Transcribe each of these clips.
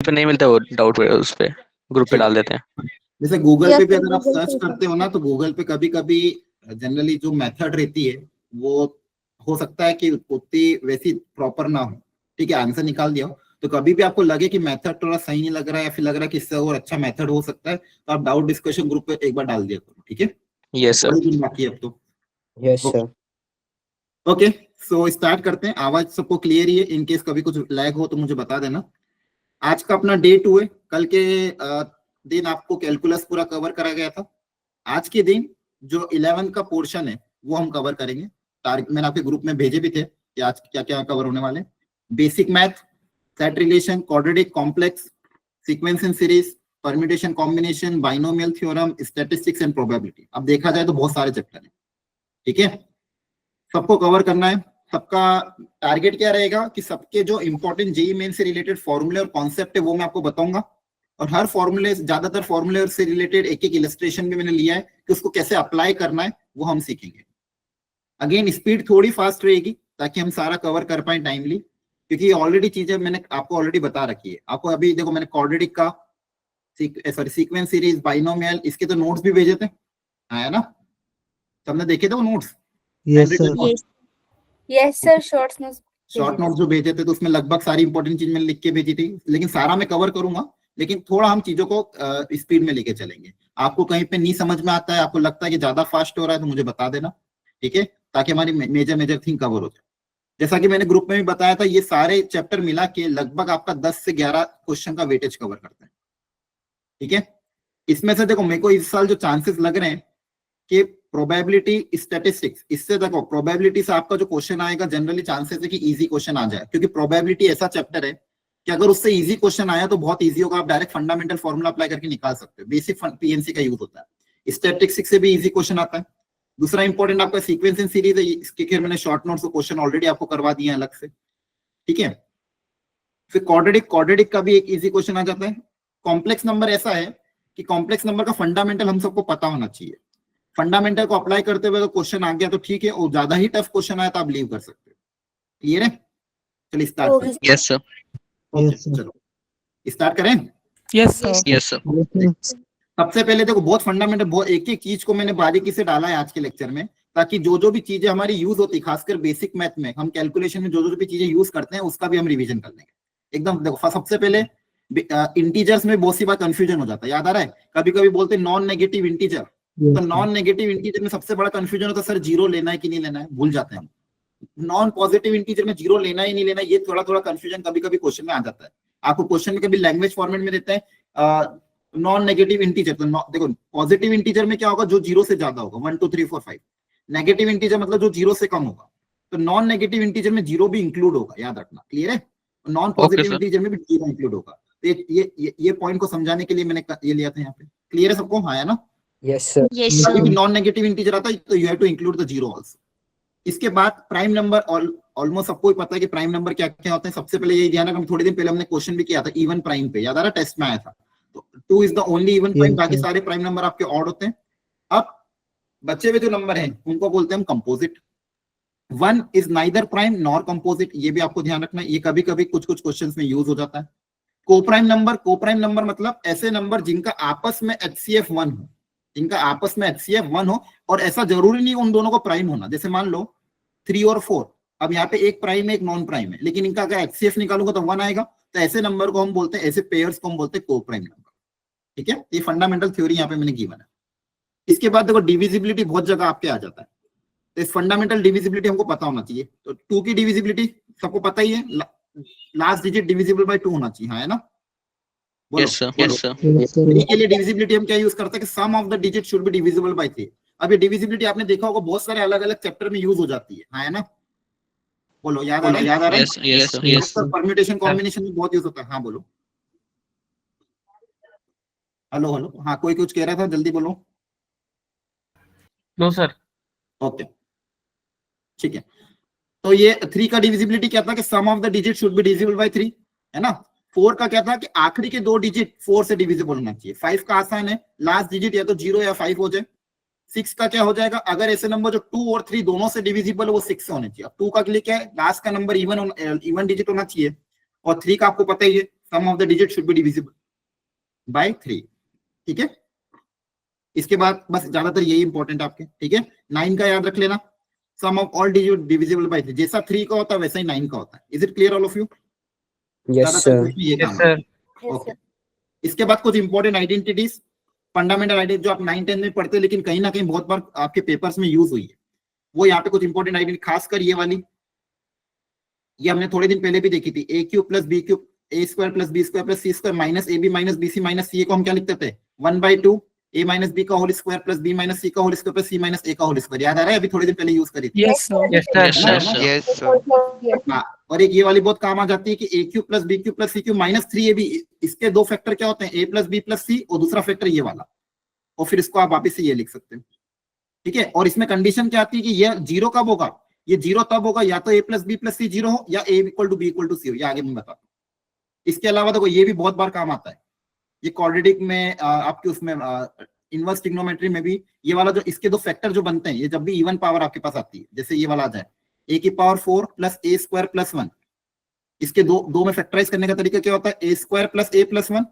पे नहीं मिलता वो डाउट पे उस पे ग्रुप पे डाल देते हैं। जैसे गूगल पे भी Yes, अगर आप Google सर्च पे करते हो ना, तो गूगल पे कभी कभी जनरली जो मेथड रहती है वो हो सकता है कि उतनी वैसी प्रॉपर ना हो। ठीक है, आंसर निकाल दिया हो, तो कभी भी आपको लगे कि मेथड थोड़ा सही नहीं लग रहा है या फिर लग रहा है कि इससे और अच्छा मेथड हो सकता है, तो आप डाउट डिस्कशन ग्रुप पे एक बार डाल दिया करो। ठीक है, यस सर। थोड़े दिन बाकी है अब तो। Yes sir. Okay, so start करते हैं। आवाज सबको क्लियर ही है? इन केस कभी कुछ लैग हो तो मुझे बता देना। आज का अपना डे 2 है। कल के दिन आपको कैलकुलस पूरा कवर करा गया था। आज के दिन जो 11 का पोर्शन है वो हम कवर करेंगे। टारगेट मैंने आपके ग्रुप में भेजे भी थे कि आज क्या क्या कवर होने वाले। Basic math, set relation, quadratic, complex, sequence and series, permutation combination, binomial theorem, statistics and probability. अब देखा जाए तो बहुत सारे चैप्टर हैं। ठीक है, सबको कवर करना है। सबका टारगेट क्या रहेगा कि सबके जो इंपॉर्टेंट जेईई मेन से रिलेटेड फॉर्मूले और कॉन्सेप्ट है वो मैं आपको बताऊंगा, और हर फॉर्मूले, ज्यादातर फॉर्मूले से रिलेटेड एक एक इलस्ट्रेशन भी मैंने लिया है कि उसको कैसे अप्लाई करना है वो हम सीखेंगे। अगेन स्पीड थोड़ी फास्ट रहेगी ताकि हम सारा कवर कर पाए टाइमली, क्योंकि ऑलरेडी चीजें मैंने आपको ऑलरेडी बता रखी है। आपको अभी देखो मैंने क्वाड्रेटिक का सॉरी सीक्वेंस सीरीज, बाइनोमियल, इसके तो नोट्स भी भेजे थे, है ना? सबने देखे थे वो notes? Yes sir. Yes. Yes, sir. Shorts notes. Short note जो भेजे थे तो उसमें लगभग सारी इंपॉर्टेंट चीज मैंने लिख के भेजी थी, लेकिन सारा मैं कवर करूंगा, लेकिन थोड़ा हम चीजों को स्पीड में लेके चलेंगे। आपको कहीं पे नहीं समझ में आता है, आपको लगता है कि ज्यादा फास्ट हो रहा है, तो मुझे बता देना। ठीक है, ताकि हमारी मेजर मेजर थिंग कवर हो जाए। जैसा कि मैंने ग्रुप में भी बताया था, ये सारे चैप्टर मिला के लगभग आपका 10 से 11 क्वेश्चन का वेटेज कवर करते हैं। ठीक है, इसमें से देखो मेरे को इस साल जो चांसेस लग रहे हैं कि प्रोबेबिलिटी, स्टैटिस्टिक्स, इससे देखो प्रोबेबिलिटी से आपका जो क्वेश्चन आएगा जनरली चांसेस है कि इजी क्वेश्चन आ जाए, क्योंकि प्रोबेबिलिटी ऐसा चैप्टर है कि अगर उससे इजी क्वेश्चन आया तो बहुत इजी होगा, आप डायरेक्ट फंडामेंटल फॉर्मूला अप्लाई करके निकाल सकते हो। बेसिक पीएनसी का यूज होता है। स्टैटिस्टिक्स से भी इजी क्वेश्चन आता है। दूसरा इंपॉर्टेंट आपका सीक्वेंस एंड सीरीज है, इसके खैर मैंने शॉर्ट नोट्स को क्वेश्चन ऑलरेडी आपको करवा दिए हैं अलग से। ठीक है, फिर क्वाड्रेटिक का भी एक इजी क्वेश्चन आ जाता है। कॉम्प्लेक्स नंबर ऐसा है कि कॉम्प्लेक्स नंबर का फंडामेंटल हम सबको पता होना चाहिए। फंडामेंटल को अप्लाई करते हुए अगर क्वेश्चन आ गया तो ठीक है, और ज्यादा ही टफ क्वेश्चन आया तो आप लीव कर सकते हो। क्लियर है? चलिए स्टार्ट Okay. करें। Yes sir. ओके, चलो स्टार्ट करें। Yes sir. Yes sir. सबसे पहले देखो बहुत फंडामेंटल, बहुत एक एक चीज को मैंने बारीकी से डाला है आज के लेक्चर में, ताकि जो जो भी चीजें हमारी यूज होती, खासकर बेसिक मैथ में, हम कैलकुलेशन में जो जो भी चीजें यूज करते हैं उसका भी हम रिवीजन कर लेंगे एकदम। देखो सबसे पहले इंटीजर्स में बहुत सी बार कंफ्यूजन हो जाता है, याद आ रहा है? कभी कभी बोलते हैं नॉन नेगेटिव इंटीजर, तो नॉन नेगेटिव इंटीजर में सबसे बड़ा कंफ्यूजन होता है, सर जीरो लेना है कि नहीं लेना है, भूल जाते हैं हम। नॉन पॉजिटिव इंटीजर में जीरो लेना ही नहीं लेना, ये थोड़ा थोड़ा कंफ्यूजन कभी कभी क्वेश्चन में आ जाता है। आपको क्वेश्चन में कभी लैंग्वेज फॉर्मेट में देते हैं नॉन नेगेटिव इंटीजर, तो देखो पॉजिटिव इंटीजर में क्या होगा, जो जीरो से ज्यादा होगा, 1 2 3 4 5। नेगेटिव इंटीजर मतलब जो जीरो से कम होगा, तो नॉन नेगेटिव इंटीजर में जीरो भी इंक्लूड होगा, याद रखना। क्लियर है? नॉन पॉजिटिव इंटीजर में भी जीरो इंक्लूड होगा। तो ये पॉइंट को समझाने के लिए मैंने ये लिया था यहाँ पे। क्लियर है सबको? हाँ है ना? Yes sir. Yes, कभी sir. भी नॉन नेगेटिव इंटीजर आता है तो you have to include the zero also. इसके बाद प्राइम नंबर, ऑलमोस्ट सबको ही पता है कि प्राइम नंबर क्या क्या होते हैं। सबसे पहले यही ध्यान रखना, थोड़ी दिन पहले हमने क्वेश्चन भी किया था इवन प्राइम पे, याद आ रहा? टेस्ट में आया था। तो 2 is the only even prime, बाकी सारे प्राइम नंबर आपके ऑड होते हैं। अब बचे हुए जो नंबर हैं उनको बोलते हैं हम composite. 1 is neither prime nor composite, ये भी आपको ध्यान रखना है, ये कभी कभी कुछ कुछ क्वेश्चंस में यूज हो जाता है। कोप्राइम नंबर मतलब ऐसे नंबर जिनका आपस में HCF 1 हो, जिनका आपस में HCF 1 हो, और ऐसा जरूरी नहीं उन दोनों को प्राइम होना। जैसे मान लो 3 और 4, अब यहाँ पे एक प्राइम है एक नॉन प्राइम है, लेकिन इनका अगर HCF निकालूंगा तो 1 आएगा, तो ऐसे नंबर को हम बोलते हैं, ऐसे पेयर्स को हम बोलते हैं कोप्राइम नंबर। ठीक है, ये फंडामेंटल थ्योरी यहाँ पे मैंने गिवन है। इसके बाद देखो डिविजिबिलिटी बहुत जगह आपके आ जाता है, तो इस फंडामेंटल डिविजिबिलिटी हमको पता होना चाहिए। तो 2 की डिविजिबिलिटी सबको पता ही है, लास्ट डिजिट डिविजिबल बाय 2 होना चाहिए, हाँ है ना? Yes sir. Yes sir. 3 के लिए डिविजिबिलिटी हम क्या यूज करते हैं कि sum of the digit should be divisible by 3। अब ये डिविजिबिलिटी आपने देखा होगा बहुत सारे अलग अलग चैप्टर में यूज हो जाती है, हाँ है ना? बोलो, याद आ रहा है? Yes yes yes. Permutation combination में बहुत यूज होता है। हाँ बोलो, हेलो हेलो, हाँ कोई कुछ कह रहा था, जल्दी बोलो। No sir. ओके ठीक है, तो ये 3 का डिविजिबिलिटी क्या था कि sum of the digit should be divisible by 3, है ना? 4 का क्या था कि आखिरी के 2 डिजिट 4 से डिविजिबल होना चाहिए। 5 का आसान है, लास्ट डिजिट या तो 0 या 5 हो जाए। 6 का क्या हो जाएगा, अगर ऐसे नंबर जो 2 और 3 दोनों से डिविजिबल है वो 6 से होने चाहिए। अब 2 का लिए क्या है, लास्ट का नंबर इवन डिजिट होना चाहिए, और 3 का आपको पता ही है sum of the digit should be divisible by 3। ठीक है, इसके बाद बस ज्यादातर यही इंपॉर्टेंट आपके। ठीक है, 9 का याद रख लेना, sum of all digit divisible by 3, जैसा 3 का होता है वैसा ही 9 का होता है। Is it clear all of you? Yes, sir. ये काम है। Yes, okay, sir. इसके बाद कुछ इंपॉर्टेंट आइडेंटिटीज, फंडामेंटल आइडेंटिटी जो आप 9, 10 में पढ़ते हैं लेकिन कहीं ना कहीं बहुत बार आपके पेपर्स में यूज हुई है, वो यहाँ पे कुछ इंपॉर्टेंट आइडेंटिटी, खासकर ये वाली, ये हमने थोड़े दिन पहले भी देखी थी। A cube plus B cube, A square plus B square plus C square minus A B minus B C minus C, को हम क्या लिखते थे? 1/2 ए माइनस बी का whole square plus B minus C का whole square plus C minus A का whole square. याद आ रहा है? अभी थोड़े दिन पहले यूज करी थी। Yes, sir. Yes, sir. Yes, sir. Yes. हाँ, और एक ये वाली बहुत काम आ जाती है कि A cube plus B cube plus C cube minus 3ab, इसके दो फैक्टर क्या होते हैं? A plus B plus C, और दूसरा फैक्टर ये वाला, और फिर इसको आप वापिस से ये लिख सकते हो। ठीक है, और इसमें कंडीशन क्या आती है कि ये जीरो कब होगा? ये जीरो तब होगा या तो A plus B plus C zero हो, या A equal to B equal to C हो। ये आगे मैं बताता हूँ। इसके अलावा देखो ये भी बहुत बार काम आता है, ये क्वाड्रेटिक में, आपके उसमें इनवर्स ट्रिग्नोमेट्री में भी ये वाला, जो इसके दो फैक्टर जो बनते हैं, ये जब भी इवन पावर आपके पास आती है, जैसे ये वाला आ जाए ए की पावर 4 प्लस ए स्क्वायर प्लस 1, इसके दो में फैक्टराइज करने का तरीका क्या होता है? ए स्क्वायर प्लस ए प्लस 1,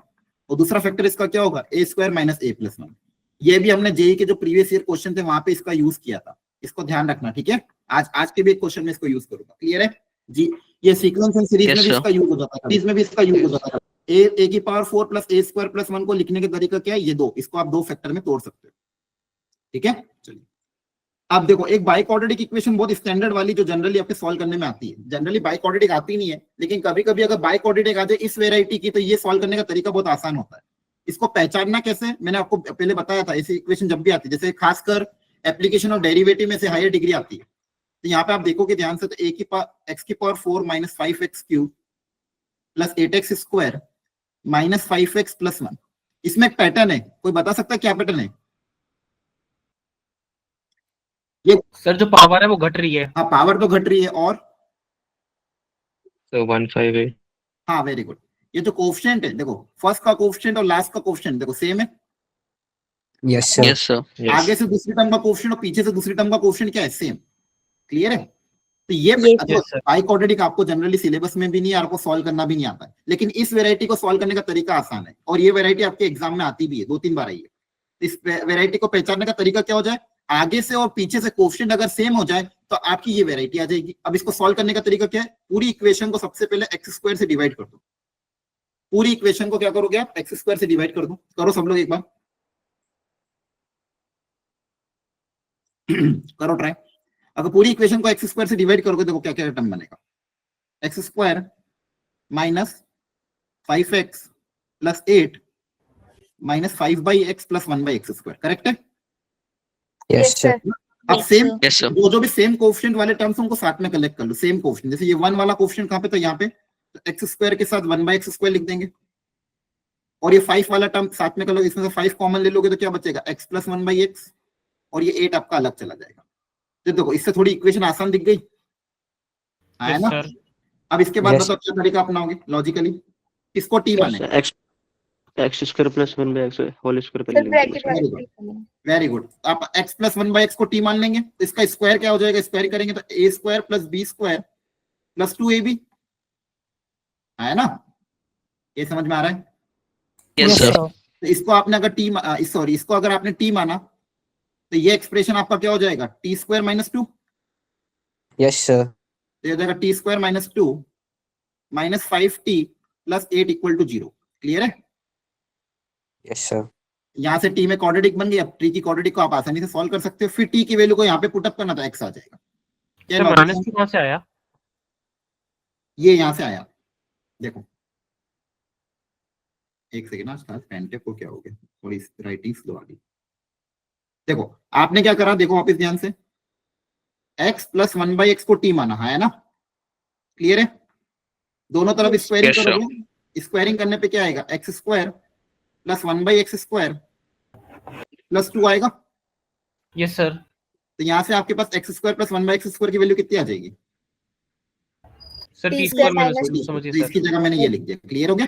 और दूसरा फैक्टर इसका क्या होगा? ए स्क्वायर माइनस ए प्लस 1। ये भी हमने जेई के जो प्रीवियस ईयर क्वेश्चन थे वहां पे इसका यूज किया था, इसको ध्यान रखना। ठीक है, आज के भी एक क्वेश्चन में इसको यूज करूंगा। क्लियर है जी? ये सीक्वेंस एंड सीरीज में भी इसका यूज हो जाता है, सीरीज में भी इसका यूज हो जाता है। ए की पावर 4 प्लस ए स्क्वायर प्लस 1 को लिखने का तरीका क्या है? ये दो, इसको आप दो फैक्टर में तोड़ सकते हो। ठीक है, चलिए अब देखो, एक बाइक्वाड्रेटिक इक्वेशन बहुत स्टैंडर्ड वाली जो जनरली आपके सॉल्व करने में आती है। जनरली बाइक्वाड्रेटिक आती नहीं है, लेकिन कभी कभी अगर बाइक्वाड्रेटिक आ जाए इस वेराइटी की, तो ये सॉल्व करने का तरीका बहुत आसान होता है। इसको पहचानना कैसे, मैंने आपको पहले बताया था। ऐसी इक्वेशन जब भी आती है, जैसे खासकर एप्लीकेशन ऑफ डेरिवेटिव में से हायर डिग्री आती है, तो यहाँ पे आप देखोगे ध्यान से, तो ए की पावर एक्स की power 4 minus 5x cube plus 8x square minus 5x plus 1, इसमें एक पैटर्न है। कोई बता सकता है क्या पैटर्न है? ये सर जो पावर है वो घट रही है। हाँ, पावर तो घट रही है, और तो 158। हाँ, वेरी गुड। ये जो कोफिशिएंट है, देखो फर्स्ट का कोफिशिएंट और लास्ट का कोफिशिएंट देखो सेम है। Yes, sir. Yes, sir. आगे से दूसरी टर्म का कोफिशिएंट और पीछे से दूसरी टर्म का कोफिशिएंट क्या है? सेम। क्लियर है? तो ये Yes, sir. बाइक्वाड्रेटिक आपको जनरली सिलेबस में भी नहीं, आपको सॉल्व करना भी नहीं आता है, लेकिन इस वेराइटी को सॉल्व करने का तरीका आसान है, और ये वेराइटी आपके एग्जाम में आती भी है, 2-3 बार आई है। इस वेराइटी को पहचानने का तरीका क्या हो जाए? आगे से और पीछे से कोफिशिएंट अगर सेम हो जाए तो आपकी ये वेराइटी आ जाएगी। अब इसको सॉल्व करने का तरीका क्या है? पूरी इक्वेशन को सबसे पहले एक्स स्क्वायर से डिवाइड कर दो। पूरी इक्वेशन को क्या करोगे आप? एक्स स्क्वायर से डिवाइड कर दो। करो सब लोग एक बार करो ट्राई। अगर पूरी इक्वेशन को एक्स स्क्वायर से डिवाइड करोगे, देखो क्या क्या टर्म बनेगा। X square minus 5x plus 8 minus 5/x plus 1/x square. Correct है? Yes, sir. अब सेम Yes, sir. वो जो भी सेम कोफिशिएंट वाले टर्म्स उनको साथ में कलेक्ट कर लो। सेम कोफिशिएंट, जैसे ये 1 वाला कोफिशिएंट कहां पे था? यहाँ पे। तो एक्स स्क्वायर के साथ 1/x स्क्वायर लिख देंगे, और ये 5 वाला टर्म साथ में कर लो। इसमें से 5 कॉमन ले लोगे तो क्या बचेगा? x प्लस 1/x, और ये 8 आपका अलग चला जाएगा। तो देखो इससे थोड़ी इक्वेशन आसान दिख गई, है ना? सर अब इसके बाद Yes. बताओ क्या तरीका अपनाओगे लॉजिकली? इसको टी मानेगा। X square plus 1/x whole square Sir, पहले bracket लिखेंगे। Very वाली वेरी गुड। आप x प्लस 1/x को टी मान लेंगे, तो इसका स्क्वायर क्या हो जाएगा? स्क्वायर करेंगे तो a square plus b square plus 2ab, है ना? ये समझ में आ रहा है? Yes, sir. तो इसको आपने अगर इसको अगर आपने टी माना, तो ये एक्सप्रेशन आपका क्या हो जाएगा? T square minus 2। Yes, sir. तो ये हो जाएगा t square minus 2 minus 5t plus 8 equal to 0। Clear है? Yes, sir. यहाँ से टी में क्वाड्रेटिक बन गई। अब टी की क्वाड्रेटिक को आप आसानी से सॉल्व कर सकते हो। फिर टी की वैल्यू को यहाँ पे पुटअप करना, तो एक्स आ जाएगा। क्या सर logic माइनस है? कहाँ से आया? ये यहाँ से आया। देखो एक सेकेंड, आज पेन टेप को क्या हो गया, थोड़ी राइटिंग स्लो आ गई। देखो आपने क्या करा, देखो वापिस ध्यान से, x प्लस 1/x को टी माना, है ना? क्लियर है? दोनों तरफ स्क्वायरिंग Yes, sir. करोगे। स्क्वायरिंग करने पे क्या आएगा? X square plus 1/x square plus 2 आएगा। यस सर। तो यहाँ से आपके पास x square plus 1/x square की वैल्यू कितनी आ जाएगी? Sir T T square square minus minus two. समझिए तो सर। इसकी जगह मैंने ये लिख दिया। क्लियर हो गया?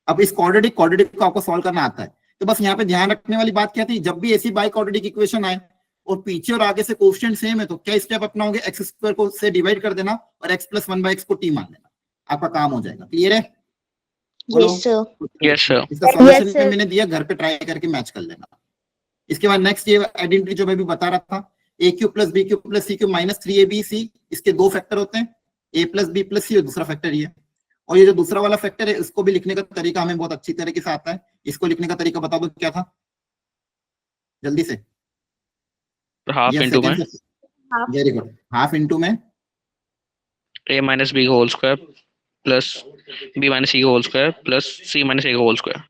अब इस क्वाड्रेटिक को आपको सॉल्व करना आता है, तो बस यहाँ पे ध्यान रखने वाली बात क्या थी? जब भी ऐसी बाइक्वाड्रेटिक इक्वेशन आए और पीछे और आगे से कोफिशिएंट सेम है, तो क्या स्टेप अपनाओगे? एक्स स्क्वायर को से डिवाइड कर देना और x प्लस 1/x को टी मान लेना, आपका काम हो जाएगा। क्लियर है? बोलो। Yes, sir. Yes, sir. इसका सॉल्यूशन Yes, sir. मैंने दिया, घर पे ट्राई करके मैच कर लेना। इसके बाद नेक्स्ट ये आइडेंटिटी जो मैं भी बता रहा था, A cube plus B cube plus C cube minus 3ab c, इसके दो फैक्टर होते हैं, A plus B plus C, और दूसरा फैक्टर ये। और ये जो दूसरा वाला फैक्टर है, इसको भी लिखने का तरीका हमें बहुत अच्छी तरीके से आता है। इसको लिखने का तरीका बता दो क्या था जल्दी से। हाफ इंटू में वेरी गुड, हाफ इंटू में a minus b whole square plus b minus c whole square plus c minus a whole square.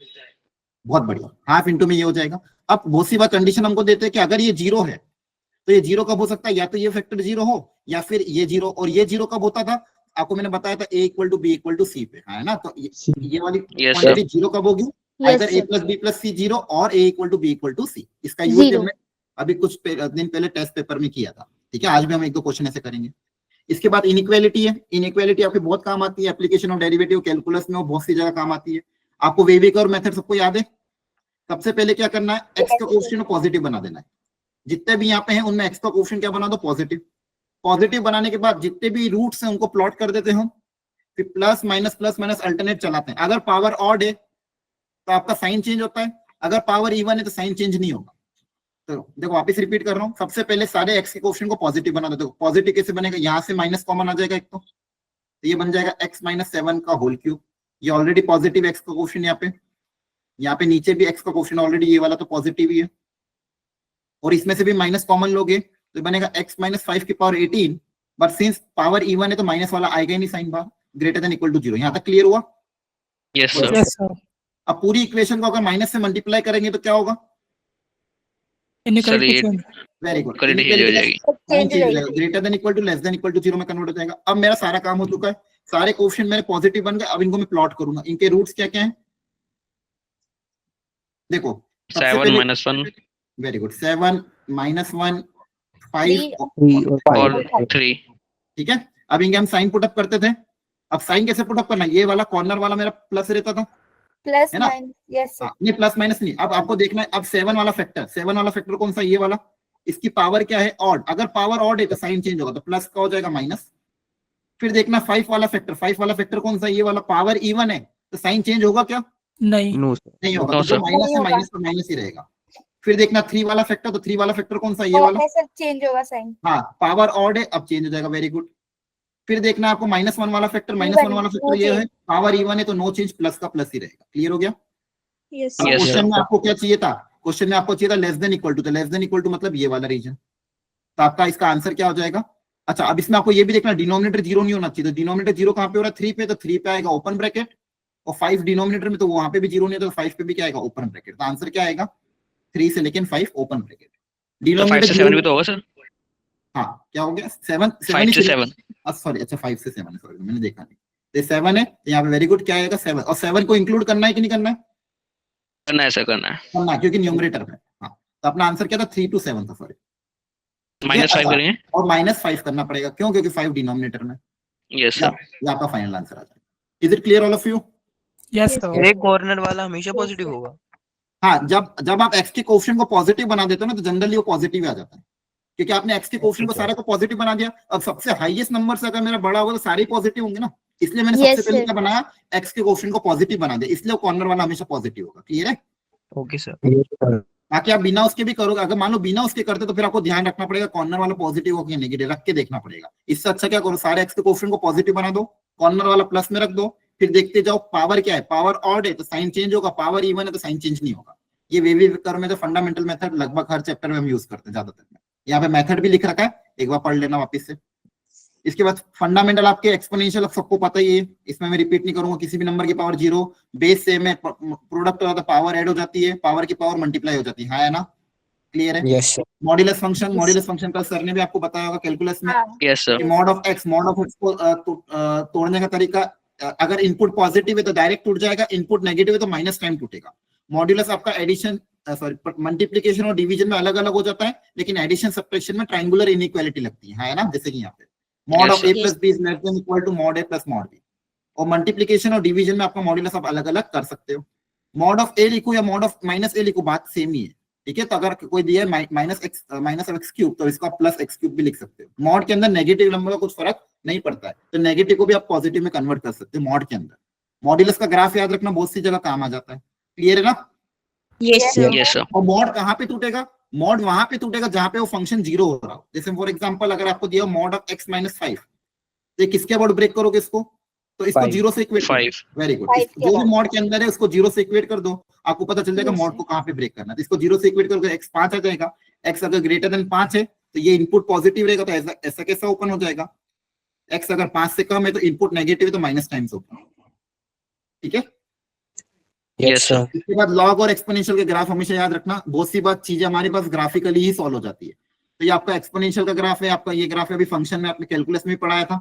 बहुत बढ़िया, हाफ इंटू में ये हो जाएगा। अब बहुत सी बार कंडीशन हमको देते हैं कि अगर ये जीरो है तो ये जीरो कब हो सकता है, या तो ये फैक्टर जीरो हो या फिर ये जीरो। और ये जीरो कब होता था, आपको मैंने बताया था a equal to B equal to C पे, है ना। तो ये वाली Yes, क्वांटिटी जीरो कब होगी, Yes, अगर a sir. Plus B plus C zero और a equal to B equal to C. इसका यूज Zero. हमने अभी कुछ दिन पहले टेस्ट पेपर में किया था, ठीक है। आज भी हम एक दो क्वेश्चन ऐसे करेंगे। इसके बाद इनइक्वालिटी है। इनइक्वालिटी आपके बहुत काम आती है, एप्लीकेशन ऑफ डेरिवेटिव कैलकुलस में वो बहुत सी जगह काम आती है। आपको वेविक और मेथड सबको याद है। सबसे पहले क्या करना है, एक्स का कोएफिशिएंट पॉजिटिव बना देना है। जितने भी यहाँ पे हैं उनमें एक्स का कोएफिशिएंट क्या बना दो, पॉजिटिव। पॉजिटिव बनाने के बाद जितने भी रूट्स हैं उनको प्लॉट कर देते हम, फिर प्लस माइनस अल्टरनेट चलाते हैं। अगर पावर ऑड है तो आपका साइन चेंज होता है, अगर पावर इवन है तो साइन चेंज नहीं होगा। तो देखो वापस रिपीट कर रहा हूँ, सबसे पहले सारे एक्स के कोएफिशिएंट को पॉजिटिव बना दो। पॉजिटिव कैसे बनेगा, यहाँ से माइनस कॉमन आ जाएगा एक, तो ये बन जाएगा एक्स माइनस 7 का होल क्यूब। ये ऑलरेडी पॉजिटिव एक्स का कोएफिशिएंट यहाँ पे नीचे भी एक्स का कोएफिशिएंट ऑलरेडी ये वाला तो पॉजिटिव ही है, और इसमें से भी माइनस कॉमन लोगे तो बनेगा एक्स माइनस 5 की power 18। But since power even है तो माइनस वाला आएगा ही नहीं sign bar, greater than equal to 0। यहाँ तक क्लियर हुआ। Yes, sir. Yes, sir. अब पूरी इक्वेशन को अगर माइनस से मल्टीप्लाई करेंगे तो क्या होगा, Inequality ये- change. Very good, Quality change हो जाएगी। Change हो जाएगी। Greater than equal to less than equal to 0 में कन्वर्ट हो जाएगा। अब मेरा सारा काम हो चुका है, सारे कोएफिशिएंट मेरे पॉजिटिव बन गए। अब इनको मैं प्लॉट करूंगा, इनके रूट्स क्या क्या हैं देखो। 7 minus 1 very good, 7 minus 1 5 Three. और 3। ठीक है। अब इनके हम साइन पुटअप करते थे। अब साइन कैसे पुटअप करना, ये वाला कॉर्नर वाला मेरा प्लस रहता था, Plus है ना? minus. Yes, sir. नहीं प्लस माइनस नहीं। अब आपको देखना है, अब 7 वाला फैक्टर कौन सा, ये वाला, इसकी पावर क्या है, ऑड। अगर पावर ऑड है तो साइन चेंज होगा, तो प्लस का हो जाएगा माइनस। फिर देखना 5 वाला फैक्टर कौन सा, ये वाला, पावर इवन है तो साइन चेंज होगा क्या, नहीं. No, नहीं होगा। No, तो जो sir. माइनस है नहीं माइनस तो माइनस ही रहेगा। फिर देखना 3 वाला फैक्टर, तो 3 वाला फैक्टर कौन सा, ये वाला, Okay, sir. Change होगा sign. हाँ पावर ऑड है, अब चेंज हो जाएगा। Very good. फिर देखना आपको -1 वाला फैक्टर, -1 Even, वाला फैक्टर no ये change. है, पावर इवन है तो नो चेंज, प्लस का प्लस ही रहेगा। क्लियर हो गया। Yes, अब Yes, क्वेश्चन sir. में आपको क्या चाहिए था, क्वेश्चन में आपको चाहिए था लेस देन इक्वल टू, तो लेस देन इक्वल टू मतलब ये वाला रीजन। तो आपका इसका आंसर क्या हो जाएगा। अच्छा, अब इसमें आपको ये भी देखना, डिनोमिनेटर 0 नहीं होना चाहिए। तो डिनोमिनेटर 0 कहाँ पे हो रहा है, 3 पे, तो 3 पे आएगा ओपन ब्रैकेट, और 5 डिनोमिनेटर में तो वहां पे भी 0 नहीं है, तो 5 पे भी क्या आएगा, ओपन ब्रैकेट। तो आंसर क्या आएगा, 3 से लेकिन 5 ओपन ब्रैकेट। तो 5 से 7 भी तो होगा सर। हाँ क्या हो गया, 7 5 से 7 सॉरी, अच्छा 5 से 7 सॉरी मैंने देखा नहीं। तो 7 है, तो यहाँ पे वेरी गुड क्या आएगा 7, और 7 को इंक्लूड करना है कि नहीं करना है, करना है, ऐसा करना है। करना है, क्योंकि न्यूमरेटर में। हाँ तो अपना आंसर क्या था, 3 to 7 था, सॉरी। -5 करेंगे। और -5 करना पड़ेगा, क्यों, क्योंकि 5 डिनोमिनेटर में। Yes sir. ये आपका फाइनल आंसर आ जाएगा। Is it clear all of you. Yes, sir. एक कॉर्नर वाला हमेशा पॉजिटिव होगा। हाँ, जब आप एक्स के कोएफिशिएंट को पॉजिटिव बना देते हो ना, तो जनरली वो पॉजिटिव आ जाता है, क्योंकि आपने एक्स के कोएफिशिएंट को सारे को पॉजिटिव बना दिया। अब सबसे हाईएस्ट नंबर से अगर मेरा बड़ा होगा तो सारे ही पॉजिटिव होंगे ना, इसलिए मैंने Yes, सबसे पहले sir. क्या बनाया, एक्स के कोएफिशिएंट को पॉजिटिव बना दिया, इसलिए कॉर्नर वाला हमेशा पॉजिटिव होगा। क्लियर है। Okay sir. बाकी आप बिना उसके भी करोगे, अगर मान लो बिना उसके करते तो फिर आपको ध्यान रखना पड़ेगा कॉर्नर वाला पॉजिटिव हो कि नेगेटिव, रख के देखना पड़ेगा। इससे अच्छा क्या करो, सारे एक्स के कोएफिशिएंट को पॉजिटिव बना दो, कॉर्नर वाला प्लस में रख दो, फिर देखते जाओ पावर क्या है, पावर ऑड है तो साइन चेंज होगा, पावर इवन है तो साइन चेंज नहीं होगा। ये वेविकर में जो फंडामेंटल मेथड लगभग हर चैप्टर में हम यूज करते हैं ज्यादातर में। यहाँ पे मेथड भी लिख रखा है, एक बार पढ़ लेना वापस से। इसके बाद फंडामेंटल आपके एक्सपोनेंशियल सबको पता ही है, इसमें मैं रिपीट नहीं करूंगा। किसी भी नंबर की पावर 0, बेस सेम है, प्रोडक्ट हो जाता है, पावर ऐड हो जाती है, पावर की पावर मल्टीप्लाई हो जाती है। हाँ है ना, क्लियर है। Yes, sir. मॉड्यूलस फंक्शन का सर ने भी आपको बताया होगा कैलकुलस में। हाँ. Yes sir. Mod of x को तोड़ने का तरीका, अगर इनपुट पॉजिटिव है तो डायरेक्ट टूट जाएगा, इनपुट नेगेटिव है तो माइनस टाइम टूटेगा। मॉड्यूलस आपका एडिशन सॉरी मल्टीप्लिकेशन और डिवीजन में अलग अलग हो जाता है, लेकिन एडिशन सब्ट्रैक्शन में ट्रायंगुलर इनइक्वालिटी लगती है ना, जैसे कि यहाँ पे mod Yes, of a sir. Plus b is less than equal to mod a plus mod b। और मल्टीप्लिकेशन और डिवीजन में आपका मॉड्यूलस आप अलग अलग कर सकते हो। मॉड ऑफ a लिखो या मॉड ऑफ माइनस a लिखो, बात सेम ही है। ठीक है, तो अगर कोई दिया है माइनस ऑफ एक्स क्यूब तो इसको आप प्लस एक्स क्यूब भी लिख सकते हो। मॉड के अंदर नेगेटिव नंबर का कुछ फर्क नहीं पड़ता है, तो नेगेटिव को भी आप पॉजिटिव में कन्वर्ट कर सकते हो मॉड के अंदर। मॉड्यूलस का ग्राफ याद रखना, बहुत सी जगह काम आ जाता है। क्लियर है ना? Yes, sir. Yes, sir. और मॉड कहाँ पे टूटेगा? मॉड वहां पे टूटेगा जहां पे वो फंक्शन जीरो हो रहा हो। जैसे फॉर एग्जांपल अगर आपको दिया मॉड ऑफ x माइनस 5, तो ये किसके अबाउट ब्रेक करोगे इसको? तो इसको 5. जीरो से इक्वेट 5. Very good. 5 जो भी मॉड के अंदर है उसको जीरो से इक्वेट कर दो, आपको पता चल जाएगा Yes, मॉड sir. को कहाँ पे ब्रेक करना है। तो इसको जीरो से इक्वेट करोगे x 5 आ जाएगा। x अगर ग्रेटर देन 5 है तो ये इनपुट पॉजिटिव रहेगा, तो ऐसा ऐसा कैसा ओपन हो जाएगा? x अगर 5 से कम है तो इनपुट नेगेटिव है तो माइनस टाइम्स ओपन। ठीक है? Yes, sir. इसके बाद लॉग और एक्सपोनेंशियल के ग्राफ हमेशा याद रखना। बहुत सी बात चीजें हमारे पास ग्राफिकली ही सॉल्व हो जाती है। तो ये आपका एक्सपोनेंशियल का ग्राफ है, आपका ये ग्राफ है, अभी फंक्शन में आपने कैलकुलस में पढ़ाया था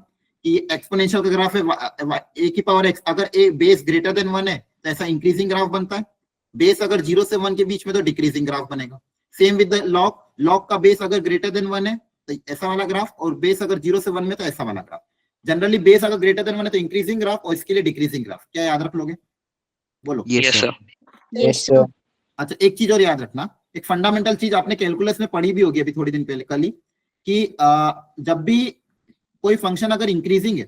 कि एक्सपोनेंशियल का ग्राफ है a की पावर x, अगर a बेस ग्रेटर देन 1 है तो ऐसा इंक्रीजिंग ग्राफ बनता है। बेस अगर 0 से 1 के बीच में तो डिक्रीजिंग ग्राफ बनेगा। Same with the log, log का बेस अगर ग्रेटर देन 1 है तो ऐसा वाला ग्राफ, और बेस अगर 0 से 1 में तो ऐसा वाला ग्राफ। जनरली बेस अगर ग्रेटर देन 1 है तो इंक्रीजिंग ग्राफ, और इसके लिए डिक्रीजिंग ग्राफ। क्या याद रख लोगे? बोलो। Yes, sir. Yes, sir. अच्छा, एक चीज और याद रखना, एक फंडामेंटल चीज आपने कैलकुलस में पढ़ी भी होगी अभी थोड़ी दिन पहले, कल ही, कि जब भी कोई फंक्शन अगर इंक्रीजिंग है,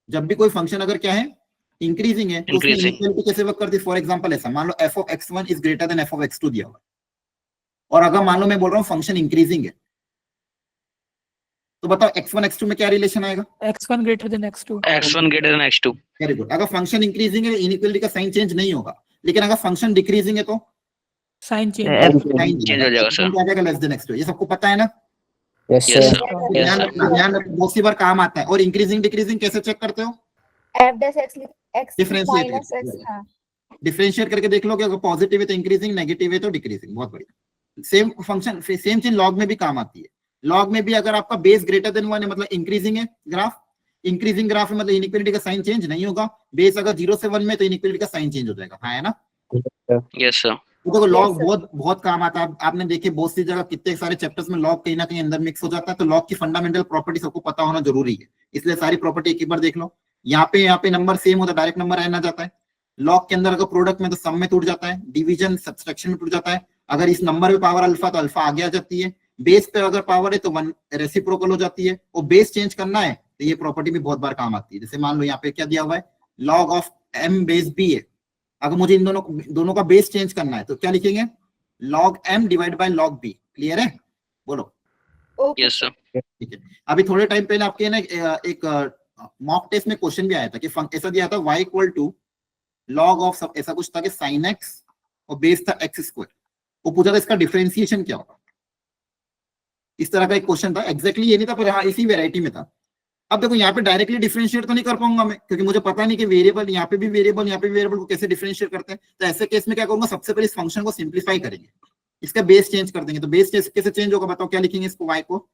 जब भी कोई फंक्शन अगर क्या है इंक्रीजिंग है, तो उसमें Increasing. इनिक्वालिटी कैसे वर्क करती है? फॉर एग्जांपल ऐसा मान लो f of x1 is greater then f of x2 दिया हुआ है, और अगर मान लो मैं बोल रहा हूँ फंक्शन इंक्रीजिंग है, तो बताओ x1 x2 में क्या रिलेशन आएगा? x1 greater than x2. X1 greater than X2. Very good. अगर फंक्शन इंक्रीजिंग है इनिक्वालिटी का साइन चेंज नहीं होगा, लेकिन अगर फंक्शन डिक्रीजिंग है तो Sign change. साइन Change हो जाएगा, sir. क्या जाएगा? Less than x2। ये सबको पता है ना? Yes, Yes, sir. sir. Yes, ध्यान sir. रखना, ध्यान रखना, बहुत सी बार काम आता है। और इंक्रीजिंग डिक्रीजिंग कैसे चेक करते हो? F dash x Differentiate minus करके। x, हाँ. डिफरेंशिएट करके देख लोगे, अगर पॉजिटिव है तो इंक्रीजिंग, नेगेटिव है तो डिक्रीजिंग। बहुत बढ़िया। सेम फंक्शन, सेम चीज लॉग में भी काम आती है। लॉग में भी अगर आपका बेस ग्रेटर देन 1 है मतलब इंक्रीजिंग है ग्राफ, इंक्रीजिंग ग्राफ है मतलब इनिक्वालिटी का साइन चेंज नहीं होगा। बेस अगर 0 से 1 में तो इनिक्वालिटी का साइन चेंज हो जाएगा। हाँ, है ना? Yes, sir. तो देखो लॉग sir. बहुत बहुत काम आता है। आपने देखे बहुत सी जगह कितने सारे चैप्टर्स में लॉग कहीं ना कहीं अंदर मिक्स हो जाता है, तो लॉग की फंडामेंटल प्रॉपर्टी सबको पता होना जरूरी है। इसलिए सारी प्रॉपर्टी एक बार देख लो। यहाँ पे नंबर सेम होता है, डायरेक्ट नंबर आना जाता है। लॉग के अंदर अगर प्रोडक्ट में तो सम में टूट जाता है, डिवीजन सब्सट्रैक्शन में टूट जाता है। अगर इस नंबर पे पावर अल्फा तो अल्फा आगे आ जाती है। बेस पे अगर पावर है तो 1 रेसिप्रोकल हो जाती है। और बेस चेंज करना है तो ये प्रॉपर्टी भी बहुत बार काम आती है। जैसे मान लो यहाँ पे क्या दिया हुआ है, log of m base b है। अगर मुझे इन दोनों का बेस चेंज करना है तो क्या लिखेंगे? log m divide by log b। Clear है? बोलो। Okay. Yes, sir. ठीक है। अभी थोड़े टाइम पहले आपके ना एक मॉक टेस्ट में क्वेश्चन भी आया था कि ऐसा दिया था y equal to log of सब ऐसा कुछ था कि sin x और बेस था x स्क्वायर। वो पूछा था इसका डिफरेंशिएशन क्या होगा। इस तरह का एक क्वेश्चन था। एग्जैक्टली ये नहीं था, पर हाँ इसी वेराइटी में था। अब देखो यहाँ पे डायरेक्टली डिफरेंशिएट तो नहीं कर पाऊंगा मैं, क्योंकि मुझे पता नहीं कि वेरिएबल यहाँ पे भी वेरिएबल यहाँ पे भी वेरिएबल को कैसे डिफरेंशिएट करते हैं। तो ऐसे केस में क्या करूंगा, सबसे पहले इस फंक्शन को सिंप्लीफाई करेंगे, इसका बेस चेंज कर देंगे। तो बेस कैसे चेंज होगा बताओ? क्या लिखेंगे इसको? y को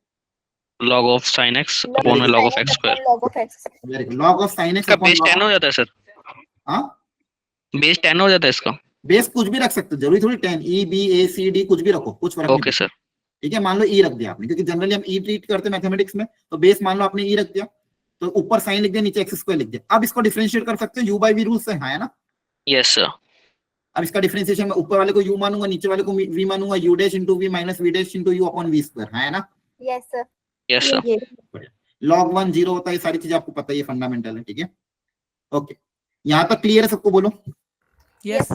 Log of sin x upon a log of x square. Log of x. log of sin x इसका बेस 10 हो जाता है सर? हाँ, बेस 10 हो जाता है इसका? बेस कुछ भी रख सकते हो, जरूरी थोड़ी 10 e b a c d कुछ भी रखो, कुछ फर्क नहीं ओके पड़ता। सर. ठीक है, मान लो e रख दिया आपने, क्योंकि जनरली हम e ट्रीट करते हैं मैथमेटिक्स में। तो बेस मान लो आपने e रख दिया, तो ऊपर साइन लिख दिया, नीचे एक्स स्क्वायर लिख दिया। अब इसको डिफरेंशिएट कर सकते हो u बाई v रूल से, हाँ है ना? Yes sir. अब इसका डिफरेंशिएशन में ऊपर वाले को u मानूंगा, नीचे वाले को v मानूंगा, u dash into v minus v dash into u upon v square, हाँ है ना? Yes, sir. Yes sir. ये log 1 0 होता है, ये सारी चीजें आपको पता है, ये फंडामेंटल है। ठीक है, ओके, यहाँ तक क्लियर है सबको? बोलो। Yes.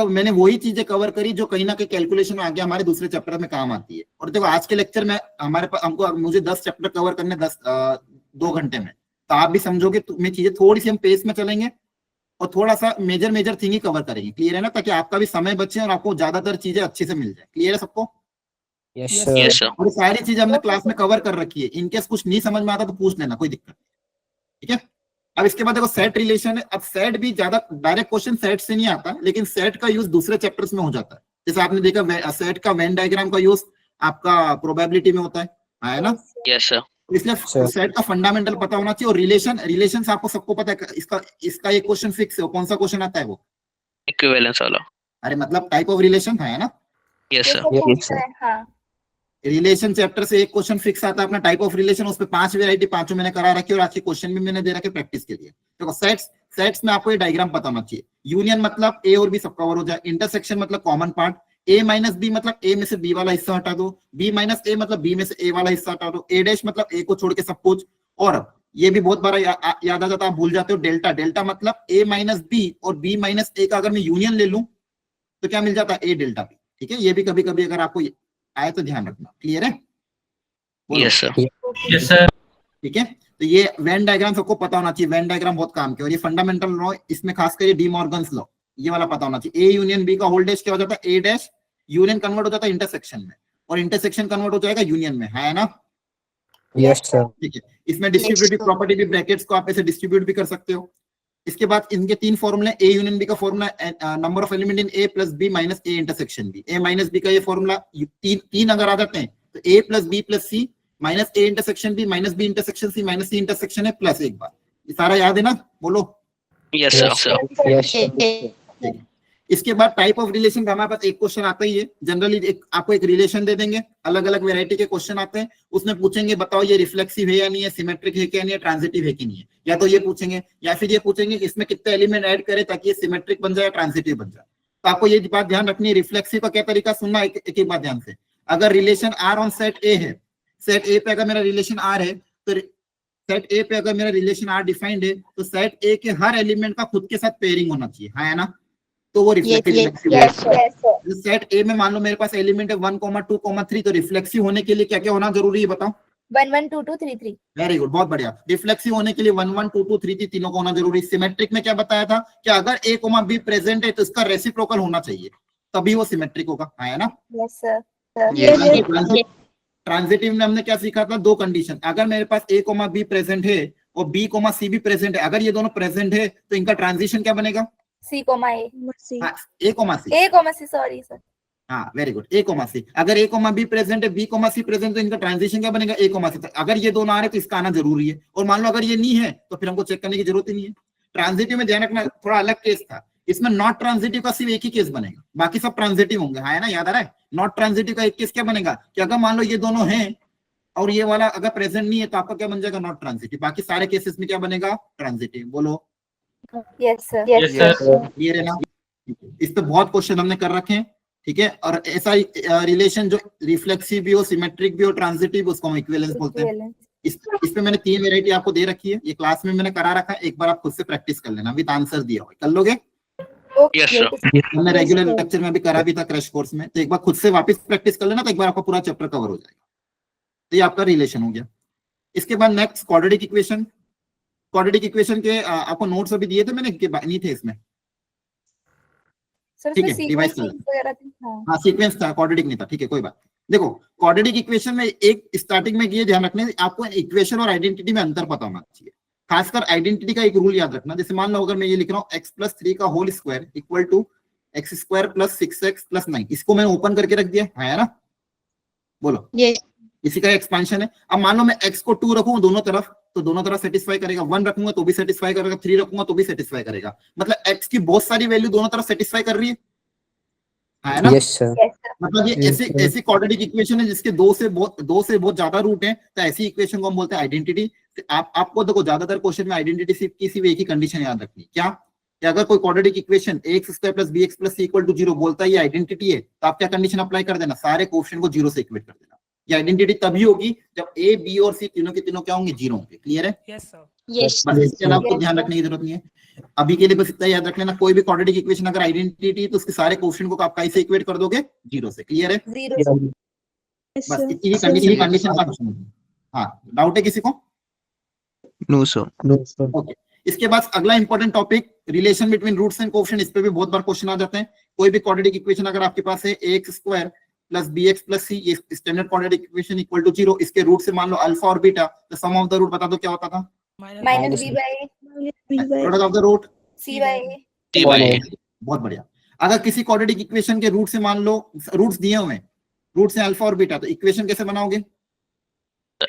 मैंने वही चीजें कवर करी जो कहीं ना कहीं कैलकुलेशन में आगे हमारे दूसरे चैप्टर में काम आती है। और देखो आज के लेक्चर में हमारे पास मुझे 10 चैप्टर कवर करने 2 घंटे में, तो आप भी समझोगे तो मैं चीजें थोड़ी सी हम पेस में चलेंगे और थोड़ा सा मेजर थिंग ही कवर करेंगे। क्लियर है ना? ताकि आपका भी समय बचे और आपको ज्यादातर चीजें अच्छे से मिल जाए। क्लियर है सबको? Yes, Yes, sir. Yes sir. और सारी चीजें हमने क्लास में कवर कर रखी है। इनकेस कुछ नहीं समझ में आता तो पूछ लेना, कोई दिक्कत नहीं। ठीक है, अब इसके बाद देखो सेट रिलेशन है। अब सेट भी ज्यादा डायरेक्ट क्वेश्चन सेट से नहीं आता, लेकिन सेट का यूज दूसरे चैप्टर्स में हो जाता है। जैसे आपने देखा सेट का वेन डायग्राम का यूज आपका प्रोबेबिलिटी में होता है ना? Yes sir. इसलिए सेट का फंडामेंटल पता होना चाहिए। और रिलेशन आपको सबको पता है। इसका एक क्वेश्चन फिक्स है। कौन सा क्वेश्चन आता है वो? इक्विवेलेंस वाला. अरे मतलब टाइप ऑफ रिलेशन है ना? Yes sir. Yes, sir. हाँ. रिलेशन चैप्टर से एक क्वेश्चन फिक्स आता है अपना टाइप ऑफ रिलेशन। उस पे 5 वेराइटी, 5 मैंने करा रखी है और आज के क्वेश्चन भी मैंने दे रखे प्रैक्टिस के लिए। देखो सेट्स में आपको ये डायग्राम पता होना चाहिए। यूनियन मतलब ए और बी सब कवर हो जाए। इंटरसेक्शन मतलब कॉमन पार्ट। ए माइनस बी मतलब ए में से बी वाला हिस्सा हटा दो। बी माइनस ए मतलब बी में से ए वाला हिस्सा हटा दो। ए डैश मतलब ए को छोड़ के सब कुछ। और ये भी बहुत बार याद आ जाता है, आप भूल जाते हो डेल्टा। डेल्टा मतलब ए माइनस बी और बी माइनस ए का अगर मैं यूनियन ले लूं तो क्या मिल जाता है, ए डेल्टा बी। ठीक है, ये भी कभी कभी अगर आपको आए तो ध्यान रखना। क्लियर है? बोलो। Yes sir. Yes sir. ठीक है, तो ये वेन डायग्राम सबको पता होना चाहिए। वेन डायग्राम बहुत काम के, और ये फंडामेंटल लॉ, इसमें खासकर ये डी मॉर्गन्स लॉ, ये वाला पता होना चाहिए। ए यूनियन बी का होल डैश क्या हो जाता है, ए डैश, यूनियन कन्वर्ट हो जाता है इंटरसेक्शन में, और इंटरसेक्शन कन्वर्ट हो जाएगा यूनियन में, है ना? Yes, sir. ठीक है, इसमें डिस्ट्रीब्यूटिव प्रॉपर्टी भी, ब्रैकेट्स को आप ऐसे डिस्ट्रीब्यूट भी कर सकते हो। इसके बाद इनके तीन फॉर्मूले, ए यूनियन बी का formula number of element in A plus B minus A intersection B. A minus B का ये फॉर्मूला, तीन अगर आ जाते हैं तो A plus B plus C minus A intersection B minus B intersection C minus C intersection है प्लस एक बार। ये सारा याद है ना? बोलो। Yes Yes, sir. sir. Yes, sir. ठीक है। इसके बाद टाइप ऑफ रिलेशन का हमारे पास एक क्वेश्चन आता ही है जनरली। आपको एक रिलेशन दे देंगे, अलग अलग वैरायटी के क्वेश्चन आते हैं, उसमें पूछेंगे बताओ ये रिफ्लेक्सिव है या नहीं है, सिमेट्रिक है क्या नहीं है, ट्रांजिटिव है कि नहीं है। या तो ये पूछेंगे या फिर ये पूछेंगे कि इसमें कितने एलिमेंट ऐड करें ताकि ये सिमेट्रिक बन जाए, ट्रांजिटिव बन जाए। तो आपको ये बात ध्यान रखनी है, रिफ्लेक्सिव का क्या तरीका सुनना, एक बात ध्यान से। अगर relation R on set A है, सेट ए पे अगर मेरा रिलेशन आर है, तो सेट ए पे अगर मेरा रिलेशन आर डिफाइंड है, तो सेट ए के हर एलिमेंट का खुद के साथ पेयरिंग होना चाहिए, है ना? तो वो रिफ्लेक्सिव है। सेट ए में मान लो मेरे पास एलिमेंट है 1, 2, 3, तो रिफ्लेक्सिव होने के लिए क्या क्या होना जरूरी है बताओ? 1 1 2 2 3 3। वेरी गुड, बहुत बढ़िया। रिफ्लेक्सिव होने के लिए 1 1 2 2 3 3 तीनों को होना जरूरी। सिमेट्रिक में क्या बताया था कि अगर ए कोमा बी प्रेजेंट है तो इसका रेसिप्रोकल होना चाहिए, तभी वो सिमेट्रिक होगा, है ना? Yes sir. ट्रांजिटिव में हमने क्या सीखा था, दो कंडीशन। अगर मेरे पास ए कोमा बी प्रेजेंट है और बी कोमा सी भी प्रेजेंट है, अगर ये दोनों प्रेजेंट है तो इनका ट्रांजिशन क्या बनेगा? C comma A। A comma C. A comma C, sorry sir. हाँ very good, A comma C. अगर ए कोमा बी प्रेजेंट है, बी कोमा सी प्रेजेंट, तो इनका ट्रांजिशन क्या बनेगा? A comma C. अगर ये दोनों आ रहे तो इसका आना जरूरी है, और मान लो अगर ये नहीं है तो फिर हमको चेक करने की जरूरत ही नहीं है। ट्रांजिटिव में ध्यान रखना, थोड़ा अलग केस था। इसमें नॉट ट्रांजिटिव का सिर्फ एक ही केस बनेगा, बाकी सब ट्रांजिटिव होंगे, है ना? याद आ रहा है? नॉट ट्रांजिटिव का एक केस क्या बनेगा कि अगर मान लो ये दोनों हैं और ये वाला अगर प्रेजेंट नहीं है तो आपका क्या बन जाएगा? Not transitive. बाकी सारे केसेस में क्या बनेगा? ट्रांजिटिव। बोलो। Yes sir. Yes sir. Clear है ना? इस पे बहुत क्वेश्चन हमने कर रखे हैं, ठीक है। और ऐसा रिलेशन जो रिफ्लेक्सिव भी हो, सिमेट्रिक भी हो, ट्रांजिटिव, उसको हम इक्विवेलेंस बोलते हैं। इस पे मैंने 3 वेरायटी आपको दे रखी है, ये क्लास में मैंने करा रखा है, एक बार आप खुद से प्रैक्टिस कर लेना विद आंसर दिया हुआ। कर लोगे? Yes sir. हमने रेगुलर लेक्चर में भी करा भी था क्रैश कोर्स में, तो एक बार खुद से वापस प्रैक्टिस कर लेना, तो एक बार आपका पूरा चैप्टर कवर हो जाएगा। तो ये आपका रिलेशन हो गया। इसके बाद next quadratic equation. Quadratic equation के आपको नोट्स अभी दिए थे मैंने, नहीं थे इसमें? सर ठीक है, इसमें डिवाइस सीक्वेंस वगैरह थी। हाँ। हाँ सीक्वेंस था, क्वाड्रेटिक नहीं था, ठीक है कोई बात। देखो क्वाड्रेटिक इक्वेशन में एक स्टार्टिंग में ये ध्यान रखना है, आपको इक्वेशन और आइडेंटिटी में अंतर पता होना चाहिए। खासकर आइडेंटिटी का एक रूल याद रखना। जैसे मान लो अगर मैं ये लिख रहा हूँ x + 3 का whole square equal to x² + 6x + 9, इसको मैंने ओपन करके रख दिया, है ना? बोलो। इसी का एक्सपेंशन है। अब मान लो मैं x को 2 रखूं दोनों तरफ, तो दोनों तरफ सेटिस्फाई करेगा। 1 रखूंगा तो भी सेटिस्फाई करेगा, 3 रखूंगा तो भी सेटिस्फाई करेगा। मतलब x की बहुत सारी वैल्यू दोनों तरफ सेटिस्फाई कर रही है ना? Yes, sir. मतलब ये ऐसी क्वाड्रेटिक इक्वेशन है जिसके दो से बहुत ज्यादा रूट है, तो ऐसी इक्वेशन को हम बोलते हैं आइडेंटिटी। आपको देखो ज्यादातर क्वेश्चन में आइडेंटिटी सिर्फ एक ही कंडीशन याद रखनी, क्या? कि अगर कोई quadratic equation ax² + bx + c = 0 बोलता है ये आइडेंटिटी है, तो आप क्या कंडीशन अप्लाई कर देना? सारे कोएफिशिएंट को 0 से इक्वेट कर देना। ये आइडेंटिटी तभी होगी जब a, b और c तीनों के तीनों क्या होंगे? 0 होंगे। क्लियर है? Yes, sir. बस इसके अलावा आपको ध्यान रखने की जरूरत नहीं है। अभी के लिए बस इतना याद रख लेना, कोई भी क्वाड्रेटिक इक्वेशन अगर आइडेंटिटी तो उसके सारे कोएफिशिएंट को आप कैसे इक्वेट कर दोगे? 0 से। क्लियर है? 0 बस इतनी कंडीशन का क्वेश्चन है। हाँ, डाउट है किसी को? No sir. ओके। इसके बाद अगला important topic, relation between roots and coefficient. इस पे भी बहुत बार क्वेश्चन आ जाते हैं। कोई भी क्वाड्रेटिक इक्वेशन अगर आपके पास है ax² + bx + c, ये standard quadratic equation equal to 0, इसके रूट से मान लो अल्फा और बीटा, तो सम ऑफ द रूट बता दो क्या होता था? -b/a product of the root c/a। t/a। बहुत बढ़िया। अगर किसी क्वाड्रेटिक इक्वेशन के रूट से मान लो, रूट्स दिए हुए हैं, रूट से अल्फा और बीटा, तो इक्वेशन कैसे बनाओगे?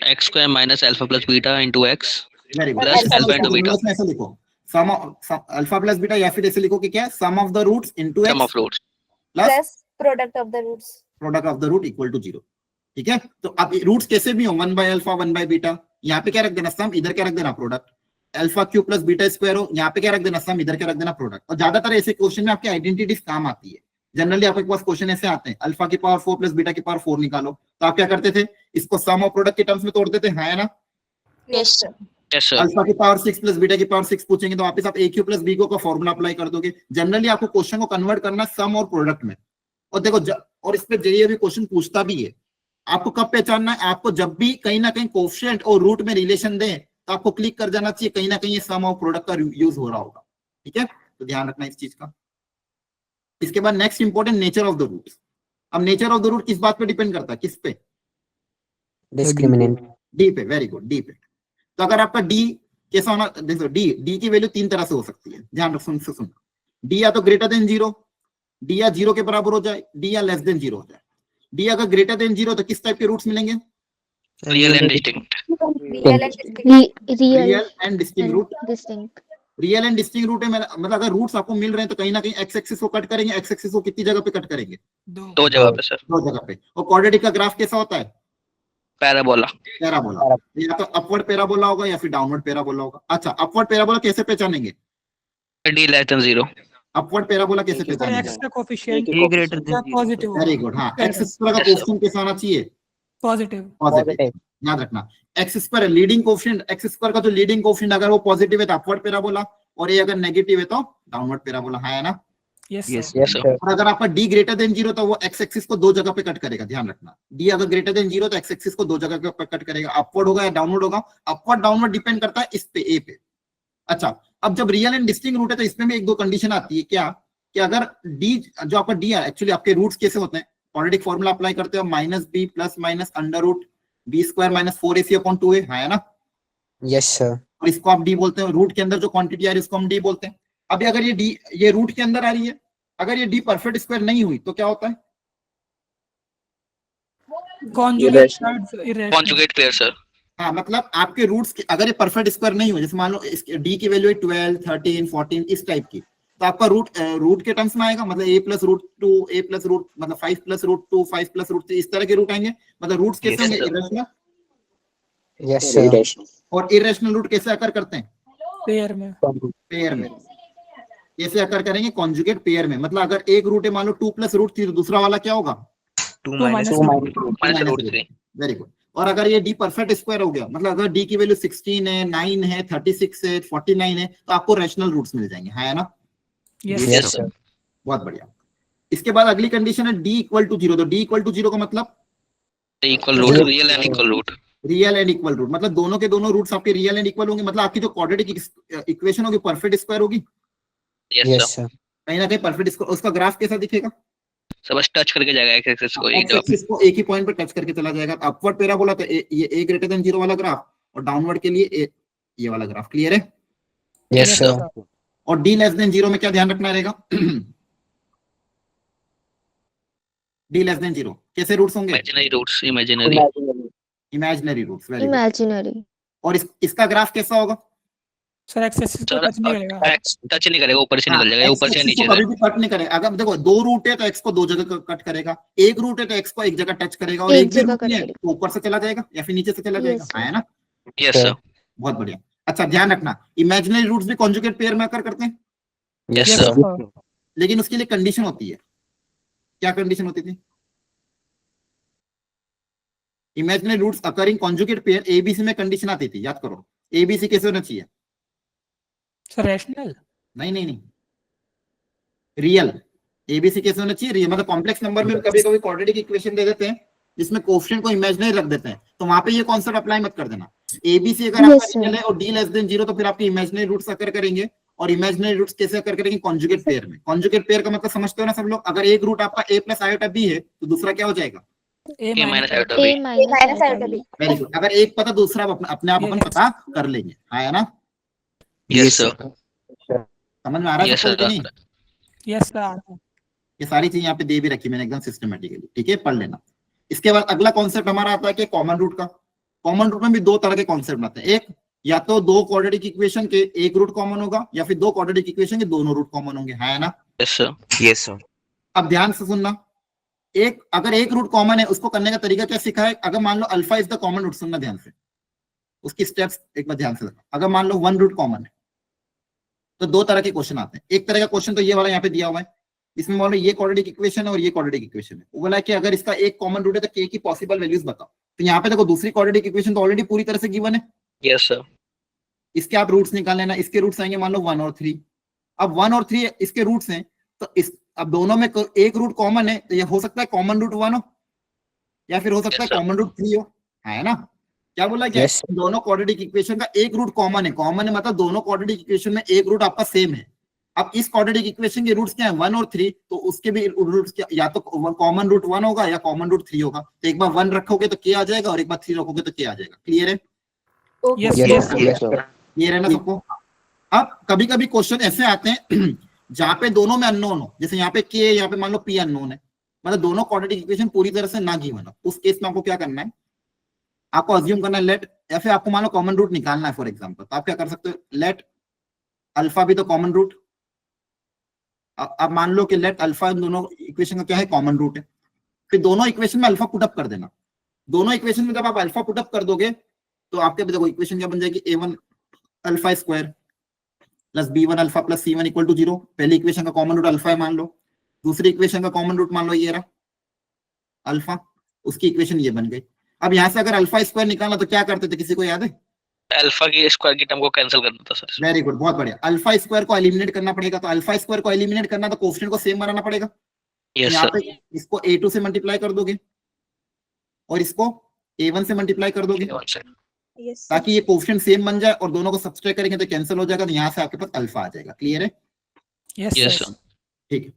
x² - α + β * x very good. Plus alpha into beta. ऐसे लिखो सम अल्फा प्लस बीटा, या फिर ऐसे लिखो कि क्या? Sum of the roots into sum x of roots plus product of the roots equal to 0। ठीक है, तो अब रूट्स कैसे भी हो, 1/α 1/β, यहाँ पे क्या रख देना? सम, इधर क्या रख देना? प्रोडक्ट। α³ + β² हो, यहाँ पे क्या रख देना? सम, इधर क्या रख देना? प्रोडक्ट। और ज्यादातर ऐसे क्वेश्चन में आपकी आइडेंटिटीज काम आती है। जनरली आपके पास क्वेश्चन ऐसे आते हैं, अल्फा की पावर 4 + बीटा की पावर 4 निकालो, तो आप क्या करते थे? इसको सम और प्रोडक्ट के टर्म्स में तोड़ देते हैं, है ना? Yes sir. Yes, sir. Alpha की पावर 6 प्लस बीटा की पावर 6 पूछेंगे तो वापस आप ए क्यू प्लस बी को का फॉर्मूला अप्लाई कर दोगे। जनरली आपको क्वेश्चन को कन्वर्ट करना सम और प्रोडक्ट में। और देखो और इस पे जेईई भी क्वेश्चन पूछता भी है, आपको कब पहचानना है, आपको जब भी कहीं ना कहीं कोएफिशिएंट और रूट में रिलेशन दे तो आपको क्लिक कर जाना चाहिए कहीं ना कहीं ये सम और प्रोडक्ट का यूज हो रहा होगा। ठीक है, तो ध्यान रखना इस चीज का। इसके बाद next important nature of the roots. अब नेचर ऑफ द रूट किस बात पे डिपेंड करता है, किस पे? डिस्क्रिमिनेंट। डी पे। वेरी गुड, डी पे। तो अगर आपका डी कैसा होना, देखो डी की वैल्यू तीन तरह से हो सकती है, ध्यान रखो, सुन। डी या तो ग्रेटर देन जीरो, डी या जीरो के बराबर हो जाए, डी या लेस देन जीरो हो जाए। डी अगर ग्रेटर देन जीरो तो किस टाइप के रूट्स मिलेंगे? Real and distinct. Real and distinct. Real and distinct root. Distinct. Real and distinct root है, मतलब अगर रूट्स आपको मिल रहे हैं तो कहीं ना कहीं एक्स एक्सिस को कट करेंगे। एक्स एक्सिस को कितनी जगह पे कट करेंगे? दो जगह पे सर। दो जगह पे। और क्वाड्रेटिक का ग्राफ कैसा होता है? पैराबोला। पैराबोला। या तो अपवर्ड पैराबोला होगा या फिर डाउनवर्ड पैराबोला होगा। अच्छा, अपवर्ड पैराबोला कैसे पहचानेंगे? D less than 0. Upward parabola कैसे एक्स पहचानेंगे? का coefficient A greater than positive very good. हाँ, एक्स स्क्वायर का कोएफिशिएंट कैसा आना चाहिए? पॉजिटिव। पॉजिटिव। याद रखना, x square leading coefficient, x square का जो लीडिंग कोएफिशिएंट अगर वो पॉजिटिव है तो अपवर्ड पैराबोला, और ये अगर नेगेटिव है तो डाउनवर्ड पैराबोला। है ना? Yes Yes, sir. Yes sir. और अगर आपका डी ग्रेटर देन जीरो तो वो एक्स एक्सिस को दो जगह पे कट करेगा। ध्यान रखना, डी अगर ग्रेटर देन जीरो तो एक्स एक्सिस को दो जगह पे कट करेगा। अपवर्ड होगा या डाउनवर्ड होगा? अपवर्ड डाउनवर्ड डिपेंड करता है इस पे, ए पे। अच्छा, अब जब रियल एंड डिस्टिंक्ट रूट है तो इसमें भी एक दो कंडीशन आती है। क्या? कि अगर डी, जो आपका डी है, एक्चुअली आपके रूट्स कैसे होते हैं, क्वाड्रेटिक फॉर्मूला अप्लाई करते हो, minus B plus minus under root B square minus 4ac upon 2a, है ना? Yes sir. और इसको आप डी बोलते हैं। रूट के अंदर जो क्वांटिटी आ रही है इसको हम डी बोलते हैं। अभी अगर ये डी, ये रूट के अंदर आ रही है, अगर ये डी परफेक्ट स्क्वायर नहीं हुई तो क्या होता है? Conjugate sides irrational. Conjugate pair sir. हाँ, मतलब आपके रूट्स अगर ये परफेक्ट स्क्वायर नहीं हुए, जैसे मान लो डी की वैल्यू है 12, 13, 14 इस टाइप की, तो आपका रूट के टर्म्स में आएगा। मतलब a plus root 2, a plus root मतलब 5 प्लस रूट 2, 5 प्लस रूट 3, इस तरह के रूट आएंगे। मतलब रूट्स कैसे होंगे? इरेशनल। Yes sir. और इरेशनल रूट कैसे आकर करते हैं? पेयर में। पेयर में। कैसे आकर करेंगे? कॉन्जुगेट पेयर में। मतलब अगर एक रूट है मान लो 2 प्लस रूट 3 तो दूसरा वाला क्या होगा? 2 2 minus Minus root 3. Very good. और अगर ये डी परफेक्ट स्क्वायर हो गया, मतलब अगर डी की वैल्यू 16 है, 9 है, 36 है, 49 है, तो आपको रैशनल रूट्स मिल जाएंगे। है ना? Yes Yes, sir. sir. बहुत बढ़िया। इसके बाद अगली कंडीशन है डी इक्वल टू जीरो। तो डी इक्वल टू जीरो का मतलब Equal root. Real and equal root. Real and equal root, मतलब दोनों के दोनों रूट्स आपके रियल एंड इक्वल होंगे। मतलब आपकी जो क्वाड्रेटिक इक्वेशन होगी परफेक्ट स्क्वायर होगी। Yes yes sir. सर। कहीं ना कहीं परफेक्ट स्क्वायर, उसका ग्राफ कैसा दिखेगा? सब बस टच करके जाएगा एक्स एक्सिस को एक एक्स जगह पे। एक्सिस को एक ही पॉइंट पर टच करके चला जाएगा। तो अपवर्ड पैराबोला तो ये a ग्रेटर देन जीरो वाला ग्राफ, और डाउनवर्ड के लिए ये वाला ग्राफ। क्लियर है? Yes sir. और डी लेस देन जीरो में क्या ध्यान रखना रहेगा? डी लेस देन जीरो कैसे रूट्स होंगे? Imaginary roots. Imaginary. Imaginary roots. Very good. Imaginary. और इसका ग्राफ कैसा होगा? सर एक्स एक्सिस को सर टच नहीं करेगा। एक्स टच नहीं करेगा, ऊपर से निकल जाएगा, हाँ, ऊपर X से एक्सिस नीचे को से। कभी भी कट नहीं करेगा। अगर देखो दो रूट है तो एक्स को दो जगह कट करेगा, एक रूट है तो एक्स को एक जगह टच करेगा, और एक एक भी जगह रूट कट है करेगा। तो ऊपर से चला जाएगा या फिर नीचे से चला Yes, जाएगा। sir. है ना? Yes sir. बहुत बढ़िया। अच्छा, ध्यान रखना, इमेजिनरी रूट्स भी कॉन्जुगेट पेयर में आकर करते हैं, Yes यस sir. सर। लेकिन उसके लिए कंडीशन होती है। क्या कंडीशन होती थी? Imaginary roots occurring conjugate pair, ABC में कंडीशन आती थी, याद करो। एबीसी कैसे होना चाहिए? Sir rational. नहीं, रियल। एबीसी कैसे होना चाहिए? रियल। मतलब कॉम्प्लेक्स नंबर में कभी कभी क्वाड्रेटिक इक्वेशन दे देते हैं जिसमें कोएफिशिएंट को इमेजिनरी रख देते हैं, तो वहां पे ये कॉन्सेप्ट अप्लाई मत कर देना। एबीसी अगर आपका Yes, sir. रियल है और डी लेस देन जीरो तो फिर आपके इमेजिनरी रूट्स अकर करेंगे। और इमेजिनरी रूट्स कैसे अकर करेंगे? कॉन्जुगेट पेयर में। कॉन्जुगेट पेयर का मतलब समझते हो ना सब लोग? अगर एक रूट आपका a प्लस आयोटा b है तो दूसरा क्या हो जाएगा? A A minus minus iota A B. Minus iota B. Very good. अगर एक पता दूसरा अपने आप अपन Yes. पता कर लेंगे। है ना? Yes sir. समझ में आ रहा है Yes सबको sir. कि नहीं? Yes sir. ये सारी चीजें यहाँ पे दे भी रखी मैंने एकदम सिस्टमेटिकली। ठीक है, पढ़ लेना। इसके बाद अगला कॉन्सेप्ट हमारा आता है कि कॉमन रूट का। कॉमन रूट में भी दो तरह के कॉन्सेप्ट आते हैं। एक, या तो दो क्वाड्रेटिक इक्वेशन के एक रूट कॉमन होगा, या फिर दो क्वाड्रेटिक इक्वेशन के दोनों रूट कॉमन होंगे। है ना? Yes sir. Yes sir. अब ध्यान से सुनना, अगर एक रूट कॉमन है उसको करने का तरीका क्या सीखा है? अगर मान लो alpha is the common root, सुनना ध्यान से, उसकी स्टेप्स एक बार ध्यान से देखो। अगर मान लो वन रूट कॉमन है तो दो तरह के क्वेश्चन आते हैं। एक तरह का क्वेश्चन तो ये वाला यहाँ पे दिया हुआ है, इसमें मान लो ये क्वाड्रेटिक इक्वेशन है और ये क्वाड्रेटिक इक्वेशन है। वो बोला है कि अगर इसका एक कॉमन रूट है तो के की पॉसिबल वैल्यूज बताओ। तो यहाँ पे देखो दूसरी क्वाड्रेटिक इक्वेशन तो ऑलरेडी पूरी तरह से गिवन है। Yes sir. इसके आप रूट्स निकाल लेना, इसके रूट्स आएंगे मान लो 1 और 3। अब 1 और 3 इसके रूट्स हैं, तो इस अब दोनों में एक रूट कॉमन है, तो ये हो सकता है कॉमन रूट 1 हो या फिर हो सकता है कॉमन रूट 3 हो, है ना? क्या बोला क्या? Yes. दोनों क्वाड्रेटिक इक्वेशन का एक रूट कॉमन है। कॉमन है मतलब दोनों क्वाड्रेटिक इक्वेशन में एक रूट आपका सेम है। अब इस क्वाड्रेटिक इक्वेशन के रूट्स क्या है 1 और 3, तो उसके भी रूट्स क्या, या तो कॉमन रूट 1 होगा या कॉमन रूट 3 होगा। तो एक बार 1 रखोगे तो k आ जाएगा और एक बार 3 रखोगे तो k आ जाएगा। क्लियर है? Okay. Yes, Yes, yes. sir. Yes, sir. Clear है ना सबको? अब कभी कभी क्वेश्चन ऐसे आते हैं जहां पे दोनों में अननोन हो, जैसे यहाँ पे k है, यहाँ पे मान लो p अननोन है, मतलब दोनों क्वाड्रेटिक इक्वेशन पूरी तरह से ना गिवन हो। उस केस में आपको क्या करना है, आपको अज्यूम करना है लेट, या फिर आपको मान लो कॉमन रूट निकालना है फॉर एग्जांपल, तो आप क्या कर सकते हो, लेट अल्फा भी तो कॉमन रूट। अब मान लो कि लेट अल्फा इन दोनों इक्वेशन का क्या है, कॉमन रूट है। फिर दोनों इक्वेशन में अल्फा पुटअप कर देना। दोनों इक्वेशन में जब आप अल्फा पुटअप कर दोगे तो आपके देखो इक्वेशन क्या बन जाएगी, a1 alpha square plus b1 alpha plus c1 equal to 0। पहली इक्वेशन का कॉमन रूट अल्फा है मान लो, दूसरी इक्वेशन का कॉमन रूट मान लो ये रहा अल्फा, उसकी इक्वेशन ये बन गई। अब यहाँ से अगर अल्फा स्क्वायर निकालना तो क्या करते थे, किसी को याद है? अल्फा की स्क्वायर की टर्म को कैंसिल करना था सर। वेरी गुड, बहुत बढ़िया। अल्फा स्क्वायर को एलिमिनेट करना पड़ेगा, तो अल्फा स्क्वायर को एलिमिनेट करना तो कोफिशिएंट को सेम बनाना पड़ेगा। यस यहाँ सर। पे इसको a2 से मल्टीप्लाई कर दोगे और इसको a1 से मल्टीप्लाई कर दोगे Yes, sir. ताकि ये कोफिशिएंट सेम बन जाए, और दोनों को सब्सट्रैक्ट करेंगे तो कैंसिल हो जाएगा, तो यहाँ से आपके पास अल्फा आ जाएगा। क्लियर है? Yes, yes sir. सर। ठीक है।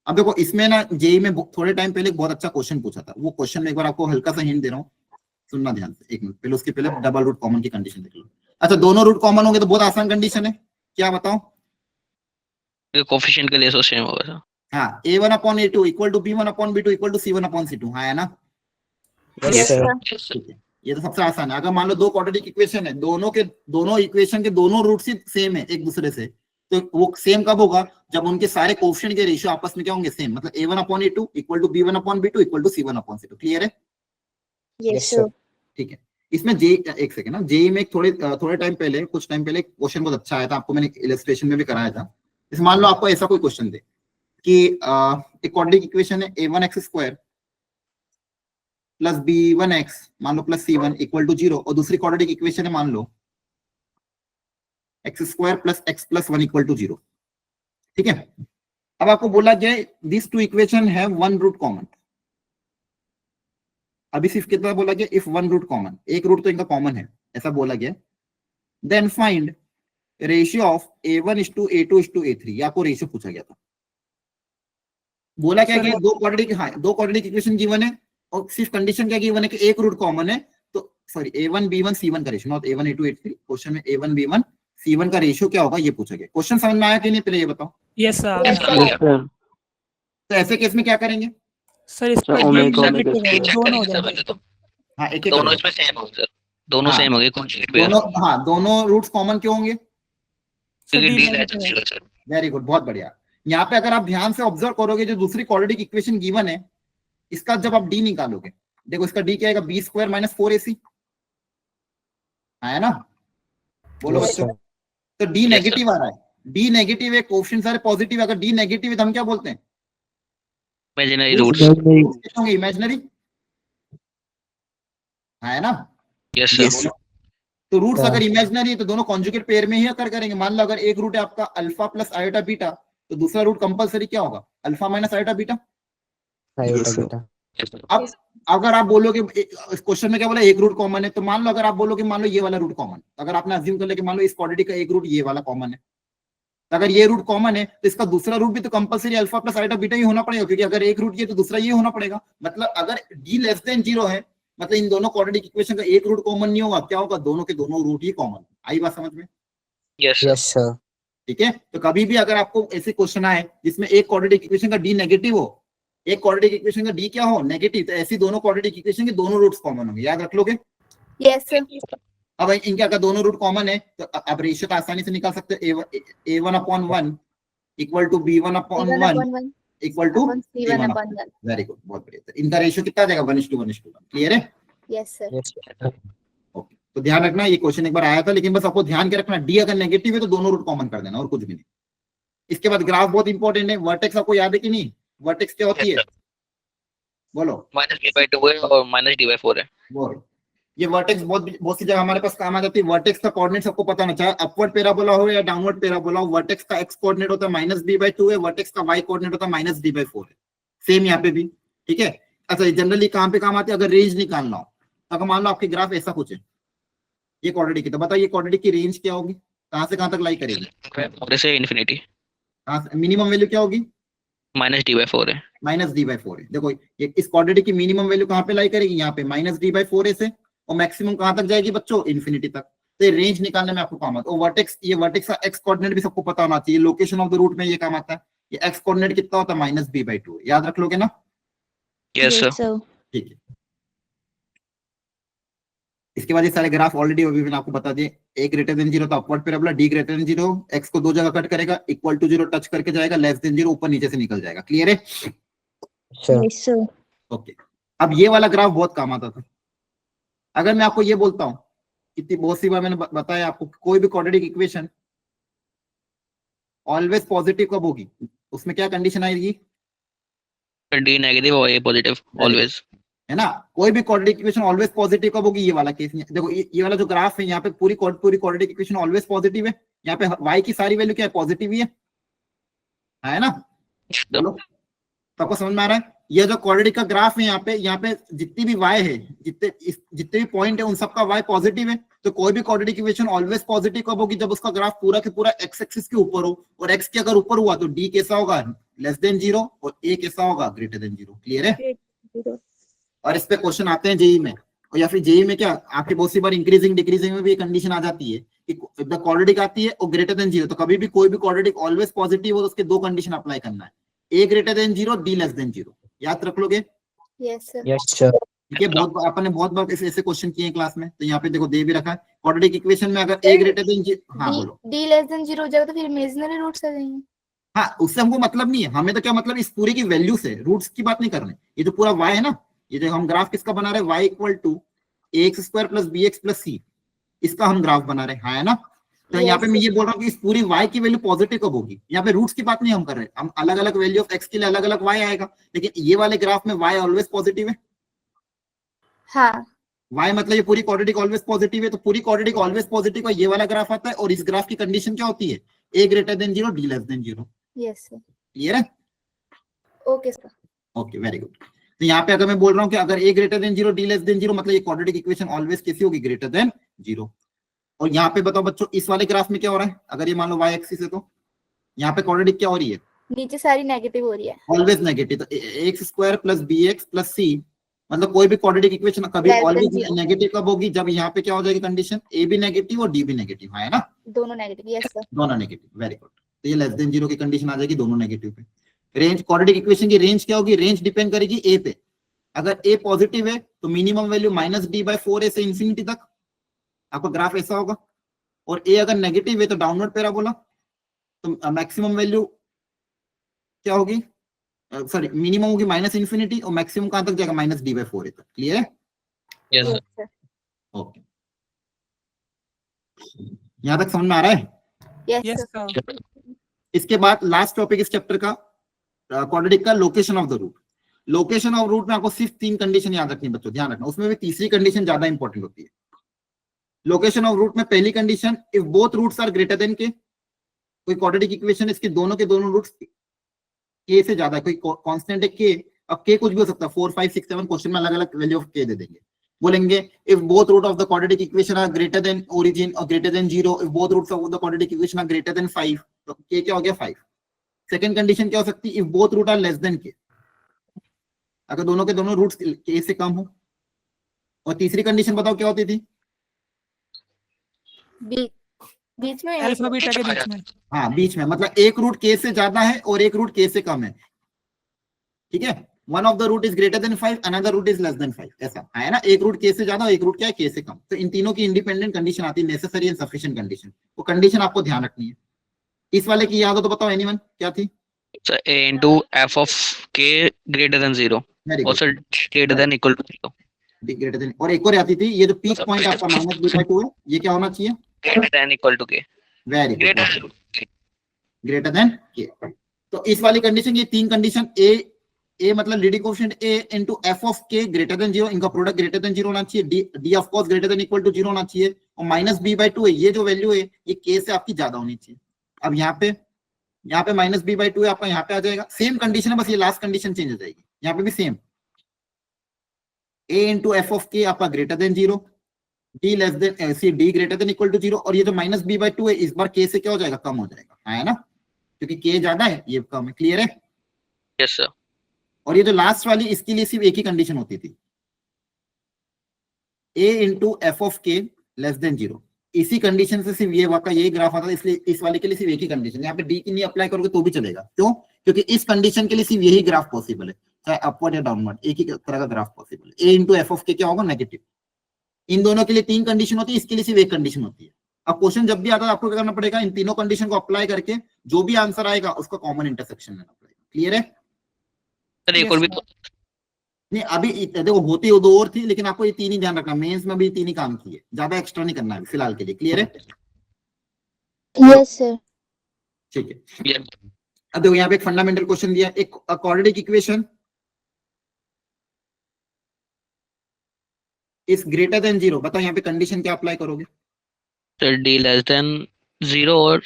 अब देखो इसमें ना जेई में थोड़े टाइम पहले एक बहुत अच्छा क्वेश्चन पूछा था। वो क्वेश्चन में एक बार आपको हल्का सा हिंट दे रहा हूँ, सुनना ध्यान से। एक मिनट पहले, उसके पहले डबल रूट कॉमन की कंडीशन देख लो। अच्छा, दोनों रूट कॉमन होंगे तो बहुत आसान कंडीशन है, क्या बताओ? कोफिशिएंट के लिए सेम होगा सर। हाँ, a1 upon a2 equal to b1 upon b2 equal to c1 upon c2, हाँ है ना? Yes, Yes, sir. sir. ठीक है, ये तो सबसे आसान है। अगर मान लो दो क्वाड्रेटिक इक्वेशन है, दोनों इक्वेशन के दोनों रूट्स ही सेम है एक दूसरे से, तो वो सेम कब होगा, जब उनके सारे कोफिशिएंट के रेशियो आपस में क्या होंगे, सेम। मतलब a1 upon a2 equal to b1 upon b2 equal to c1 upon c2। Clear है? Yes, Yes, sir. sir. ठीक है। इसमें जे एक सेकंड ना, जेई में एक थोड़े टाइम पहले, कुछ टाइम पहले क्वेश्चन बहुत अच्छा आया था, आपको मैंने इलस्ट्रेशन में भी कराया था। इस मान लो आपको ऐसा कोई क्वेश्चन दे कि एक क्वाड्रेटिक इक्वेशन है a1x स्क्वायर प्लस b1x मान लो प्लस c1 इक्वल टू 0, और दूसरी क्वाड्रेटिक इक्वेशन है मान लो x square plus x plus 1 equal to 0। ठीक है। अब आपको बोला जाए दिस टू इक्वेशन है वन रूट कॉमन। अभी सिर्फ कितना बोला गया, इफ वन रूट कॉमन, एक रूट तो इनका कॉमन है, ऐसा बोला गया। Then find ratio of a1 is to a2 is to a3, ये आपको रेशियो पूछा गया था। बोला क्या कि दो क्वाड्रेटिक इक्वेशन गिवन है और सिर्फ कंडीशन क्या गिवन है कि एक रूट कॉमन है। तो सॉरी, a1 b1 c1 का ratio, not a1 a2 a3। Question में a1 b1 c1 का रेशियो क्या होगा ये पूछा गया। क्वेश्चन समझ में आया कि नहीं, पहले ये बताओ। Yes, sir. Yes, sir. तो ऐसे केस में क्या करेंगे? सर इसका Sir, omega, D omega negative है, square. दोनों हो जाएंगे। हाँ, एक एक दोनों करो। इसमें सेम होंगे सर, दोनों हाँ। सेम होंगे कॉन्जुगेट पेयर, दोनों रूट्स कॉमन क्यों होंगे? सर क्योंकि D डी नेगेटिव है। सर। वेरी गुड, बहुत बढ़िया। यहाँ पे अगर आप ध्यान से ऑब्जर्व करोगे, जो दूसरी क्वाड्रेटिक इक्वेशन गिवन है, इसका जब आप डी निकालोगे, देखो इसका डी क्या आएगा, बी स्क्वायर माइनस 4ac, है ना? बोलो Yes, बच्चों। sir. तो डी Yes, नेगेटिव आ रहा है, डी नेगेटिव है, कोफिशिएंट सारे पॉजिटिव है। अगर डी नेगेटिव है तो हम क्या बोलते हैं, इमेजिनरी रूट्स। इमेजिनरी, है ना? Yes Yes. सर। तो रूट्स Yeah. अगर इमेजिनरी है तो दोनों कॉन्जुगेट पेयर में ही अकर करेंगे। मान लो अगर एक रूट है आपका अल्फा प्लस आयोटा बीटा, तो दूसरा रूट कंपलसरी क्या होगा, alpha minus iota beta. Iota Yes, sir. beta. अब अगर आप बोलोगे, इस क्वेश्चन में क्या बोला, एक रूट कॉमन है, तो मान लो अगर आप बोलोगे, मान लो ये वाला रूट कॉमन, अगर आपने अज्यूम कर लिया कि मान लो इस क्वाड्रेटिक का एक रूट ये वाला कॉमन है, तो अगर ये रूट कॉमन है तो इसका दूसरा रूट भी तो compulsory alpha plus iota beta ही होना पड़ेगा, क्योंकि अगर एक रूट ये तो दूसरा ये होना पड़ेगा। मतलब अगर d लेस देन 0 है, मतलब इन दोनों क्वाड्रेटिक इक्वेशन का एक रूट कॉमन नहीं होगा, क्या होगा, दोनों के दोनों रूट ही कॉमन। आई बात समझ में? Yes Yes, sir. ठीक है। तो कभी भी अगर आपको ऐसे क्वेश्चन आए जिसमें एक क्वाड्रेटिक इक्वेशन का डी नेगेटिव हो, एक क्वाड्रेटिक इक्वेशन का डी क्या हो, नेगेटिव, तो ऐसी दोनों क्वाड्रेटिक इक्वेशन के दोनों रूट्स कॉमन होंगे, याद रख लोगे। Yes, sir. अब इनके अगर दोनों रूट कॉमन है तो अब रेशियो तो आसानी से निकाल सकते हैं, a1 upon 1 equal to b1 upon 1 1 equal to upon C1 upon 1. Very good, बहुत बढ़िया। तो इनका रेशियो कितना आ जाएगा, 1:1:1। क्लियर है? Yes, sir. Yes, sir. Okay. तो ध्यान रखना, ये क्वेश्चन एक बार आया था, लेकिन बस आपको ध्यान के रखना, डी अगर नेगेटिव है तो दोनों रूट कॉमन कर देना, और कुछ भी नहीं। इसके बाद ग्राफ बहुत इंपॉर्टेंट है। वर्टेक्स आपको याद है कि नहीं? वर्टेक्स क्या होती है, बोलो -d/2 है और -d/4 है। बोलो। ये वर्टेक्स बहुत सी जगह हमारे पास काम आ जाती है। वर्टेक्स का कोऑर्डिनेट सबको पता होना चाहिए, अपवर्ड पैराबोला हो या डाउनवर्ड पैराबोला हो, वर्टेक्स का एक्स कोऑर्डिनेट होता है -b/2 है, वर्टेक्स का वाई कोऑर्डिनेट होता है -d/4 है। सेम यहाँ पे भी, ठीक है। अच्छा, जनरली कहाँ पे काम आती है, अगर रेंज निकालना हो, अगर मान लो आपके ग्राफ ऐसा कुछ है, ये क्वाड्रेटिक की, तो बताओ ये क्वाड्रेटिक की रेंज क्या होगी, कहाँ से कहाँ तक लाई करेगी, और से इन्फिनिटी मिनिमम वैल्यू क्या होगी, -d/4 है। -d/4 है। देखो ये इस क्वाड्रेटिक की मिनिमम वैल्यू कहाँ पे लाई करेगी, यहाँ पे -d/4 से, और मैक्सिमम कहाँ तक जाएगी बच्चों, इन्फिनिटी तक। तो ये रेंज निकालने में आपको काम आता है। और वर्टेक्स, ये वर्टेक्स का एक्स कोऑर्डिनेट भी सबको पता होना चाहिए, लोकेशन ऑफ द रूट में ये काम आता है। ये एक्स कोऑर्डिनेट कितना होता है, -b/2, याद रख लोगे ना, यस सर। sir. ठीक है। इसके बाद ये सारे ग्राफ ऑलरेडी अभी मैंने आपको बता दिए। a ग्रेटर देन 0 तो upward parabola, d greater than 0 x को दो जगह कट करेगा, इक्वल टू 0 टच करके जाएगा, लेस देन 0 ऊपर नीचे से निकल जाएगा। क्लियर है, Sure. Yes, sir. ओके। अब ये वाला ग्राफ बहुत काम आता था। अगर मैं आपको ये बोलता हूँ, इतनी बहुत सी बार मैंने बताया आपको, कोई भी क्वाड्रेटिक इक्वेशन ऑलवेज पॉजिटिव कब होगी, उसमें क्या कंडीशन आएगी, d नेगेटिव और a पॉजिटिव ऑलवेज, है ना। कोई भी क्वाड्रेटिक इक्वेशन ऑलवेज पॉजिटिव कब होगी, ये वाला केस। देखो ये वाला जो ग्राफ है, यहाँ पे पूरी क्वाड्रेटिक इक्वेशन ऑलवेज पॉजिटिव है। यहाँ पे y की सारी वैल्यू क्या है, पॉजिटिव ही है ना। बोलो, सबको समझ में आ रहा है। ये जो क्वाड्रेटिक का ग्राफ है, यहाँ पे जितनी भी y है, जितने भी पॉइंट है, उन सबका y पॉजिटिव है। तो कोई भी क्वाड्रेटिक इक्वेशन ऑलवेज पॉजिटिव कब होगी, जब उसका ग्राफ पूरा के पूरा x एक्सिस के ऊपर हो, और x के अगर ऊपर हुआ तो d कैसा होगा, लेस देन 0, और a कैसा होगा, ग्रेटर देन 0। क्लियर है। और इस पे क्वेश्चन आते हैं जेई में, और या फिर जेई में क्या, आपकी बहुत सी बार इंक्रीजिंग डिक्रीजिंग में भी एक कंडीशन आ जाती है कि द क्वाड्रेटिक आती है और ग्रेटर देन 0, तो कभी भी कोई भी क्वाड्रेटिक ऑलवेज पॉजिटिव हो तो उसके दो कंडीशन अप्लाई करना है, a greater than 0, d less than 0। याद रख लोगे, Yes, sir. Yes, sir. ठीक है। बहुत आपने बहुत बार ऐसे क्वेश्चन किए हैं क्लास में, तो यहाँ पे देखो दे भी रखा है, क्वाड्रेटिक इक्वेशन में अगर a ग्रेटर देन 0, हाँ बोलो, D less than 0 हो जाएगा तो फिर इमेजिनरी रूट्स आ जाएंगे। हाँ, उससे हमको मतलब नहीं है, हमें तो क्या मतलब इस पूरे की वैल्यू से, रूट्स की बात नहीं कर रहे। ये जो पूरा y है ना, ये जो हम ग्राफ किसका बना रहे हैं, y equal to ax² + bx + c, इसका हम ग्राफ बना रहे हैं, हाँ है ना। तो यहाँ पे मैं ये बोल रहा हूँ कि इस पूरी y की वैल्यू पॉजिटिव कब होगी, यहाँ पे रूट्स की बात नहीं हम कर रहे हैं, हम अलग अलग वैल्यू ऑफ x के लिए अलग अलग y आएगा, लेकिन ये वाले ग्राफ में y ऑलवेज पॉजिटिव है। हाँ, y मतलब ये पूरी क्वाड्रेटिक ऑलवेज पॉजिटिव है, तो पूरी क्वाड्रेटिक ऑलवेज पॉजिटिव का ये वाला ग्राफ आता है, और इस ग्राफ की कंडीशन क्या होती है, a greater than 0, d less than 0। yes, sir. Clear है, Okay, sir. Okay, very good. तो यहाँ पे अगर मैं बोल रहा हूँ कि अगर a greater than 0, d less than 0, मतलब ये क्वाड्रेटिक इक्वेशन ऑलवेज कैसी होगी, ग्रेटर देन 0। और यहाँ पे बताओ बच्चों, इस वाले ग्राफ में क्या हो रहा है, अगर ये मान लो y एक्सिस है, तो यहाँ पे क्वाड्रेटिक क्या हो रही है, नीचे सारी नेगेटिव हो रही है। Always negative. तो x² + bx + c, मतलब कोई भी क्वाड्रेटिक इक्वेशन कभी Less than always zero. Negative कब होगी, जब यहाँ पे क्या हो जाएगी कंडीशन, a भी नेगेटिव और d भी नेगेटिव, है ना, दोनों नेगेटिव। yes, sir. दोनों नेगेटिव। Very good. तो ये लेस देन 0 की कंडीशन आ जाएगी, दोनों नेगेटिव पे। रेंज, क्वाड्रेटिक इक्वेशन की रेंज क्या होगी, रेंज डिपेंड करेगी a पे। अगर a पॉजिटिव है तो मिनिमम वैल्यू -d/4 से इंफिनिटी तक, आपका ग्राफ ऐसा होगा। और a अगर नेगेटिव है तो डाउनवर्ड पैराबोला, तो मैक्सिमम वैल्यू क्या होगी, सॉरी मिनिमम होगी -∞, और मैक्सिमम कहां तक जाएगा, -d/4 तक। क्लियर है, यस Yes, sir. ओके, यहां तक समझ में आ रहा है। Yes, Yes, sir. sir. इसके बाद लास्ट टॉपिक इस चैप्टर का, क्वाड्रेटिक का, location of the root. Location of root में आपको सिर्फ 3 कंडीशन याद रखनी बच्चों, ध्यान रखना, उसमें भी तीसरी कंडीशन ज्यादा इंपॉर्टेंट होती है। लोकेशन ऑफ रूट में पहली condition, if both roots are greater than K, कोई क्वाड्रेटिक इक्वेशन इसके दोनों के दोनों रूट्स के से ज्यादा, कोई कांस्टेंट है के, अब के कुछ भी हो सकता है, 4 5 6 7 क्वेश्चन में अलग अलग वैल्यू ऑफ के दे देंगे। बोलेंगे if both root of the quadratic equation are greater than origin और greater than 0, if both roots of the quadratic equation are greater than 5, तो के क्या हो गया, 5। सेकंड कंडीशन क्या हो सकती है, if both root are less than K, अगर दोनों के दोनों रूट्स के से कम हो। और तीसरी कंडीशन बताओ क्या होती थी, बीच में अल्फा बीटा के बीच में। हाँ बीच में, मतलब एक रूट के से ज्यादा है और एक रूट के से कम है, ठीक है। One of the root is greater than 5, another root is less than 5, ऐसा है ना। एक रूट के से ज्यादा, एक रूट क्या है, के से कम। तो इन तीनों की इंडिपेंडेंट कंडीशन आती है, नेसेसरी एंड सफिशिएंट कंडीशन। वो कंडीशन आपको ध्यान रखनी है। इस वाले की याद हो तो बताओ एनीवन, क्या थी, sir a into f of k greater than 0 very और good, sir greater than equal to 0 greater than. और एक और आती थी, ये जो पीक पॉइंट आपका -b/2 है, ये क्या होना चाहिए, greater than equal to k very good, greater greater than के। तो इस वाली कंडीशन, ये 3 कंडीशन, ए ए मतलब leading coefficient A into F of K greater than 0, इनका प्रोडक्ट ग्रेटर देन 0 होना चाहिए, D of course greater than equal to 0 होना चाहिए, और माइनस बी बाई 2 है, ये जो वैल्यू है ये के से आपकी ज्यादा होनी चाहिए। अब यहाँ पे माइनस बी बाई 2 है आपका, यहाँ पे आ जाएगा, सेम कंडीशन है, बस ये लास्ट कंडीशन चेंज हो जाएगी, यहाँ पे भी same, A into F of K आपका greater than 0, D less than C D greater than equal to 0, और ये जो माइनस बी बाई 2 है इस बार के से क्या हो जाएगा, कम हो जाएगा, है ना, क्योंकि के ज्यादा है ये कम है, क्लियर है। Yes sir. और ये जो लास्ट वाली इसके लिए सिर्फ एक ही कंडीशन होती थी, a इंटू एफ ऑफ के लेस देन 0, इसी कंडीशन से सिर्फ ये वाका ये ग्राफ आता है, इसलिए इस वाले के लिए सिर्फ एक ही कंडीशन, यहाँ पे डी की नहीं अप्लाई करोगे तो भी चलेगा, क्यों, क्योंकि इस कंडीशन के लिए सिर्फ यही ग्राफ पॉसिबल है, चाहे अपवर्ड या डाउनवर्ड, एक ही तरह का ग्राफ पॉसिबल है। a इंटू एफ ऑफ के क्या होगा, नेगेटिव। इन दोनों के लिए 3 कंडीशन होती है, इसके लिए सिर्फ एक कंडीशन होती है। अब क्वेश्चन जब भी आता है आपको क्या करना पड़ेगा, इन तीनों कंडीशन को अप्लाई करके जो भी आंसर आएगा उसका कॉमन इंटरसेक्शन लेना पड़ेगा, क्लियर है। सर एक और भी तो नहीं अभी देखो होती वो 2 और थी, लेकिन आपको ये 3 ही ध्यान रखना, मेंस में भी 3 ही काम की है, ज्यादा एक्स्ट्रा नहीं करना है फिलहाल के लिए, क्लियर है। Yes sir. ठीक है, ये अब देखो यहाँ पे एक फंडामेंटल क्वेश्चन दिया, एक quadratic equation is greater than 0, बताओ यहाँ पे कंडीशन क्या अप्लाई करोगे। सर डी लेस देन 0 और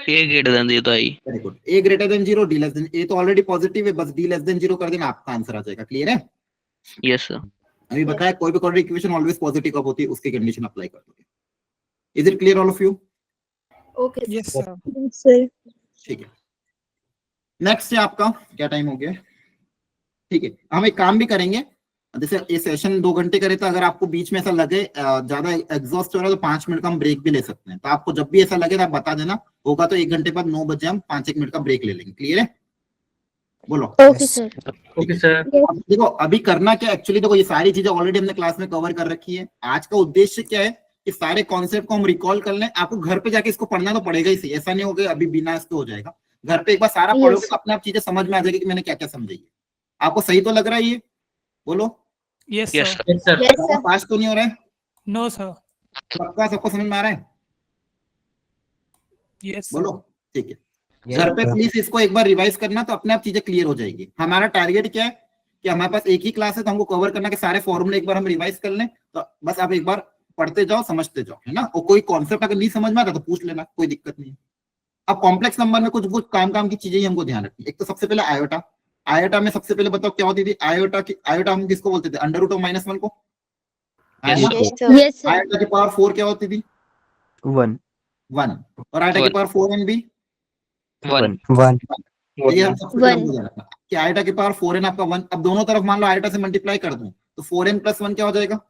ए ग्रेटर देन 0 आई। Very good, A greater than 0, D less than, A तो ऑलरेडी पॉजिटिव है, बस डी लेस देन 0 कर देना, आपका आंसर आ जाएगा, क्लियर है। Yes sir. अभी बताया कोई भी क्वाड्रेटिक इक्वेशन ऑलवेज पॉजिटिव कब होती है, उसकी कंडीशन अप्लाई कर दोगे। Is it clear all of you. Okay Yes, sir. Sir. ठीक है, नेक्स्ट है आपका, क्या टाइम हो गया, ठीक है, हम एक काम भी करेंगे, जैसे ये सेशन 2 घंटे करे, तो अगर आपको बीच में ऐसा लगे ज्यादा एग्जॉस्ट हो रहा है तो 5 मिनट का हम ब्रेक भी ले सकते हैं, तो आपको जब भी ऐसा लगे तो आप बता देना, होगा तो 1 घंटे बाद 9 बजे हम 5-1 मिनट का ब्रेक ले लेंगे, क्लियर है। बोलो। Okay sir. Okay sir. अब देखो अभी करना क्या, एक्चुअली देखो ये सारी चीजें ऑलरेडी हमने क्लास में कवर कर रखी है, आज का उद्देश्य क्या है कि सारे कॉन्सेप्ट को हम रिकॉल कर लें, आपको घर पे जाके इसको पढ़ना तो पड़ेगा ही सही, ऐसा नहीं होगा अभी बिना इसके हो जाएगा, घर पे एक बार सारा Yes. पढ़ोगे तो अपने आप चीजें समझ में आ जाएगी कि मैंने क्या क्या समझाई है। आपको सही तो लग रहा है ये, बोलो। Yes, yes sir. Sir. Yes sir. Yes sir. पास तो नहीं हो रहा है, No, sir. पक्का सबको समझ में आ रहा है, Yes, sir. बोलो। ठीक है, Yes, घर पे sir. प्लीज इसको एक बार रिवाइज करना, तो अपने आप चीजें क्लियर हो जाएगी। हमारा टारगेट क्या है कि हमारे पास एक ही क्लास है, तो हमको कवर करना कि सारे फॉर्मूले एक बार हम रिवाइज कर लें, तो बस आप एक बार पढ़ते जाओ, समझते जाओ, है ना। और कोई कॉन्सेप्ट अगर नहीं समझ में आता तो पूछ लेना, कोई दिक्कत नहीं है। अब कॉम्प्लेक्स नंबर में कुछ काम की चीजें ही हमको ध्यान रखनी है। एक तो सबसे पहले आयोटा, आयोटा में सबसे पहले बताओ क्या होती थी आयोटा हम किसको बोलते थे, अंडर रूट ऑफ -1 को। Yes, yes sir. Yes sir. Iota की पावर 4 क्या होती थी, 1 1, और आयोटा की पावर 4 एन बी, 1 1 ये हम सबसे पहले One. हमको ध्यान रखना कि आयोटा की पावर 4n आपका 1, अब दोनों तरफ मान लो आयोटा से मल्टीप्लाई कर दूं तो 4n + 1 क्या हो जाएगा,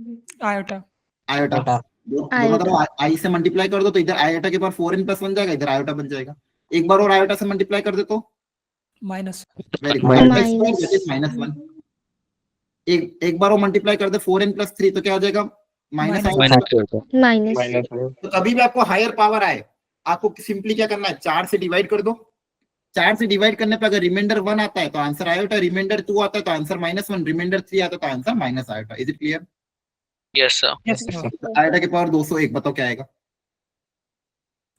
Iota. आयोटा। Iota. दोनों तरफ आई से मल्टीप्लाई कर दो तो इधर आयोटा के पावर 4n + 1 जाएगा, इधर आयोटा बन जाएगा। एक बार और आयोटा से मल्टीप्लाई कर दे तो Minus. Very good, -1। एक बार और मल्टीप्लाई कर दे 4n + 3 तो क्या हो जाएगा, माइनस। माइनस। तो कभी भी आपको हायर पावर आए, आपको सिंपली क्या करना है, 4 से डिवाइड कर दो। 4 से डिवाइड करने पे अगर रिमाइंडर 1 आता है तो आंसर आयोटा, रिमाइंडर 2 आता है तो आंसर -1, रिमाइंडर 3 आता है तो answer minus iota. Is it clear. Yes sir. Yes, sir. Iota की पावर 201 बताओ क्या आएगा,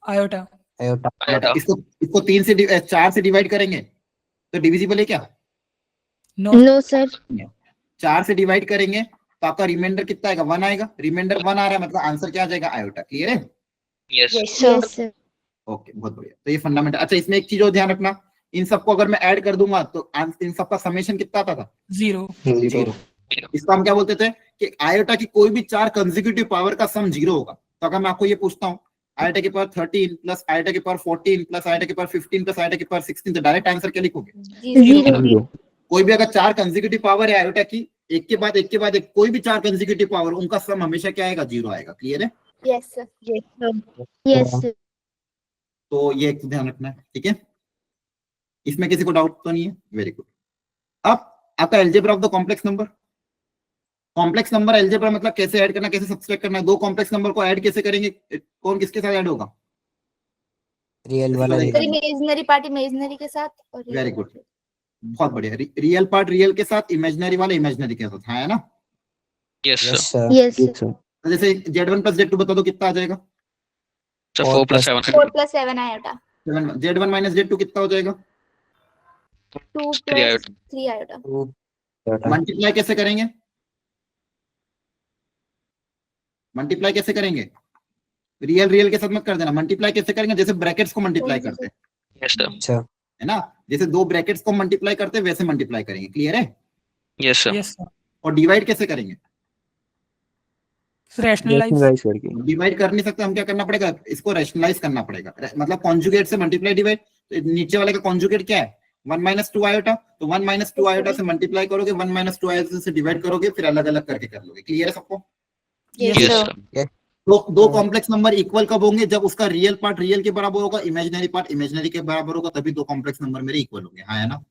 Iota. Iota. आयोटा। इसको 4 से डिवाइड करेंगे तो डिविजिबल है क्या, No. No sir. 4 से डिवाइड करेंगे तो आपका रिमाइंडर कितना आएगा, 1 आएगा। रिमाइंडर 1 आ रहा है मतलब आंसर क्या आ जाएगा, आयोटा। क्लियर है, यस यस सर। ओके बहुत बढ़िया। तो ये फंडामेंटल। अच्छा इसमें एक चीज और ध्यान रखना, इन सबको अगर मैं ऐड कर दूंगा तो इन सबका समेशन कितना आता था, 0. 0। इसको हम क्या बोलते थे कि आयोटा की कोई भी 4 कंसेक्यूटिव पावर का सम 0 होगा। तो अगर मैं आपको ये पूछता हूँ आयोटा की पावर 13 प्लस आयोटा की पावर 14 प्लस आयोटा की पावर 15 प्लस आयोटा की पावर 16, तो डायरेक्ट आंसर क्या लिखोगे, जीरो। कोई भी अगर 4 कंसेक्यूटिव पावर है आयोटा की, एक के बाद एक कोई भी 4 कंसेक्यूटिव पावर, उनका सम हमेशा क्या आएगा, 0 आएगा। क्लियर है, yes sir. Yes sir. Yes sir. तो ये एक ध्यान रखना है, ठीक है। इसमें किसी को डाउट तो नहीं है, वेरी गुड। अब आपका algebra of the complex number, complex number algebra मतलब कैसे ऐड करना, कैसे सब्सट्रैक्ट करना है। 2 कॉम्प्लेक्स नंबर को ऐड कैसे करेंगे, कौन किसके साथ ऐड होगा, Real वाला sir, sir imaginary part imaginary के साथ और वेरी गुड, बहुत बढ़िया। रियल पार्ट रियल के साथ, इमेजिनरी वाला इमेजिनरी के साथ, है ना। Yes Yes, sir. sir. Yes Yes, sir. तो जैसे Z1 + Z2 बता दो कितना आ जाएगा, सर 4 + 7 4 + 7 आयोटा। Z1 - Z2 कितना हो जाएगा, 2 3 plus iota. 3 iota. 2 iota. Multiply कैसे करेंगे? मल्टीप्लाई कैसे करेंगे? रियल रियल के साथ मत कर देना। मल्टीप्लाई कैसे करेंगे? जैसे ब्रैकेट्स को मल्टीप्लाई करते हैं, Yes sir. अच्छा है ना? जैसे दो ब्रैकेट्स को मल्टीप्लाई करते हैं वैसे मल्टीप्लाई करेंगे। क्लियर है? Yes sir. Yes, sir. और डिवाइड कैसे करेंगे? Rationalize. करके डिवाइड कर नहीं सकते, हम क्या करना पड़ेगा? इसको रैशनलाइज करना पड़ेगा। मतलब कॉन्जुगेट से मल्टीप्लाई डिवाइड। तो नीचे वाले का कॉन्जुगेट क्या है? 1 माइनस 2 आयोटा। तो 1 माइनस 2 आयोटा से मल्टीप्लाई करोगे, 1 माइनस 2 आयोटा से डिवाइड करोगे, फिर अलग अलग करके कर लोगे। क्लियर है सबको? Yes, Yes sir. sir. तो दो कॉम्प्लेक्स नंबर इक्वल कब होंगे? जब उसका रियल पार्ट रियल के बराबर होगा, इमेजिनरी पार्ट इमेजिनरी के बराबर होगा, तभी दो कॉम्प्लेक्स नंबर मेरे इक्वल होंगे। हाँ है ना?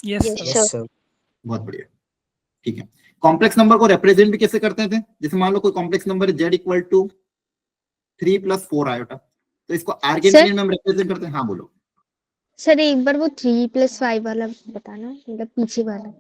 Yes, Yes, sir. Yes sir. Sir बहुत बढ़िया, ठीक है। कॉम्प्लेक्स नंबर को रिप्रेजेंट भी कैसे करते थे? जैसे मान लो कोई कॉम्प्लेक्स नंबर है z equal to 3 plus 4 iota, तो इसको आर्गेन में हम रिप्रेजेंट करते हैं। हाँ बोलो। सर एक बार वो 3 plus 5 वाला बताना, मतलब पीछे वाला।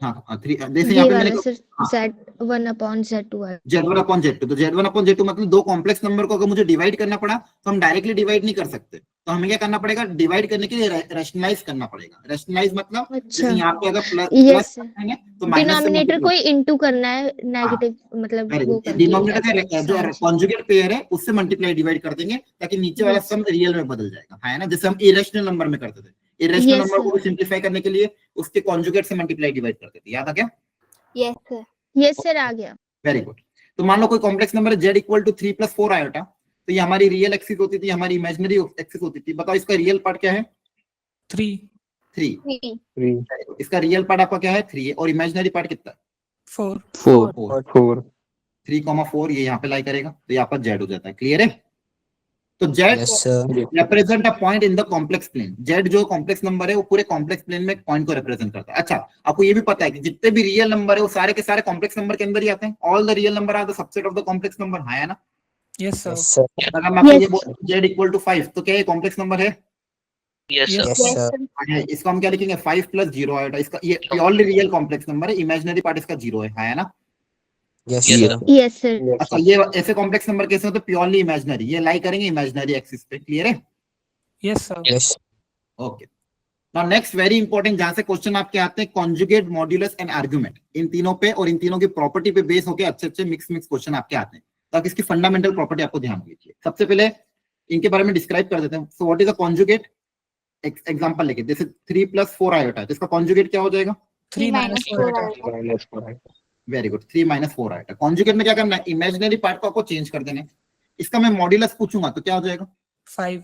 हाँ 3 जैसे ये यहाँ पे वाला मैंने सर, Z1/Z2 वाला। Z1 अपॉन Z2, तो Z1 अपॉन Z2 मतलब दो कॉम्प्लेक्स नंबर को अगर मुझे डिवाइड करना पड़ा तो हम डायरेक्टली डिवाइड नहीं कर सकते, तो हमें क्या करना पड़ेगा? डिवाइड करने के लिए रैशनलाइज करना पड़ेगा। रैशनलाइज मतलब अच्छा। जैसे यहाँ पे अगर प्लस Yes, sir. करेंगे तो माइनस से डिनोमिनेटर को इनटू करना है, नेगेटिव मतलब वो करके डिनोमिनेटर का जो समझ। कॉन्जुगेट पेयर है उससे मल्टीप्लाई डिवाइड कर देंगे, ताकि नीचे वाला Yes. सम रियल में बदल जाएगा। है ना? जैसे हम इरेशनल नंबर में करते थे, इरेशनल Yes, नंबर sir. को सिंप्लीफाई करने के लिए उसके कॉन्जुगेट से मल्टीप्लाई डिवाइड करते थे। याद आ गया? Yes, sir. Yes, sir, आ गया। Very good. तो मान लो कोई कॉम्प्लेक्स नंबर है z equal to 3 plus 4 iota, तो ये हमारी रियल एक्सिस होती थी, हमारी इमेजिनरी एक्सिस होती थी। बताओ इसका रियल पार्ट क्या है? 3. 3। 3. इसका रियल पार्ट आपका क्या है? 3 है। और इमेजिनरी पार्ट कितना है? 4. 4। 3,4 ये यहाँ पे लाई करेगा, तो यहाँ पर z हो जाता है। क्लियर है? तो z yes sir represent a point in the complex plane. z जो कॉम्प्लेक्स नंबर है वो पूरे कॉम्प्लेक्स प्लेन में पॉइंट को रिप्रेजेंट करता है। अच्छा, आपको ये भी पता है कि जितने भी रियल नंबर है वो सारे के सारे कॉम्प्लेक्स नंबर के अंदर ही आते हैं। All the real number are the subset of the complex number. है ना? Yes, sir. यस सर अगर मैं आपको Yes. ये बोलूं z इक्वल टू 5, तो क्या ये कॉम्प्लेक्स नंबर है? Yes sir. Yes Yes, sir sir. है। इसको हम क्या लिखेंगे? 5 प्लस 0 आयोटा। इसका ये प्योरली रियल कॉम्प्लेक्स नंबर है, इमेजिनरी पार्ट इसका 0 है ना? Yes Yes, sir sir. Yes, sir. अच्छा, ये ऐसे कॉम्प्लेक्स नंबर कैसे होते हैं? Purely imaginary. ये लाई करेंगे इमेजिनरी एक्सिस पे। क्लियर है? Yes, sir. Yes okay. Now next very important, जहां से क्वेश्चन आपके आते हैं, कॉन्जुगेट, मॉड्यूलस एंड आर्गुमेंट। इन तीनों पे और इन तीनों की प्रॉपर्टी पे बेस होकर अच्छे अच्छे मिक्स क्वेश्चन आपके आते हैं, ताकि इसकी फंडामेंटल प्रॉपर्टी आपको ध्यान दीजिए। सबसे पहले इनके बारे में डिस्क्राइब कर देते हैं। So what is a conjugate? Example लेके, जैसे 3 प्लस 4 आयोटा, तो इसका कॉन्जुगेट क्या हो जाएगा? 3 minus 4 -4 very good, 3 minus 4 iota. Conjugate में क्या करना है? इमेजिनरी पार्ट को आपको चेंज कर देना है। इसका मैं मॉड्यूलस पूछूंगा तो क्या हो जाएगा? 5.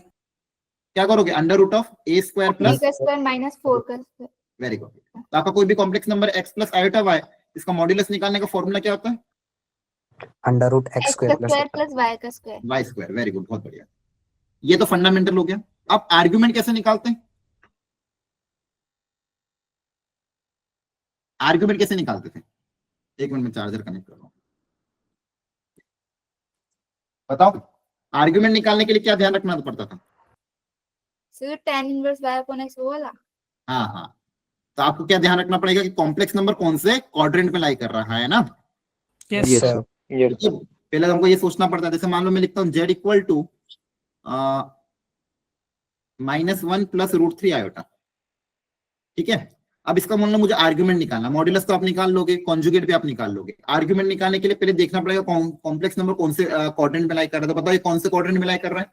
क्या करोगे? Under root of a square plus, का स्क्वायर माइनस 4 का स्क्वायर। Very good. तो आपका कोई भी complex number x plus iota y, इसका मॉड्यूलस निकालने का फॉर्मूला क्या होता है? अंडर रूट एक्स x का square plus square plus y का square. y square. Very good, बहुत बढ़िया। ये तो फंडामेंटल हो गया। अब आर्गुमेंट कैसे निकालते हैं? आर्गुमेंट कैसे निकालते थे? एक मिनट में चार्जर कनेक्ट कर रहा हूं। बताओ, आर्गुमेंट निकालने के लिए क्या ध्यान रखना पड़ता था? Sir tan inverse y upon x वो वाला। हाँ, तो आपको क्या ध्यान रखना पड़ेगा कि कॉम्प्लेक्स नंबर कौन से क्वाड्रेंट में लाई कर रहा है ना? Yes, yes sir. सर तो पहले हमको ये सोचना पड़ता है। जैसे मान लो मैं लिखता हूँ z equal to -1 plus √3 iota. ठीक है? अब इसका मान लो मुझे आर्गुमेंट निकालना। मॉड्यूलस तो आप निकाल लोगे, कॉन्जुगेट भी आप निकाल लोगे। आर्गुमेंट निकालने के लिए पहले देखना पड़ेगा कॉम्प्लेक्स नंबर कौन से क्वाड्रेंट में लाई कर रहा है। तो बताओ ये कौन से क्वाड्रेंट में लाई कर रहा है?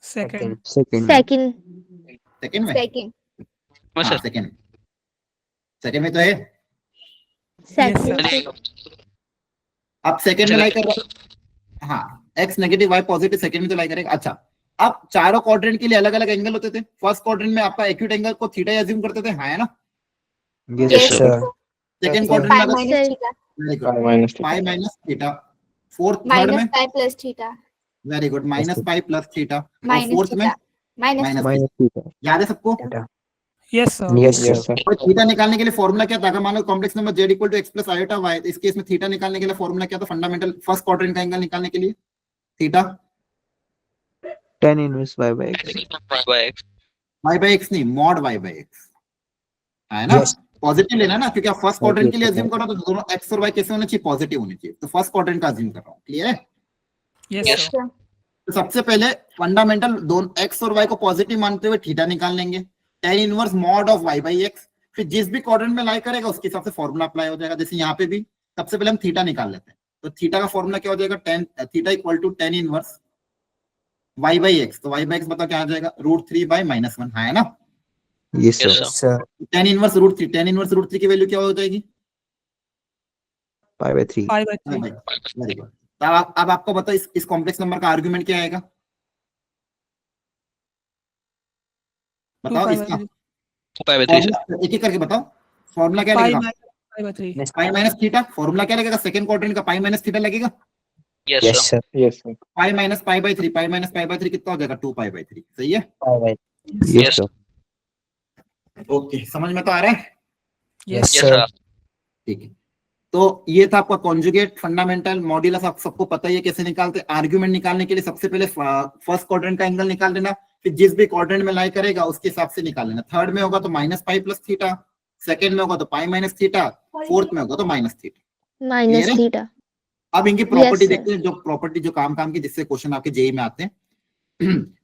Second. Second second. सेकंड में? सेकंड। हाँ हाँ, सर। सेकंड में तो है। सेकंड। अरे अब सेकंड में लाई कर रहा है। हाँ, x negative y positive second में तो लाई करेगा। अच्छा, अब चारों क्वाड्रेंट के लिए अलग अलग एंगल होते थे। फर्स्ट क्वाड्रेंट में आपका एक्यूट एंगल को थीटा अज्यूम करते थे। हाँ है ना? Yes Yes, yes sir. Sir second sir quadrant में pi minus theta. Pi minus theta. Fourth third minus में pi plus theta. Very good, minus pi plus theta. और माइनस फोर्थ में थीटा। Minus minus theta. याद है सबको? Yes, sir. Yes sir और theta निकालने के लिए फॉर्मूला क्या था? अगर मान लो complex number z equal to x plus iota y, इस केस में थीटा निकालने के लिए फॉर्मूला क्या था? फंडामेंटल फर्स्ट क्वाड्रेंट का एंगल निकालने के लिए theta tan inverse y by x by x. y by x नहीं, मॉड y बाय x। है ना? Yes. पॉजिटिव लेना ना, क्योंकि आप फर्स्ट क्वाड्रेंट के लिए Positive, अज्यूम करो तो दोनों x और y कैसे होने चाहिए? पॉजिटिव होने चाहिए। तो फर्स्ट क्वाड्रेंट का अज्यूम कर रहा हूँ। क्लियर है? Yes, Yes. sir. तो सबसे पहले फंडामेंटल दोनों x और y को पॉजिटिव मानते हुए थीटा निकाल लेंगे। tan inverse mod of y by X, फिर जिस भी क्वाड्रेंट में लाई करेगा उसके हिसाब से फॉर्मूला अप्लाई हो जाएगा। जैसे यहाँ पे भी सबसे पहले हम थीटा निकाल लेते हैं, तो थीटा का फॉर्मूला क्या हो जाएगा, theta equal to tan inverse y by X, तो y बाई एक्स बताओ क्या आ जाएगा, √3/-1 है ना। Yes, sir. Yes, sir. tan inverse √3, tan inverse √3 की वैल्यू क्या हो जाएगी, Pi/3. 5/3. Very good. अब आपको बताओ इस कॉम्प्लेक्स नंबर का आर्गुमेंट क्या आएगा, बताओ इसका 2/3. फॉर्मूला एक एक करके बताओ, फॉर्मूला क्या Pi लगेगा, minus 5/3. पाई माइनस थीटा, फॉर्मूला क्या लगेगा सेकंड क्वाड्रेंट का, पाई माइनस थीटा लगेगा, Yes, Yes, sir. sir. Yes, sir. Pi minus pi by 3, pi minus pi by 3 कितना हो जाएगा, 2π/3, सही है। 5/3. Yes, Yes. sir. ओके, समझ में तो आ रहा है, Yes. Yes, sir. ठीक है। तो ये था आपका कॉन्जुगेट, फंडामेंटल, मॉड्यूलस, आप सबको पता ही है कैसे निकालते हैं। आर्ग्यूमेंट निकालने के लिए सबसे पहले फर्स्ट क्वाड्रेंट का एंगल निकाल देना, फिर जिस भी क्वाड्रेंट में लाई करेगा उसके हिसाब से निकाल लेना। थर्ड में होगा तो -π + थीटा, सेकंड में होगा तो π - थीटा, फोर्थ में होगा तो -θ। माइनस Clear है? थीटा। अब इनकी प्रॉपर्टी sir. देखते हैं, जो प्रॉपर्टी जो काम की जिससे क्वेश्चन आपके जेई में आते हैं।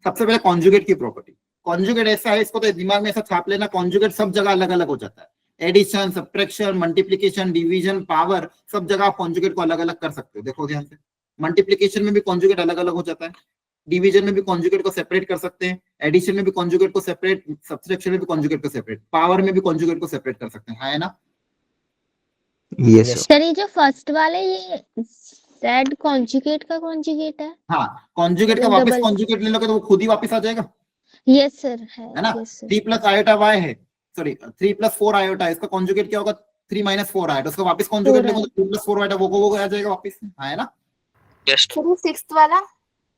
सबसे पहले कॉन्जुगेट की प्रॉपर्टी, कॉन्जुगेट ऐसा है, इसको तो दिमाग में ऐसा छाप लेना, कॉन्जुगेट सब जगह अलग अलग हो जाता है, addition, subtraction, multiplication, division, power, सब जगह आप कॉन्जुगेट को अलग अलग कर सकते हो। देखो ध्यान से, मल्टीप्लिकेशन में भी कॉन्जुगेट अलग अलग हो जाता है, डिवीजन में भी कॉन्जुगेट को सेपरेट कर सकते हैं, एडिशन में भी कॉन्जुगेट को सेपरेट, सब्ट्रैक्शन में भी कॉन्जुगेट को सेपरेट, पावर में भी कॉन्जुगेट को सेपरेट कर सकते हैं, है ना। Yes, sir. सर ये जो फर्स्ट वाला ये Z कॉन्जुगेट का कॉन्जुगेट है। हाँ, कॉन्जुगेट का वापस Double. कॉन्जुगेट ले लोगे तो वो खुद ही वापस आ जाएगा, यस सर है ना। यस सर 3 + आयोटा y है, सॉरी 3 + 4 आयोटा है, इसका कॉन्जुगेट क्या होगा, 3 - 4 आयोटा, उसका वापस कॉन्जुगेट 4 लेंगे तो 2 + 4 आयोटा वो आ जाएगा वापस, है ना। Yes. सर सिक्स्थ वाला।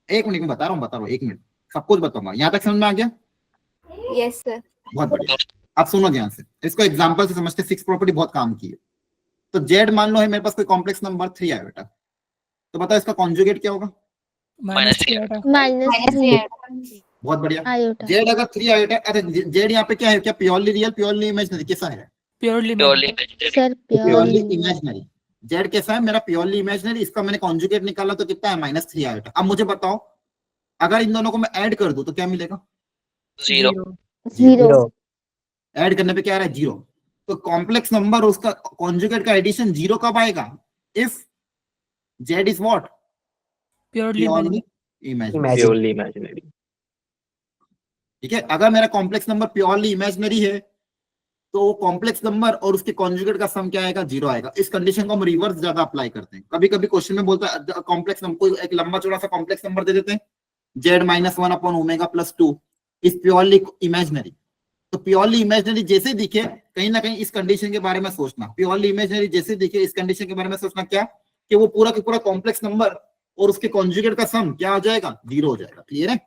एक मिनट में बता रहा हूँ, 1 मिनट, सब कुछ बताऊंगा। यहाँ तक समझ में आ गया, यस सर। बहुत बढ़िया। अब सुनो ध्यान से, इसको एग्जांपल से समझते, 6 प्रॉपर्टी बहुत काम की है। तो z मान लो है मेरे पास कोई कॉम्प्लेक्स नंबर 3 आयोटा, तो बताओ इसका कॉन्जुगेट क्या होगा, माइनस -3. आयोटा. -3 बहुत बढ़िया। आयोटा। z अगर 3 आयोटा, अरे z यहाँ पे क्या है, क्या प्योरली रियल, प्योरली इमेजिनरी, कैसा है, purely Purely imaginary. Sir purely purely imaginary. z कैसा है मेरा, प्योरली इमेजिनरी, इसका मैंने कॉन्जुगेट निकाला तो कितना है, -3 आयोटा। अब मुझे बताओ अगर इन दोनों को मैं ऐड कर दूं तो क्या मिलेगा, 0. 0 ऐड करने पे क्या आ रहा है, 0। तो कॉम्प्लेक्स नंबर उसका कॉन्जुगेट का एडिशन 0 कब आएगा, if z is what, purely purely imaginary. Imagine. Purely imaginary. ठीक है, अगर मेरा कॉम्प्लेक्स नंबर प्योरली इमेजिनरी है तो कॉम्प्लेक्स नंबर और उसके कॉन्जुगेट का सम क्या आएगा, 0 आएगा। इस कंडीशन को हम रिवर्स ज्यादा अप्लाई करते हैं। कभी कभी क्वेश्चन में बोलता है कॉम्प्लेक्स नंबर, कोई एक लंबा चौड़ा सा कॉम्प्लेक्स नंबर दे देते हैं, z - 1/ω + 2 इज प्योरली इमेजिनरी। तो प्योरली इमेजिनरी जैसे दिखे, कहीं ना कहीं इस कंडीशन के बारे में सोचना, प्योरली इमेजिनरी जैसे दिखे इस कंडीशन के बारे में सोचना, क्या कि वो पूरा का पूरा कॉम्प्लेक्स नंबर और उसके कॉन्जुगेट का सम क्या हो जाएगा, 0 हो जाएगा। क्लियर है,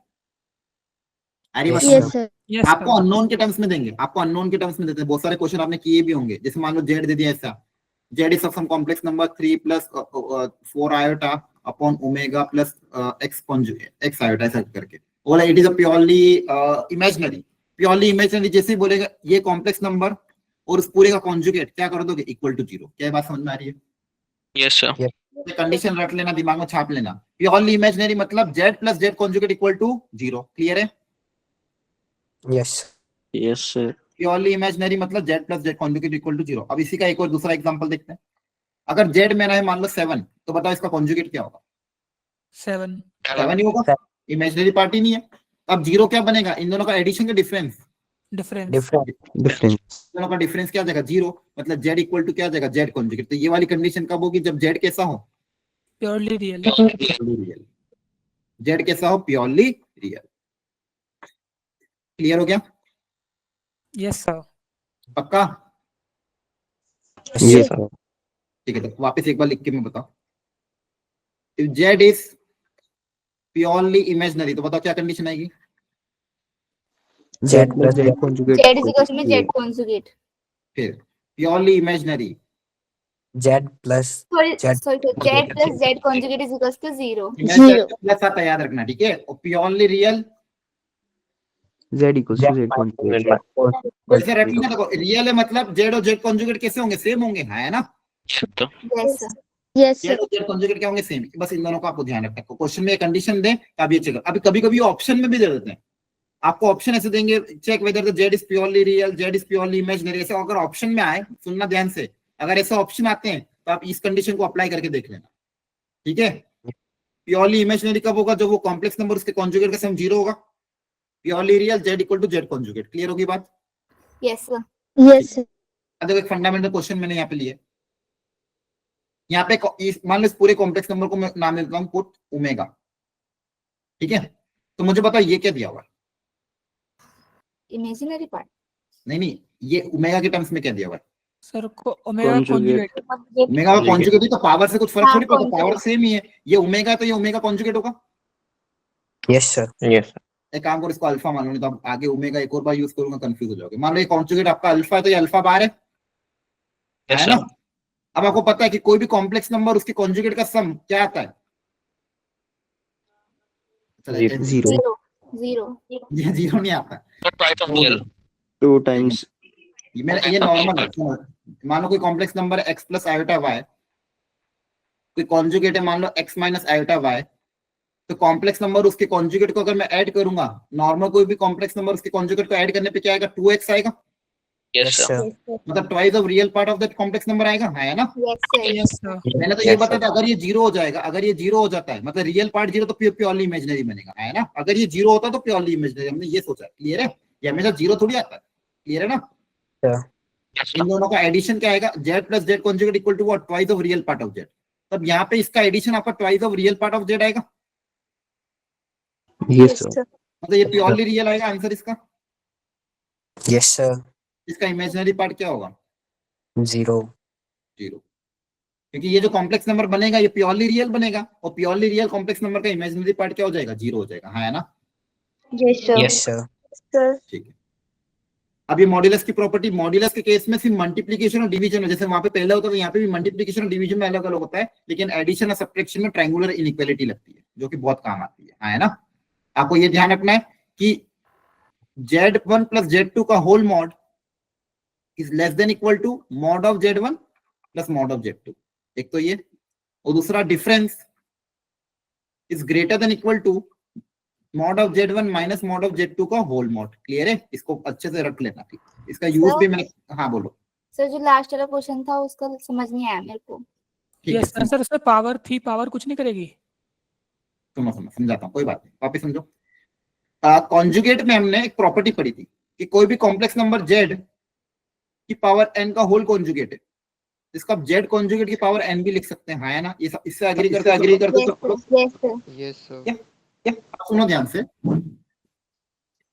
अरे बस यस सर यस आपको अननोन के टर्म्स में देंगे, आपको अननोन के टर्म्स में देते हैं। बहुत सारे क्वेश्चन आपने किए भी होंगे, जैसे मान लो z दे दिया ऐसा, z is some complex number 3 + 4 iota upon omega plus x conjugate x iota, ऐसा करके बोला it is a purely imaginary. Purely imaginary जैसे ही बोलेगा ये कॉम्प्लेक्स नंबर और उस पूरे का कॉन्जुगेट क्या कर दोगे, इक्वल टू 0। क्या बात समझ में आ रही है, Yes, sir. कंडीशन रख लेना, दिमाग में छाप लेना। प्योरली इमेजिनरी मतलब z + z conjugate equal to 0। Clear है, Yes. Yes, sir. Purely imaginary मतलब z + z conjugate equal to 0। अब इसी का एक और दूसरा एग्जांपल देखते हैं। अगर z मेरा है मान लो 7, तो बताओ इसका कॉन्जुगेट क्या होगा, 7 7 ही होगा, इमेजिनरी पार्टी नहीं है। अब 0 क्या बनेगा, इन दोनों का एडिशन का डिफरेंस, डिफरेंस Different. Difference. दोनों का डिफरेंस क्या आ जाएगा, 0। मतलब z इक्वल टू क्या आ जाएगा, z कॉन्जुगेट। तो ये वाली कंडीशन कब होगी, जब z कैसा हो, purely real purely real. z कैसा हो, प्योरली रियल। क्लियर हो गया, यस सर पक्का, Yes, sir. ठीक है। तो वापस एक बार लिख के मैं बताओ, if z is purely imaginary तो बताओ क्या कंडीशन आएगी, Z plus Z. conjugate. Z is equal to Z conjugate. फिर purely imaginary Z plus sorry Z. Sorry Z plus Z conjugate is equal to 0। Imaginary plus आता याद रखना, ठीक है। और purely real Z equals to Z conjugate. वैसे रख लेना। देखो रियल है मतलब z और z कॉन्जुगेट कैसे होंगे, सेम होंगे, है ना। Shut up. Yes sir. Yes z sir और z कॉन्जुगेट क्या होंगे, सेम। बस इन दोनों का आपको ध्यान रखना है। क्वेश्चन में कंडीशन दे तब ये चलेगा। अभी कभी कभी ऑप्शन में भी दे देते हैं, आपको ऑप्शन ऐसे देंगे, check whether the Z is purely real, Z is purely imaginary. ऐसे अगर ऑप्शन में आए, सुनना ध्यान से, अगर ऐसे ऑप्शन आते हैं तो आप इस कंडीशन को अप्लाई करके देख लेना, ठीक है। प्योरली इमेजिनरी कब होगा? जब वो कॉम्प्लेक्स नंबर उसके कॉन्जुगेट का सम 0 होगा। Purely real Z equal to Z conjugate. Clear होगी बात? Yes sir. Yes sir. अब देखो एक फंडामेंटल क्वेश्चन मैंने यहाँ पे लिया, यहाँ पे मान लो इस पूरे कॉम्प्लेक्स नंबर को मैं नाम देता हूँ पुट ओमेगा, ठीक है। तो मुझे बताओ ये क्या दिया हुआ है? Imaginary part. नहीं, ये ओमेगा के टर्म्स में क्या दिया हुआ है? सर को ओमेगा Conjugate. कॉन्जुगेट। ओमेगा का कॉन्जुगेट ही तो, पावर से कुछ फर्क हाँ, थोड़ी पड़ता, conjugate. पावर सेम ही है। ये ओमेगा है तो ये ओमेगा कॉन्जुगेट होगा। Yes, sir. Yes. एक काम करो, इसको अल्फा मान लो, नहीं तो अब आगे ओमेगा एक और बार यूज करूंगा कंफ्यूज हो जाओगे। मान लो ये कॉन्जुगेट आपका अल्फा है तो ये अल्फा बार है Yes, ना? sir. अब आपको पता है कि कोई भी कॉम्प्लेक्स नंबर उसके कॉन्जुगेट का सम क्या आता है? Zero. Zero. जीरो। ये जीरो नहीं आता। Twice of real. 2 times. ये नॉर्मल है। मान लो कोई complex number x plus iota Y, कोई कॉन्जुगेट है मान लो x माइनस आयोटा वाई, तो कॉम्प्लेक्स नंबर उसके कॉन्जुगेट को अगर मैं ऐड करूंगा, नॉर्मल कोई भी कॉम्प्लेक्स नंबर उसके कॉन्जुगेट को ऐड करने पे क्या आएगा? 2x आएगा। Yes, sir. मतलब twice of real part of that complex number आएगा, है ना? Yes sir. Yes sir. मैंने तो ये बताया था, अगर ये 0 हो जाएगा, अगर ये 0 हो जाता है मतलब रियल पार्ट 0 तो प्योरली इमेजिनरी बनेगा, है ना? अगर ये 0 होता तो प्योरली इमेजिनरी, हमने ये सोचा। क्लियर है? ये हमेशा 0 थोड़ी आता है। क्लियर है ना? Yes, sir. इन दोनों का एडिशन क्या आएगा? z plus Z conjugate equal to what? Twice of real part of z। तब यहाँ पे इसका एडिशन आपका twice of real part of z आएगा, Yes, sir. मतलब ये प्योरली रियल आएगा आंसर इसका। Yes, sir. इसका इमेजिनरी पार्ट क्या होगा? 0. 0, क्योंकि ये जो कॉम्प्लेक्स नंबर बनेगा ये प्योरली रियल बनेगा, और प्योरली रियल कॉम्प्लेक्स नंबर का इमेजिनरी पार्ट क्या हो जाएगा? 0 हो जाएगा, है ना? Yes sir. Yes, sir. Sir. ठीक है। अब ये मॉड्यूलस की प्रॉपर्टी, मॉड्यूलस के केस में सिर्फ मल्टीप्लिकेशन और डिवीजन है, जैसे वहां पे पहले होता है यहाँ पे भी मल्टीप्लिकेशन और डिवीजन में अलग अलग होता है, लेकिन एडिशन और सब्ट्रैक्शन में ट्रायंगुलर इनइक्वालिटी लगती है, जो कि बहुत काम आती है ना? आपको ये ध्यान रखना है कि z1 प्लस z2 का whole mod is less than equal to mod of z1 plus mod of z2। एक तो ये, और दूसरा difference is greater than equal to mod of z1 minus mod of z2 का होल मॉड। क्लियर है? इसको अच्छे से रख लेना। इसका यूज भी मैंने, हाँ बोलो। सर जो लास्ट वाला क्वेश्चन था उसका समझ नहीं आया मेरे को। ठीक है, यस सर। सर उसमें पावर थी, पावर कुछ नहीं करेगी। सुनो समझाता हूँ, कोई बात नहीं, वापस समझो। कॉन्जुगेट में हमने एक प्रॉपर्टी पढ़ी थी कि कोई भी कॉम्प्लेक्स नंबर z की पावर n का होल कॉन्जुगेट है, इसका आप z कॉन्जुगेट की पावर n भी लिख सकते हैं, है ना? ये सब इससे एग्री करते सब लोग? Yes sir. Yes, sir. आप सुनो ध्यान से,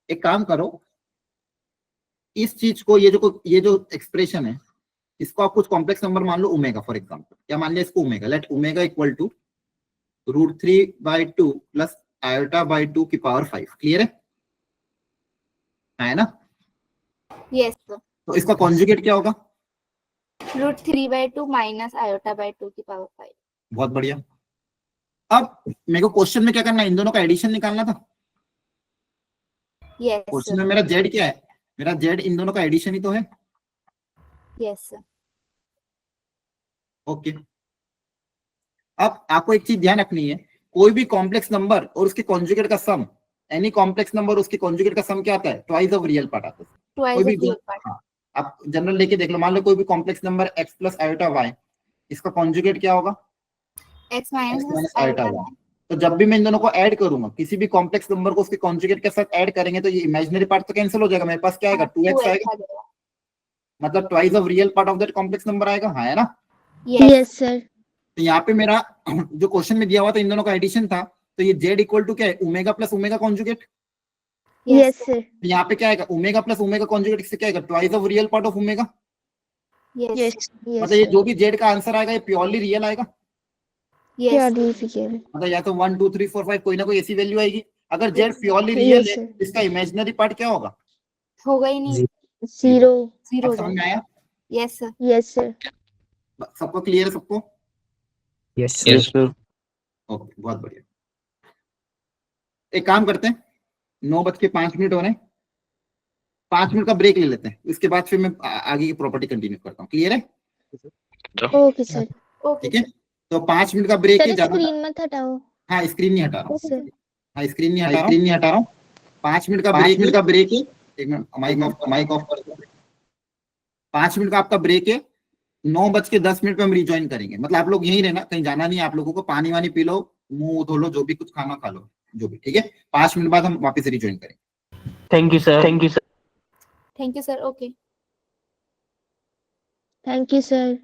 एक काम करो, इस चीज को, ये जो एक्सप्रेशन है, इसको आप कुछ कॉम्प्लेक्स नंबर मान लो ओमेगा फॉर एग्जांपल, या मान लिया इसको omega, let omega equal to √3/2 plus iota by 2 की पावर 5। क्लियर है ना? Yes sir. तो इसका कॉन्जुगेट क्या होगा? √3/2 माइनस आयोटा बाई 2 की पावर 5। बहुत बढ़िया। अब मेरे को क्वेश्चन में क्या करना है? इन दोनों का एडिशन निकालना था। Yes question sir. में मेरा z क्या है? मेरा z इन दोनों का एडिशन ही तो है। Yes sir. ओके। अब आपको एक चीज ध्यान रखनी है, कोई भी कॉम्प्लेक्स नंबर और उसके कॉन्जुगेट का सम, एनी कॉम्प्लेक्स नंबर उसके कॉन्जुगेट का सम क्या आता है? ट्वाइस ऑफ रियल पार्ट आता है। ट्वाइस कोई ऑफ भी रियल पार्ट। हाँ, आप जनरल लेके देख लो, मान लो कोई भी complex number x plus iota y, इसका कॉन्जुगेट क्या होगा? x x minus minus iota y। तो जब भी मैं इन दोनों को ऐड करूंगा, किसी भी कॉम्प्लेक्स नंबर को उसके कॉन्जुगेट के साथ ऐड करेंगे तो ये इमेजिनरी पार्ट तो कैंसिल हो जाएगा, मेरे पास क्या आएगा? 2x आएगा, मतलब twice of real part of that complex number आएगा, है ना? Yes sir. तो यहाँ पे मेरा जो क्वेश्चन में दिया हुआ था इन दोनों का एडिशन था, तो ये z इक्वल टू क्या है? Omega plus omega conjugate. Yes sir. तो यहाँ पे क्या आएगा? ओमेगा प्लस ओमेगा कॉन्जुगेट इससे क्या आएगा? Twice of real part of omega. Yes मतलब ये जो भी z का आंसर आएगा ये प्योरली रियल आएगा, मतलब या तो 1 2 3 4 5 कोई ना कोई ऐसी वैल्यू आएगी। अगर z प्योरली रियल है, इसका इमेजिनरी पार्ट क्या होगा? होगा ही नहीं। 0। जीरो। समझ में आया? Yes sir. Yes sir. सबको क्लियर है? सबको? Yes, sir. Yes, sir. Okay, बहुत बढ़िया। एक काम करते हैं, 9:05 हो रहे हैं, 5 मिनट का ब्रेक ले लेते हैं, इसके बाद फिर मैं आगे की प्रॉपर्टी कंटिन्यू करता हूँ। क्लियर है? Okay sir. ओके ठीक है, तो 5 मिनट का ब्रेक है। सर ज्यादा, स्क्रीन मत हटाओ। हाँ स्क्रीन नहीं हटा रहा हूँ, सर हाँ स्क्रीन नहीं हटा रहा हूँ। 5 मिनट का ब्रेक है। एक मिनट, माइक ऑफ कर दो। 5 मिनट का आपका ब्रेक है। 9:10 पे हम रिज्वाइन करेंगे। मतलब आप लोग यहीं रहना, कहीं जाना नहीं है आप लोगों को। पानी वानी पी लो, मुंह धो लो, जो भी कुछ खाना खा लो, जो भी, ठीक है। 5 मिनट बाद हम वापस रिज्वाइन करेंगे। Thank you sir. Thank you sir. Thank you sir. Okay. Thank you sir.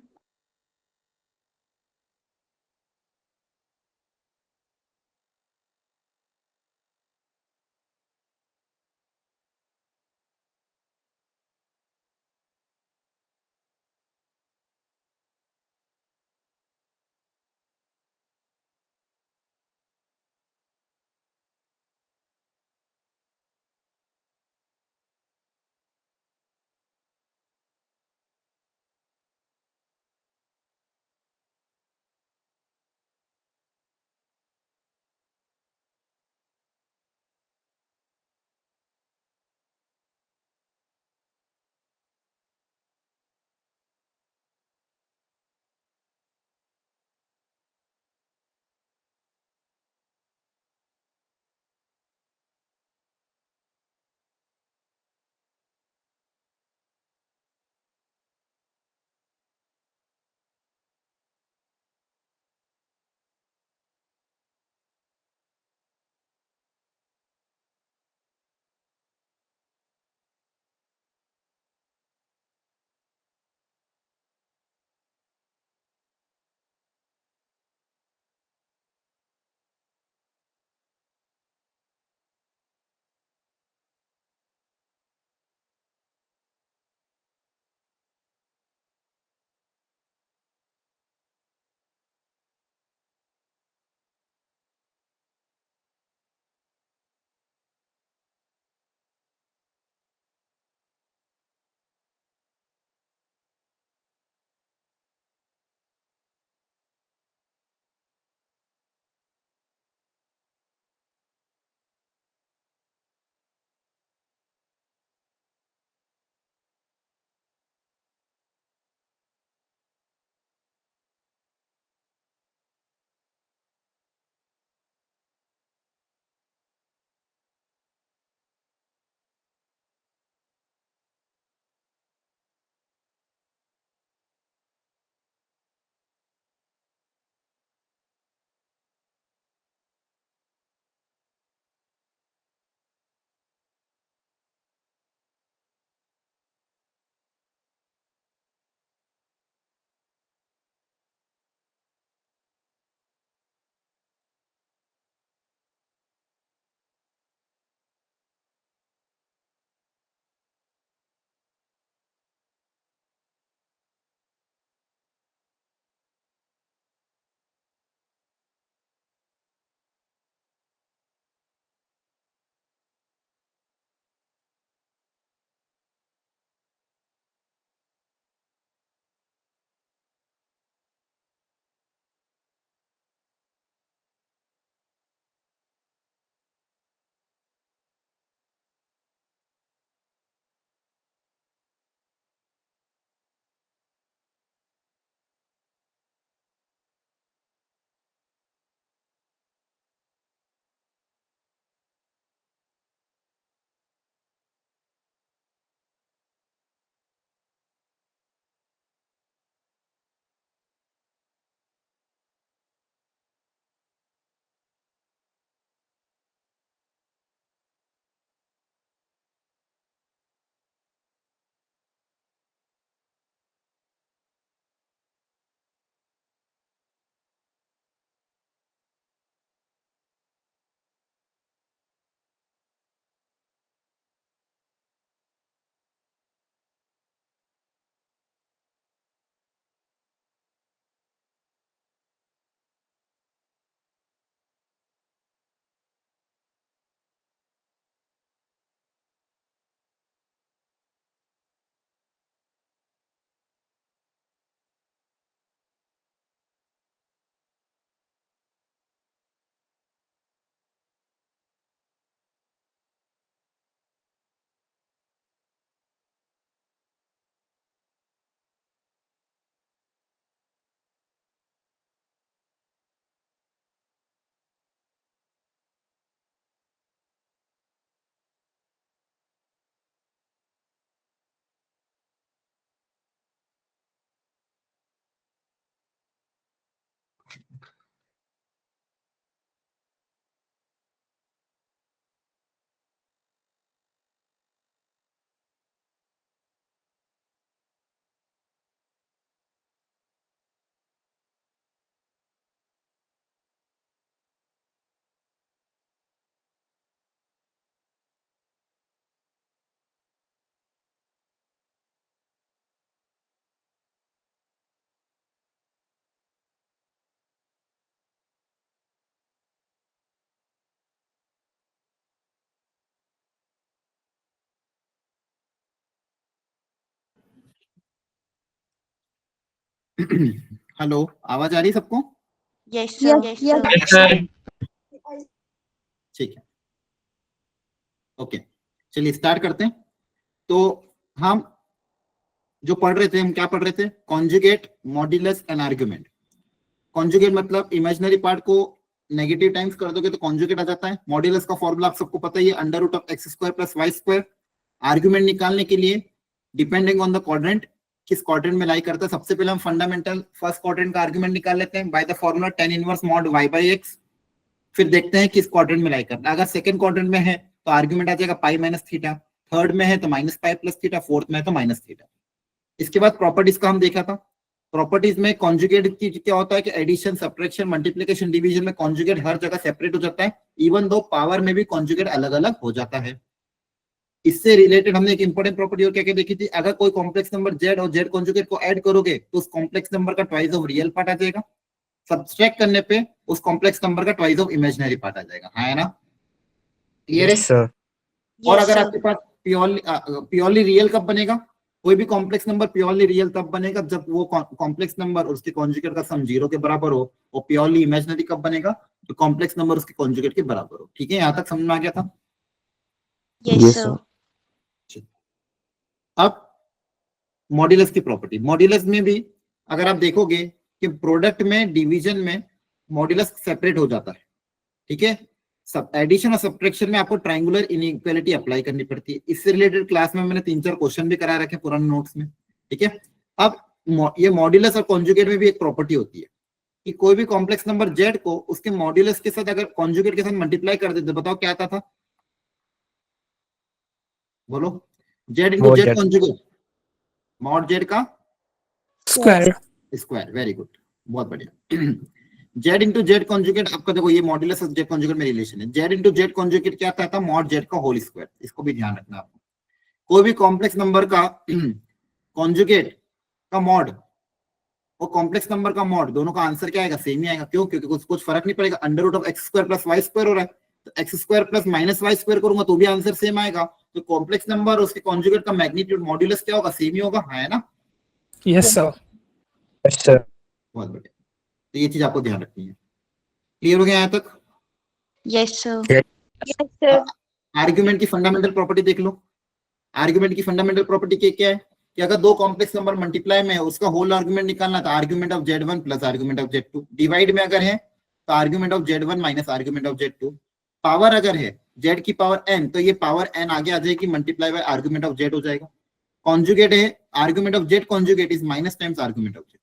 Hello, आवाज आ रही है सबको? Yes, Yes, yes. Yes, sir. ठीक है, ओके, चलिए स्टार्ट करते हैं। तो हम जो पढ़ रहे थे, हम क्या पढ़ रहे थे? Conjugate, modulus and argument. Conjugate मतलब इमेजिनरी पार्ट को नेगेटिव टाइम्स कर दोगे तो कॉन्जुगेट आ जाता है। मॉड्यूलस का फॉर्मूला आप सबको पता ही है, under root of X square plus Y square. Argument निकालने के लिए डिपेंडिंग ऑन द क्वाड्रेंट, किस क्वाड्रेंट में लाई करता है, सबसे पहले हम फंडामेंटल फर्स्ट क्वाड्रेंट का आर्गुमेंट निकाल लेते हैं by the formula tan inverse mod y by X. फिर देखते हैं किस क्वाड्रेंट में लाई करता है। अगर सेकंड क्वाड्रेंट में है तो आर्गुमेंट आ जाएगा पाई माइनस थीटा, थर्ड में है तो minus pi plus theta, fourth में है तो माइनस थीटा। इसके बाद प्रॉपर्टीज का हम देखा था। प्रॉपर्टीज में कॉन्जुगेट की क्या होता है कि एडिशन, सब्ट्रैक्शन, मल्टीप्लिकेशन, डिवीजन में कॉन्जुगेट हर जगह सेपरेट हो जाता है, इवन दो पावर में भी कॉन्जुगेट अलग अलग हो जाता है। इससे रिलेटेड हमने एक इंपॉर्टेंट प्रॉपर्टी और क्या क्या देखी थी, अगर कोई कॉम्प्लेक्स नंबर z और z कॉन्जुगेट को ऐड करोगे तो उस कॉम्प्लेक्स नंबर का ट्वाइस ऑफ रियल पार्ट आ जाएगा, सब्ट्रैक्ट करने पे उस कॉम्प्लेक्स नंबर का ट्वाइस ऑफ इमेजिनरी पार्ट आ जाएगा। है ना, क्लियर है? Yes, sir. और अगर आपके पास प्योरली रियल कब बनेगा? कोई भी कॉम्प्लेक्स नंबर प्योरली रियल तब बनेगा जब वो कॉम्प्लेक्स नंबर और उसके कॉन्जुगेट का सम 0 के बराबर हो। और प्योरली इमेजिनरी कब बनेगा? तो कॉम्प्लेक्स नंबर उसके कॉन्जुगेट के बराबर हो। ठीक है, यहाँ तक समझ में आ गया था? Yes, sir. अब मॉड्यूलस की प्रॉपर्टी, मॉड्यूलस में भी अगर आप देखोगे कि प्रोडक्ट में, डिवीजन में मॉड्यूलस सेपरेट हो जाता है। ठीक है, सब एडिशन और सब्ट्रैक्शन में आपको ट्रायंगुलर इनइक्वालिटी अप्लाई करनी पड़ती है। इससे रिलेटेड क्लास में मैंने 3-4 क्वेश्चन भी करा रखे पुराने नोट्स में। ठीक है, अब ये मॉड्यूलस और कॉन्जुगेट में भी एक प्रॉपर्टी होती है कि कोई भी कॉम्प्लेक्स नंबर z को उसके मॉड्यूलस के साथ अगर कॉन्जुगेट के साथ मल्टीप्लाई कर देते, बताओ क्या आता था? बोलो, z into Mod z Z. Conjugate, mod z का स्क्वायर। स्क्वायर। वेरी गुड, बहुत बढ़िया। z इंटू जेड कॉन्जुगेट, आपका देखो ये मॉड्यूलस और z कॉन्जुगेट में रिलेशन है। z इंटू जेड कॉन्जुगेट क्या आता था? मॉड z का होल स्क्वायर। इसको भी ध्यान रखना आपको। कोई भी कॉम्प्लेक्स नंबर का कॉन्जुगेट का मॉड और कॉम्प्लेक्स नंबर का मॉड, दोनों का आंसर क्या आएगा? सेम ही आएगा। क्यों? क्योंकि कुछ फर्क नहीं पड़ेगा। Under root of X square plus Y square हो रहा है, तो X square plus minus Y square करूंगा तो भी आंसर सेम आएगा। तो कॉम्प्लेक्स नंबर और उसके कॉन्जुगेट का मैग्नीट्यूड मॉड्यूलस क्या होगा? सेम ही होगा। है ना? Yes sir. Yes, sir. बहुत बढ़िया, तो ये चीज आपको ध्यान रखनी है। क्लियर हो गया यहाँ तक? Yes, sir. Yes, sir. Argument की फंडामेंटल प्रॉपर्टी देख लो। आर्ग्यूमेंट की फंडामेंटल प्रॉपर्टी क्या है कि अगर दो कॉम्प्लेक्स नंबर मल्टीप्लाई में है, उसका होल आर्ग्यूमेंट निकालना था, argument of z1 plus argument of z2। Divide में अगर है तो argument of z1 minus argument of z2। Power अगर है z की पावर n, तो ये पावर n आगे आ जाएगी, multiply by argument of z हो जाएगा। कॉन्जुगेट है, argument of z conjugate is minus times argument of z।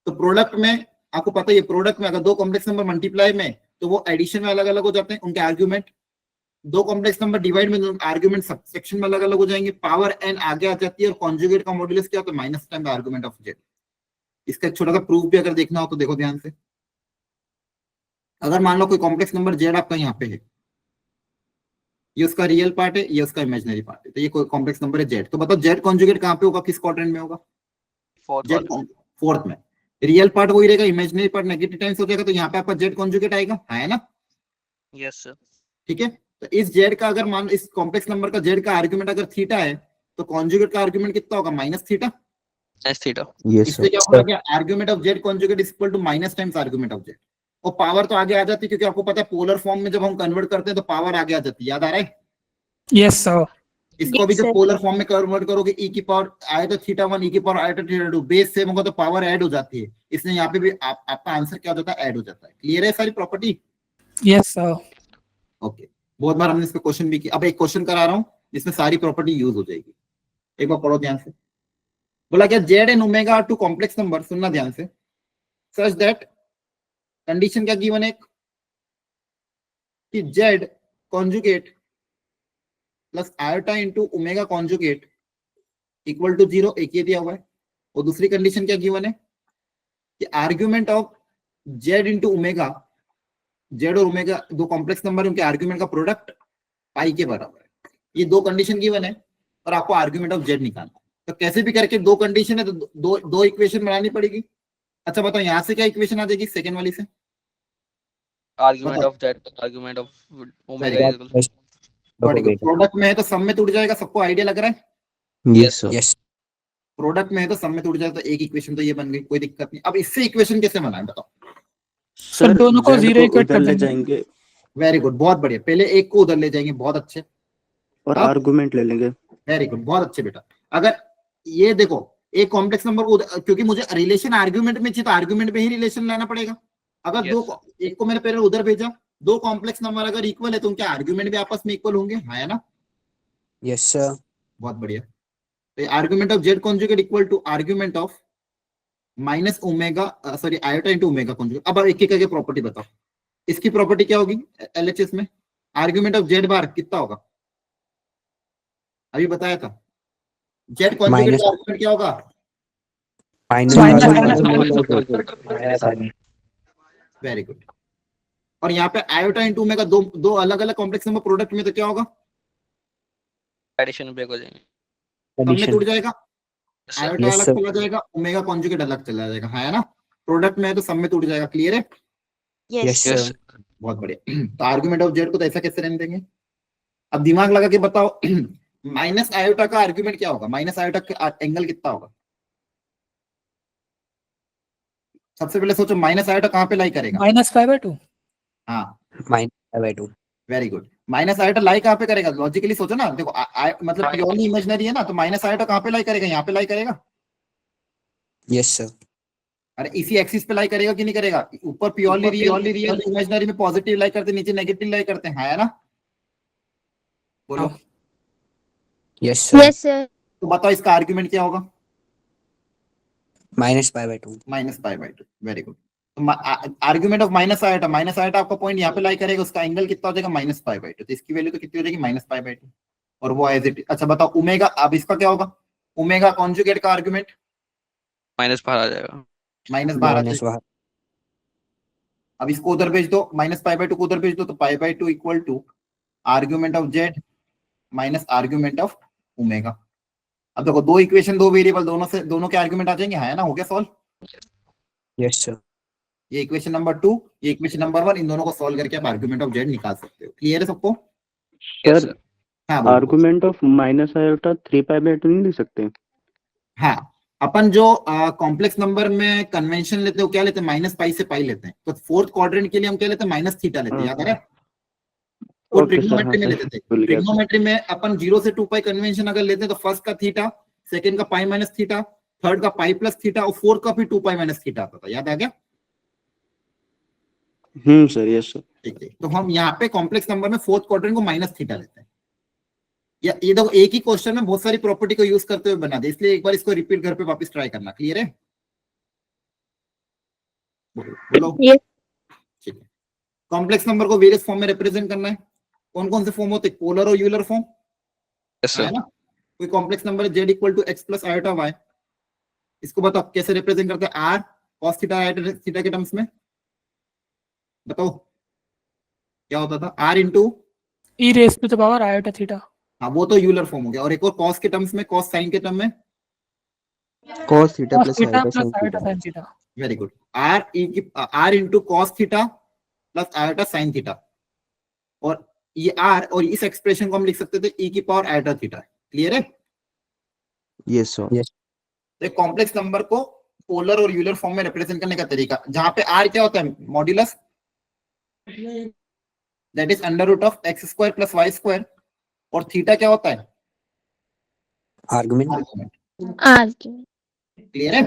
तो प्रोडक्ट में आपको पता है, प्रोडक्ट में अगर दो कॉम्प्लेक्स नंबर मल्टीप्लाई में तो वो एडिशन में अलग अलग हो जाते हैं उनके आर्ग्यूमेंट। दो कॉम्प्लेक्स नंबर डिवाइड में आर्ग्यूमेंट सब्ट्रैक्शन में अलग अलग हो जाएंगे, पावर n आगे आ जाती है। और कॉन्जुगेट का मॉड्यूलस क्या होता है? Minus times argument of z। इसका एक छोटा सा प्रूफ भी अगर देखना हो तो देखो ध्यान से। अगर मान लो कोई कॉम्प्लेक्स नंबर z आपका यहाँ पे है, ये उसका रियल पार्ट है, ये उसका इमेजिनरी पार्ट है, तो ये कोई कॉम्प्लेक्स नंबर है z। तो बताओ z कॉन्जुगेट कहाँ पे होगा, किस क्वाड्रेंट में होगा? फोर्थ में। रियल पार्ट वही रहेगा, इमेजिनरी पार्ट नेगेटिव टाइम्स हो जाएगा, तो यहाँ पे आपका z कॉन्जुगेट आएगा। है ना? Yes sir. ठीक है, तो इस z का अगर मान, इस कॉम्प्लेक्स नंबर का z का आर्गुमेंट अगर थीटा है तो कॉन्जुगेट का आर्गुमेंट कितना होगा? Minus theta. एस थीटा। Yes, इससे sir. क्या होगा कि argument of z conjugate is equal to minus times argument of z। और पावर तो आगे आ जाती है, क्योंकि आपको पता है पोलर फॉर्म में जब हम कन्वर्ट करते हैं तो पावर आगे आ जाती है। याद आ रहा है? Yes sir. इसको भी जब पोलर फॉर्म में कन्वर्ट करोगे, e की पावर आए तो थीटा 1, e की पावर आए तो थीटा 2, बेस सेम होगा तो पावर ऐड हो जाती है। इसलिए यहाँ पे भी आपका आंसर क्या हो जाता है? ऐड हो जाता है। क्लियर है सारी प्रॉपर्टी? Yes sir. ओके, बहुत बार हमने इस पे क्वेश्चन भी किया। अब एक क्वेश्चन करा रहा हूँ जिसमें सारी प्रॉपर्टी यूज हो जाएगी। एक बार पढ़ो ध्यान से। बोला क्या? Z and omega are two complex number, सुनना ध्यान से, सच दैट, कंडीशन क्या गिवन है कि Z conjugate plus iota into omega conjugate equal to 0, एक ये दिया हुआ है। और दूसरी कंडीशन क्या गिवन है कि argument of Z into omega, Z और ओमेगा दो कॉम्प्लेक्स नंबर, उनके आर्ग्यूमेंट का प्रोडक्ट पाई के बराबर है। ये दो कंडीशन गिवन है और आपको आर्ग्यूमेंट ऑफ जेड निकालना है। तो कैसे भी करके दो कंडीशन है तो दो इक्वेशन बनानी पड़ेगी। अच्छा बताओ, यहाँ से क्या इक्वेशन आ जाएगी सेकेंड वाली से? Argument of that, argument of omega is equal product में है तो सम में टूट जाएगा। सबको आइडिया लग रहा है? Yes, sir. Yes. प्रोडक्ट में है तो सब में टूट जाए तो एक इक्वेशन तो ये बन गई, कोई दिक्कत नहीं। अब इससे इक्वेशन कैसे बनाए बताओ? सर दोनों को Z जीरो इक्वेट उधर कर ले देंगे। जाएंगे वेरी गुड, बहुत बढ़िया। पहले एक को उधर ले जाएंगे, बहुत अच्छे। और अब आर्गुमेंट ले लेंगे। वेरी गुड, बहुत अच्छे बेटा। अगर ये देखो एक कॉम्प्लेक्स नंबर को क्योंकि मुझे रिलेशन आर्ग्यूमेंट में चाहिए तो आर्ग्यूमेंट में ही रिलेशन लाना पड़ेगा। अगर दो एक को मैंने पहले उधर भेजा, दो कॉम्प्लेक्स नंबर अगर इक्वल है तो उनके आर्ग्यूमेंट भी आपस में इक्वल होंगे, हाँ है ना? Yes sir. बहुत बढ़िया। तो argument of Z conjugate equal to argument of minus omega sorry iota into omega conjugate. अब एक एक करके प्रॉपर्टी बताओ। इसकी प्रॉपर्टी क्या होगी एलएचएस में? आर्ग्यूमेंट ऑफ जेड बार कितना होगा? अभी बताया था। जेड कॉन्जुगेट का आर्ग्यूमेंट क्या होगा? Very good. और यहाँ पे आयोटा इंटू ओमेगा दो दो अलग अलग कॉम्प्लेक्स नंबर प्रोडक्ट में तो क्या होगा? एडिशन ब्रेक हो जाएंगे। सब में टूट जाएगा, आयोटा Yes, अलग sir. चला जाएगा, ओमेगा कॉन्जुगेट अलग चला जाएगा, हाँ है ना? प्रोडक्ट में है तो सब में टूट जाएगा। क्लियर है? Yes yes sir. बहुत बढ़िया। तो आर्गुमेंट ऑफ जेड को तो ऐसा कैसे रहने देंगे? अब दिमाग लगा के बताओ माइनस आयोटा का आर्गुमेंट क्या होगा? माइनस आयोटा का एंगल कितना होगा? सबसे पहले सोचो माइनस आयोटा कहाँ पे लाई करेगा? -5/2। हाँ -5/2। Very good. माइनस आयोटा लाई कहाँ पे करेगा? लॉजिकली सोचो ना, देखो मतलब प्योरली इमेजिनरी है ना, तो माइनस आयोटा कहाँ पे लाई करेगा? यहाँ पे लाई करेगा। Yes sir. अरे इसी एक्सिस पे लाई करेगा कि नहीं करेगा? ऊपर प्योरली रियल इमेजिनरी में पॉजिटिव लाई करते, नीचे नेगेटिव लाई करते हैं, हाँ है ना? बोलो। Yes sir. Yes sir. तो बताओ इसका आर्गुमेंट क्या होगा? -5/2। -5/2। Very good. तो आर्गुमेंट ऑफ माइनस आयोटा आपका पॉइंट यहाँ पे लाई करेगा, उसका एंगल कितना हो जाएगा? -5/2। तो इसकी वैल्यू तो कितनी हो जाएगी? -5/2। और वो एज इट। अच्छा बताओ ओमेगा, अब इसका क्या होगा? ओमेगा कॉन्जुगेट का आर्गुमेंट माइनस बाहर आ जाएगा। -12 आ माइनस जाएगा। अब इसको उधर भेज दो, -5/2 को उधर भेज दो, तो π/2 equal to argument of Z minus argument of omega. अब देखो दो इक्वेशन, दो वेरिएबल, दोनों के आर्गुमेंट आ जाएंगे, हाँ है ना? हो गया सॉल्व। Yes sir. ये इक्वेशन नंबर 2, ये इक्वेशन नंबर 1, इन दोनों को सॉल्व करके आप आर्गुमेंट ऑफ जेड निकाल सकते हो। क्लियर है सबको? Yes sir sir. हाँ बोलो। आर्गुमेंट ऑफ माइनस आयोटा 3π/2 नहीं लिख सकते? हाँ, अपन जो कॉम्प्लेक्स नंबर में कन्वेंशन लेते हो क्या लेते हैं? -π से π लेते हैं। तो फोर्थ क्वाड्रेंट के लिए हम क्या लेते हैं? -θ लेते हैं, याद है? और ओके सर, हाँ ट्रिग्नोमेट्री में सर, लेते थे। भूल गया। ट्रिग्नोमेट्री में अपन 0 से 2π कन्वेंशन अगर लेते हैं तो फर्स्ट का थीटा, सेकंड का π - θ, थर्ड का π + θ और फोर्थ का भी 2π - θ आता था, याद आ गया? Sir, yes sir. ठीक है, तो हम यहाँ पे कॉम्प्लेक्स नंबर में फोर्थ क्वाड्रेंट को -θ लेते हैं। या ये देखो एक ही क्वेश्चन में बहुत सारी प्रॉपर्टी को यूज करते हुए बना दे, इसलिए एक बार इसको रिपीट घर पे वापस ट्राई करना। क्लियर है? बोलो। Yes. ठीक है। कॉम्प्लेक्स नंबर को वेरियस फॉर्म में रिप्रेजेंट करना है। कौन कौन से फॉर्म होते हैं? पोलर और यूलर फॉर्म, यस है सर। ना? कोई complex number z = x + i/y, इसको बताओ कैसे रिप्रेजेंट करते हैं? r cos θ i/θ के टर्म्स में बताओ क्या होता था? r into, e⁻⁻θ। हाँ वो तो यूलर फॉर्म हो गया। और एक और cos के टर्म्स में, cos sin के टर्म में, cos θ cos plus θ iota plus sin iota θ। sin θ। Very good. r into cos θ plus iota sin θ। और ये r और इस एक्सप्रेशन को हम लिख सकते थे e⁻iota θ। क्लियर है? Yes sir. तो कॉम्प्लेक्स नंबर को पोलर और यूलर फॉर्म में रिप्रेजेंट करने का तरीका, जहां पे r क्या होता है? Modulus, that is √(x² + y²) और थीटा क्या होता है? आर्गुमेंट। आर्गुमेंट। आर्ग्यूमेंट। क्लियर है?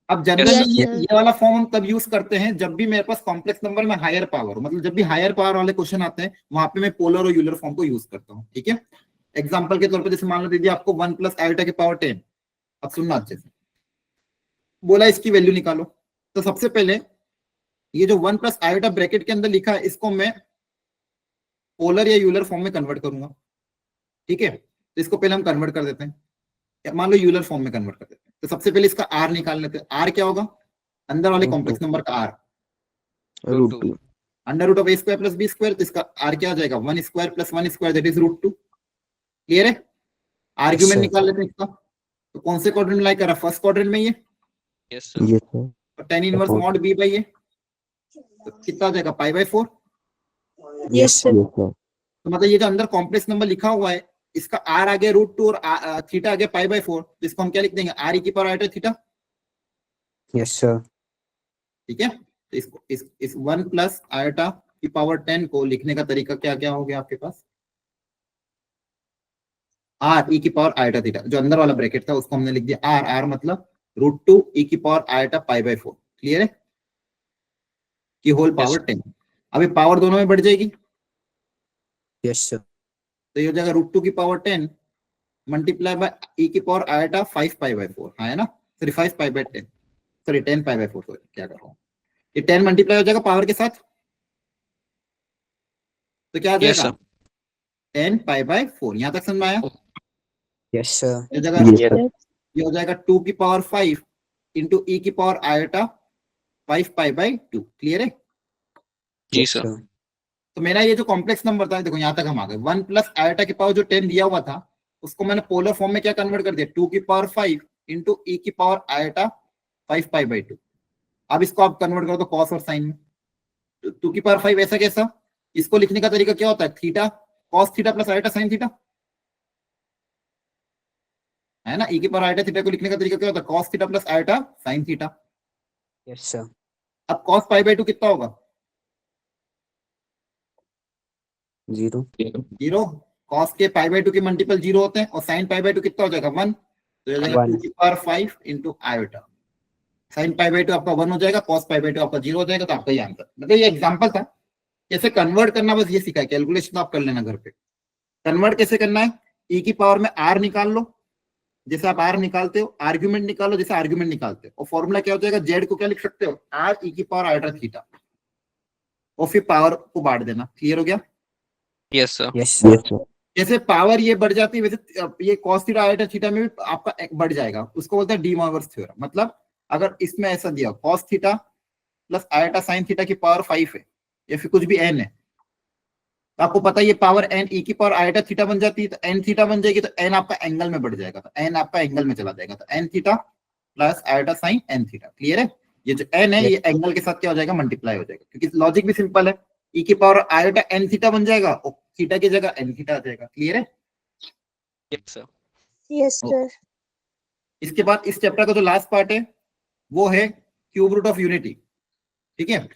अब Yes, जनरली sir. ये वाला फॉर्म हम तब यूज करते हैं जब भी मेरे पास कॉम्प्लेक्स नंबर में हायर पावर हो, मतलब जब भी हायर पावर वाले क्वेश्चन आते हैं वहां पे मैं पोलर और यूलर फॉर्म को यूज करता हूँ। ठीक है? एग्जांपल के तौर पे जैसे मान लो दीदी आपको 1 + i/10 अब सुनना अच्छे से, बोला इसकी वैल्यू निकालो। तो सबसे पहले ये जो 1 + i/10 ब्रैकेट के अंदर लिखा है इसको मैं पोलर या यूलर फॉर्म में कन्वर्ट करूंगा। ठीक है? तो इसको पहले हम कन्वर्ट कर देते हैं, मान लो यूलर फॉर्म में कन्वर्ट कर देते हैं। तो सबसे पहले इसका r निकाल लेते हैं। r क्या होगा? अंदर वाले कॉम्प्लेक्स नंबर का r, √2। √(a² + b²), तो इसका r क्या आ जाएगा? 1² + 1², दैट इज √2। क्लियर है? Argument sir. निकाल लेते हैं इसका। तो कौन से क्वाड्रेंट में लाई कर रहा है? फर्स्ट क्वाड्रेंट में ये, यस सर। Yes sir. और tan inverse mod b by ये, तो कितना आ जाएगा? π/4। Yes sir. Yes sir. तो मतलब ये जो अंदर कॉम्प्लेक्स नंबर लिखा हुआ है इसका आर आगे √2 और थीटा आगे π/4, तो इसको हम क्या लिख देंगे, आर ई की power iota theta. Yes, sir. ठीक है, तो इसको इस 1 प्लस आयोटा की पावर 10 को लिखने का तरीका क्या क्या हो गया आपके पास, आर ई की पावर आयोटा थीटा, जो अंदर वाला ब्रैकेट था उसको हमने लिख दिया आर, आर मतलब √2 ई की पावर आयोटा π/4। क्लियर है, की होल पावर 10। अभी पावर दोनों में बढ़ जाएगी, Yes, sir. तो ये हो जाएगा √2 की पावर 10 मल्टीप्लाई बाय ई की पावर आयोटा 5π/4, है ना, सॉरी 5π/10, सॉरी 10π/4, सॉरी क्या कर रहा हूँ, ये 10 मल्टीप्लाई हो जाएगा पावर के साथ, तो क्या आ Yes, जाएगा, sir. 10π/4। यहाँ तक समझ में आया। Yes, sir. ये जगह Yes, sir. ये हो जाएगा 2 की पावर 5 इंटू ई की पावर आयोटा 5π/2। क्लियर है, जी Yes, सर। sir. तो मेरा ये जो कॉम्प्लेक्स नंबर था, देखो यहाँ तक हम आ गए, 1 प्लस आयोटा की पावर जो 10 दिया हुआ था उसको मैंने पोलर फॉर्म में क्या कन्वर्ट कर दिया, 2 की पावर 5 इंटू ई की पावर आयोटा 5π/2। अब इसको आप कन्वर्ट करो तो कॉस और साइन में, 2 की पावर 5 ऐसा कैसा, इसको लिखने का तरीका क्या होता है, theta cos theta plus iota sine theta, है ना, ई की पावर आयोटा थीटा को लिखने का तरीका क्या होता है, cos theta plus iota sine theta. Yes, sir. अब कॉस π/2 कितना होगा, 0. 0, कॉस के π/2 के मल्टीपल 0 होते हैं, और साइन π/2 कितना हो जाएगा 1, तो हो जाएगा 1. 2 की पावर 5 इंटू आयोटा, साइन π/2 आपका 1 हो जाएगा, कॉस π/2 आपका 0 हो जाएगा, तो आपका ये आंसर। मतलब ये एग्जांपल था, कैसे कन्वर्ट करना, बस ये सीखा है, कैलकुलेशन आप कर लेना घर पे। कन्वर्ट कैसे करना है, ई की पावर में आर निकाल लो, जैसे आप आर निकालते हो, आर्ग्यूमेंट निकालो जैसे आर्ग्यूमेंट निकालते हो, और फॉर्मूला क्या हो जाएगा, जेड को क्या लिख सकते हो, आर ई की पावर आयोटा थीटा, और फिर पावर को बांट देना। क्लियर हो गया, yes sir. Yes, sir. Yes, sir. जैसे पावर ये बढ़ जाती है वैसे ये कॉस थीटा आयोटा थीटा में भी आपका बढ़ जाएगा, उसको बोलते हैं डी मोर्गन्स थ्योरम। मतलब अगर इसमें ऐसा दिया cos theta plus iota sine theta की पावर 5 है, या फिर कुछ भी एन है, तो आपको पता है ये पावर एन ई की पावर आयोटा थीटा बन जाती है, तो एन थीटा बन जाएगी, तो एन आपका एंगल में बढ़ जाएगा, तो एन आपका एंगल में चला जाएगा, तो n theta plus iota sine n theta. Clear है, ये जो एन है ये एंगल के साथ क्या हो जाएगा, मल्टीप्लाई हो जाएगा, क्योंकि लॉजिक भी सिंपल है, ई की पावर आयोटा एन थीटा बन जाएगा और थीटा की जगह एन थीटा आ जाएगा। क्लियर है, यस सर। Yes sir. इसके बाद इस चैप्टर का जो लास्ट पार्ट है वो है क्यूब रूट ऑफ यूनिटी। ठीक है,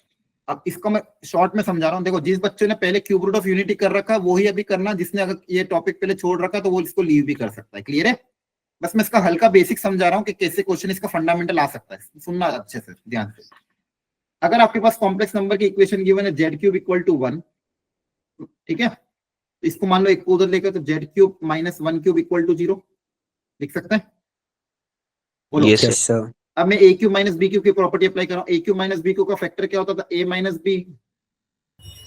अब इसको मैं शॉर्ट में समझा रहा हूँ। देखो, जिस बच्चे ने पहले क्यूब रूट ऑफ यूनिटी कर रखा है वही अभी करना, जिसने अगर ये टॉपिक पहले छोड़ रखा तो वो इसको लीव भी कर सकता है। क्लियर है, बस मैं इसका हल्का बेसिक समझा रहा हूँ कि कैसे क्वेश्चन इसका फंडामेंटल आ सकता है, सुनना अच्छे से ध्यान से। अगर आपके पास कॉम्प्लेक्स नंबर की इक्वेशन गिवन है जेड क्यूब इक्वल टू 1, ठीक है, तो इसको मान लो एक को उधर लेकर, तो Z cube minus 1 cube equal to 0 लिख सकते हैं, बोलो। Yes, Yes, sir. अब मैं a cube minus b cube की प्रॉपर्टी अप्लाई कर रहा हूँ। A cube minus b cube का फैक्टर क्या होता था, a minus b,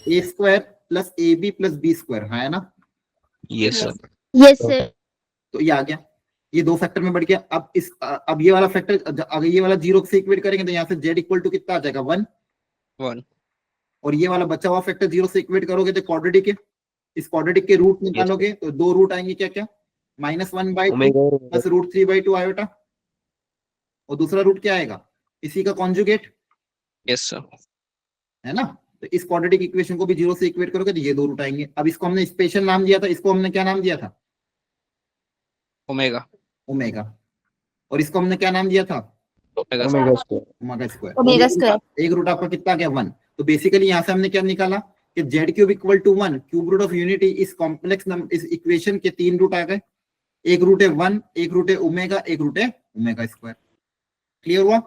a square plus a b plus B square, है ना। Yes sir. Yes sir. तो ये आ गया, ये दो फैक्टर में बढ़ गया। अब ये वाला फैक्टर, अगर ये वाला 0 से इक्वेट करेंगे तो यहाँ से जेड इक्वल टू कितना आ जाएगा 1, 1। और ये वाला बचा हुआ फैक्टर 0 से इक्वेट करोगे तो क्वाड्रेटिक के, इस क्वाड्रेटिक के रूट निकालोगे तो दो रूट आएंगे, क्या क्या, -1/2 Omega. प्लस √3/2 आयोटा, और दूसरा रूट क्या आएगा, इसी का कॉन्जुगेट, यस सर। है ना। तो इस क्वाड्रेटिक इक्वेशन को भी 0 से इक्वेट करोगे तो ये दो रूट आएंगे। अब इसको हमने स्पेशल नाम दिया था, इसको हमने क्या नाम दिया था, ओमेगा। ओमेगा, और इसको हमने क्या नाम दिया था, omega Omega square. Omega square. Omega square. एक रूट आपका कितना आ गया 1। तो बेसिकली यहाँ से हमने क्या निकाला कि Z cube equal to 1, cube root of unity, इस कॉम्प्लेक्स नंबर, इस इक्वेशन के 3 रूट आ गए। एक रूट है 1, एक रूट है ओमेगा, एक रूट है ओमेगा स्क्वायर। क्लियर हुआ,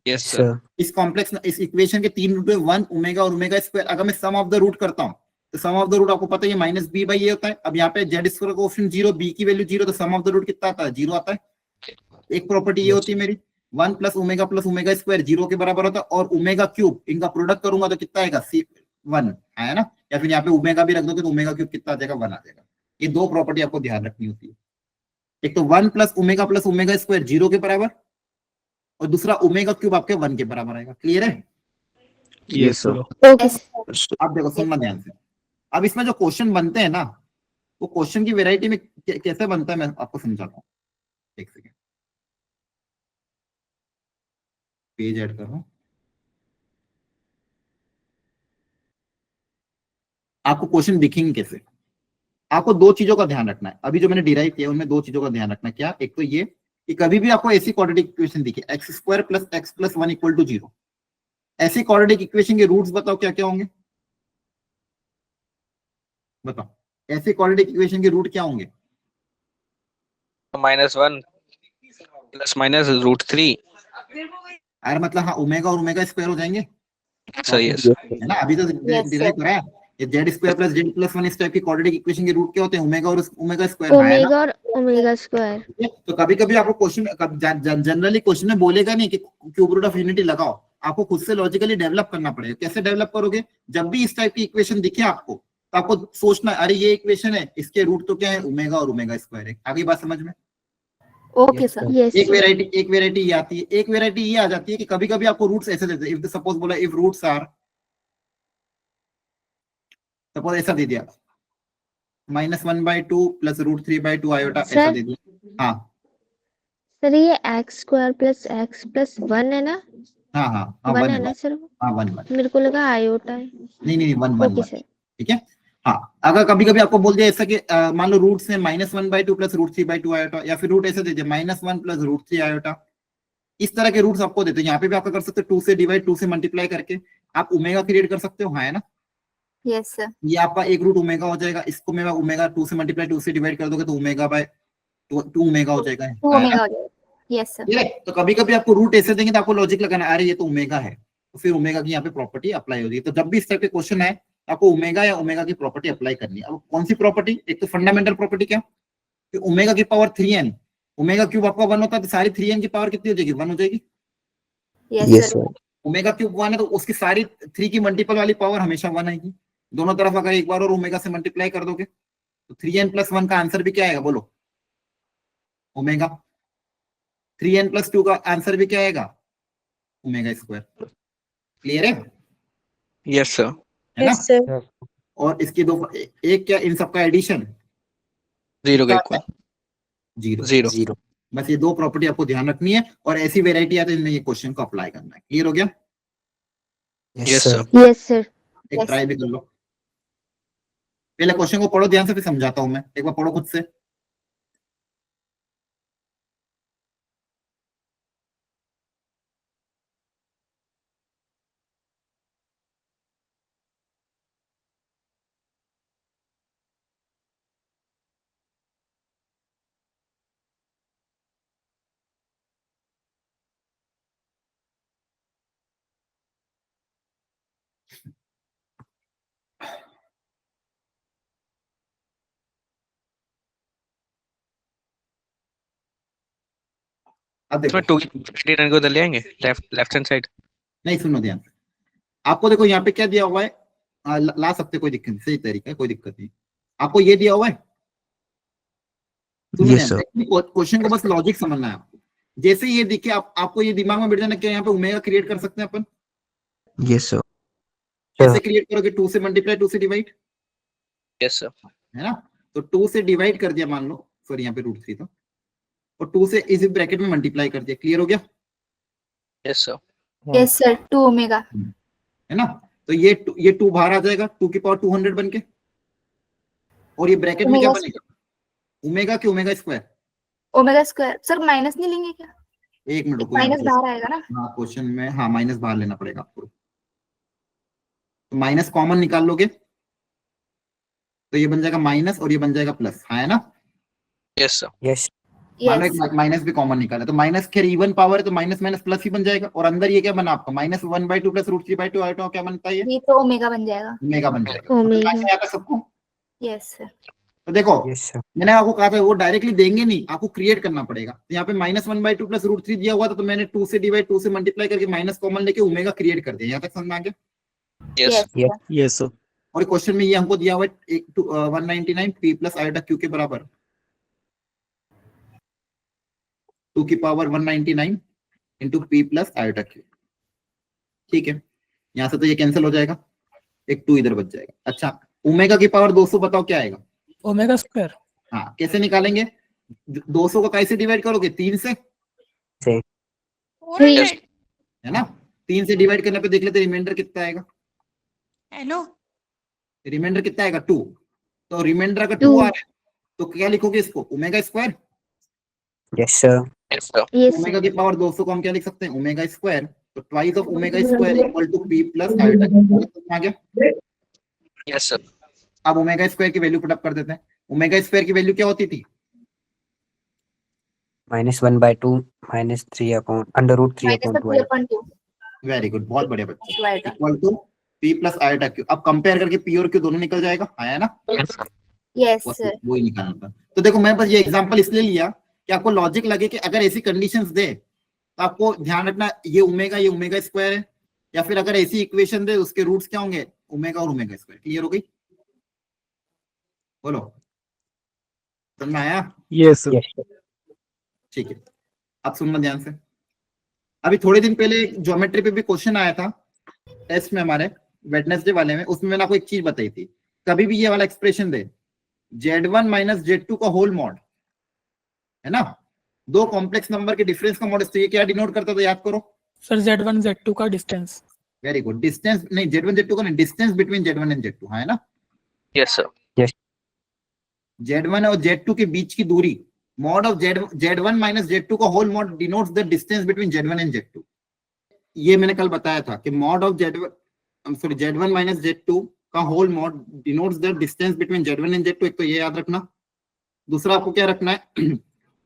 यस सर। Sir. इस कॉम्प्लेक्स, इस इक्वेशन के 3 रूट है 1, ओमेगा और ओमेगा स्क्वायर। अगर मैं सम ऑफ द रूट करता हूँ तो सम ऑफ द रूट आपको पता है ये -b/a होता है। अब यहाँ पे जेड स्क्वायर का ऑप्शन 0, बी की वैल्यू 0, तो सम ऑफ द रूट कितना आता है, 0 आता है। एक प्रॉपर्टी ये होती है मेरी, 1 प्लस ओमेगा स्क्वायर 0 के बराबर होता है, और ओमेगा क्यूब इनका प्रोडक्ट करूंगा तो कितना आएगा, 1, है ना। या फिर यहाँ पे ओमेगा भी रख दोगे तो ओमेगा क्यूब कितना आ जाएगा, 1 आ जाएगा। ये दो प्रॉपर्टी आपको ध्यान रखनी होती है, एक तो 1 प्लस ओमेगा स्क्वायर 0 के बराबर, और दूसरा ओमेगा क्यूब आपके 1 के बराबर आएगा। क्लियर है, यस सर। ओके। अब देखो सुनना ध्यान से। अब इसमें जो क्वेश्चन बनते हैं ना, वो क्वेश्चन की वैरायटी में कैसे बनता है मैं आपको समझाता हूँ। एक सेकेंड, पेज ऐड कर रहा हूँ। आपको क्वेश्चन दिखेंगे कैसे, आपको दो चीजों का ध्यान रखना है, अभी जो मैंने डिराइव किया उनमें दो चीजों का ध्यान रखना है। क्या? एक तो ये कि कभी भी आपको ऐसी क्वाड्रेटिक इक्वेशन दिखे x square plus x plus 1 equal to 0, ऐसी क्वाड्रेटिक इक्वेशन के रूट्स बताओ क्या क्या होंगे? बताओ, ऐसी क्वाड्रेटिक इक्वेशन के रूट क्या होंगे? -1 प्लस माइनस √3। अरे मतलब हाँ, ओमेगा और ओमेगा स्क्वायर हो जाएंगे, सही है है ना? अभी तो Yes, डिराइव sir. करा है। ये Z square plus Z plus 1 इस टाइप की क्वाड्रेटिक इक्वेशन के रूट क्या होते हैं? ओमेगा और ओमेगा स्क्वायर, है ना? ओमेगा और ओमेगा स्क्वायर। ठीक है? तो कभी कभी आपको क्वेश्चन जनरली क्वेश्चन में बोलेगा नहीं कि क्यूब रूट ऑफ यूनिटी लगाओ, आपको खुद से लॉजिकली डेवलप करना पड़ेगा। कैसे डेवलप करोगे? जब भी इस टाइप की इक्वेशन दिखे आपको तो आपको सोचना, अरे ये इक्वेशन है, इसके रूट तो क्या है? ओमेगा और ओमेगा स्क्वायर है। आगे बात समझ में? Okay sir. यस एक वेराइटी ये आती है, एक वेराइटी ये आ जाती है कि कभी कभी आपको रूट्स ऐसे देते हैं। इफ सपोज बोला इफ रूट्स आर, सपोज ऐसा दे दिया -1/2 प्लस √3/2 आयोटा, ऐसा सर? दे दिया। हाँ सर ये x square plus x plus 1 है ना? हाँ हाँ हाँ, 1 वन है है, ना सर? हाँ 1 मेरे को लगा आयोटा है। नहीं 1 ओके सर। ठीक है। हाँ, अगर कभी कभी आपको बोल दिया ऐसा कि मान लो रूट्स है -1/2 प्लस √3/2 आयोटा, या फिर रूट ऐसे दे दिया -1 प्लस √3 आयोटा, इस तरह के रूट्स आपको देते हैं। यहाँ पे भी आपका कर सकते हो 2 से डिवाइड, 2 से मल्टीप्लाई करके आप ओमेगा क्रिएट कर सकते हो, हाँ है ना? Yes sir. ये आपका एक रूट ओमेगा हो जाएगा, इसको मैं ओमेगा 2 से मल्टीप्लाई 2 से डिवाइड कर दोगे तो ओमेगा बाय 2 ओमेगा हो जाएगा, टू है ना? ओमेगा हो जाएगा। Yes sir. ठीक है। तो कभी कभी आपको रूट ऐसे देंगे तो आपको लॉजिक लगाना, अरे ये तो ओमेगा है, तो फिर ओमेगा की यहाँ पे प्रॉपर्टी अप्लाई होगी। तो जब भी इस टाइप के क्वेश्चन है आपको ओमेगा या ओमेगा की प्रॉपर्टी अप्लाई करनी है। अब कौन सी प्रॉपर्टी? एक तो फंडामेंटल प्रॉपर्टी क्या कि ओमेगा की पावर 3n, ओमेगा क्यूब आपका 1 होता है तो सारी 3n की पावर कितनी हो जाएगी? 1 हो जाएगी। Yes yes sir. Sir. Omega cube 1 है तो उसकी सारी 3 की मल्टीपल वाली पावर हमेशा 1 आएगी। दोनों तरफ अगर एक बार और ओमेगा से मल्टीप्लाई कर दोगे तो 3n प्लस 1 का आंसर भी क्या आएगा? बोलो, ओमेगा। 3n प्लस 2 का आंसर भी क्या आएगा? Omega square. क्लियर है? Yes sir. है ना? सर। और इसकी दो, एक क्या, इन सबका एडिशन 0 के इक्वल। 0। 0। बस ये दो प्रॉपर्टी आपको ध्यान रखनी है, और ऐसी वेराइटी आती है जिनमें ये क्वेश्चन को अप्लाई करना है। क्लियर हो गया? Yes sir. Yes sir. एक Yes. ट्राई भी कर लो। पहले क्वेश्चन को पढ़ो ध्यान से, फिर समझाता हूं मैं। एक बार पढ़ो खुद से। अब इसमें देखो, 2 की को उधर ले आएंगे, लेफ्ट हैंड साइड। नहीं सुनो ध्यान से। आपको देखो यहाँ पे क्या दिया हुआ है, ला सकते, कोई दिक्कत नहीं, सही तरीका है, कोई दिक्कत नहीं। आपको ये दिया हुआ है, सुनो Yes, ध्यान sir. से, क्वेश्चन को बस लॉजिक समझना है आपको। जैसे ये दिखे आपको ये दिमाग में बैठ जाना, क्या यहाँ पे ओमेगा क्रिएट कर सकते हैं अपन? Yes, sir. कैसे क्रिएट करोगे? 2 से मल्टीप्लाई, 2 से डिवाइड, यस सर। है ना? तो 2 से डिवाइड कर दिया, मान लो, सॉरी यहाँ पे √3 था, और 2 से इस ब्रैकेट में मल्टीप्लाई कर दिया। क्लियर हो गया? Yes sir. Yes sir. 2 omega. है ना? तो ये 2 बाहर आ जाएगा, 2 की पावर 200 बन के, और ये ब्रैकेट में क्या ओमेगा बनेगा? ओमेगा की omega square. Omega square. Sir minus नहीं लेंगे क्या? एक मिनट रुको, माइनस बाहर आएगा ना? हाँ क्वेश्चन में, हाँ माइनस बाहर लेना पड़ेगा आपको। तो माइनस कॉमन निकाल लोगे तो ये बन जाएगा माइनस, और ये बन जाएगा प्लस, हाँ है ना? Yes sir. यस। मान लो यस। एक माइनस भी कॉमन निकाला तो माइनस के इवन पावर है तो माइनस माइनस प्लस ही बन जाएगा। और अंदर ये क्या बना आपका? -1/2 प्लस √3/2 आयोटा, क्या बनता है? ये ये तो ओमेगा बन जाएगा। ओमेगा बन जाएगा। ओमेगा। समझ में आता है सबको? Yes sir. तो देखो, यस सर। मैंने आपको कहा था वो डायरेक्टली देंगे नहीं, आपको क्रिएट करना पड़ेगा। तो यहाँ पे -1/2 प्लस √3 दिया हुआ था, तो मैंने 2 से डिवाइड, 2 से मल्टीप्लाई करके माइनस कॉमन लेके ओमेगा क्रिएट कर दिया। यहाँ तक समझ में आ गया? यस। यस। Yes, sir. और क्वेश्चन में ये हमको दिया हुआ है 199 p प्लस आयोटा q के बराबर, 2 की power 199 into p plus iota q। ठीक है, यहाँ से तो ये कैंसिल हो जाएगा, एक 2 इधर बच जाएगा। अच्छा, ओमेगा की पावर 200 बताओ क्या आएगा? Omega square. हाँ, कैसे निकालेंगे? 200 को कैसे डिवाइड करोगे? 3 से, 3। यस। है ना? 3 से डिवाइड करने पे देख लेते रिमाइंडर कितना आएगा। हेलो। रिमाइंडर कितना आएगा? 2। तो रिमाइंडर अगर 2 2 आ रहा है तो क्या लिखोगे इसको, omega square. Yes sir. Yes omega sir की पावर 200 को हम क्या लिख सकते हैं, ओमेगा स्क्वायर। तो twice of omega square equal to p plus iota आ गया। Yes, sir. अब ओमेगा स्क्वायर की वैल्यू पुटअप कर देते हैं। ओमेगा स्क्वायर की वैल्यू क्या होती थी, -1/2 -3 अपॉन √3 अपॉन 2 -3/2 वेरी गुड, बहुत बढ़िया बच्चे, टू आएगा। Equal to p plus iota q. अब कंपेयर करके पी और क्यू दोनों निकल जाएगा, आया ना, Yes, sir. यस बस सर। वो ही निकालना था। तो देखो मैं बस ये एग्जांपल इसलिए लिया कि आपको लॉजिक लगे कि अगर ऐसी कंडीशंस दे तो आपको ध्यान रखना ये ओमेगा स्क्वायर है, या फिर अगर ऐसी इक्वेशन दे उसके रूट्स क्या होंगे, ओमेगा और ओमेगा स्क्वायर। क्लियर हो गई, बोलो समझ में आया। Yes sir. ठीक है, अब सुनना ध्यान से। अभी थोड़े दिन पहले ज्योमेट्री पे भी क्वेश्चन आया था टेस्ट में हमारे, वेडनेसडे वाले में। उसमें मैंने आपको एक चीज बताई थी, कभी भी ये वाला एक्सप्रेशन दे Z1 माइनस Z2 का होल मॉड, है ना, दो कॉम्प्लेक्स नंबर के डिफरेंस का मॉड, तो ये क्या डिनोट करता था, याद करो। सर Z1 Z2 का डिस्टेंस। वेरी गुड, डिस्टेंस नहीं, Z1 Z2 का नहीं, distance between Z1 and Z2, है ना। Yes, sir. Z1 और Z2 के बीच की दूरी, मॉड ऑफ Z1 माइनस Z2 का whole mod denotes the distance between Z1 and Z2। ये मैंने कल बताया था कि मॉड ऑफ Z1 माइनस Z2 का whole mod denotes the distance between Z1 and Z2। एक तो ये याद रखना, दूसरा आपको क्या रखना है,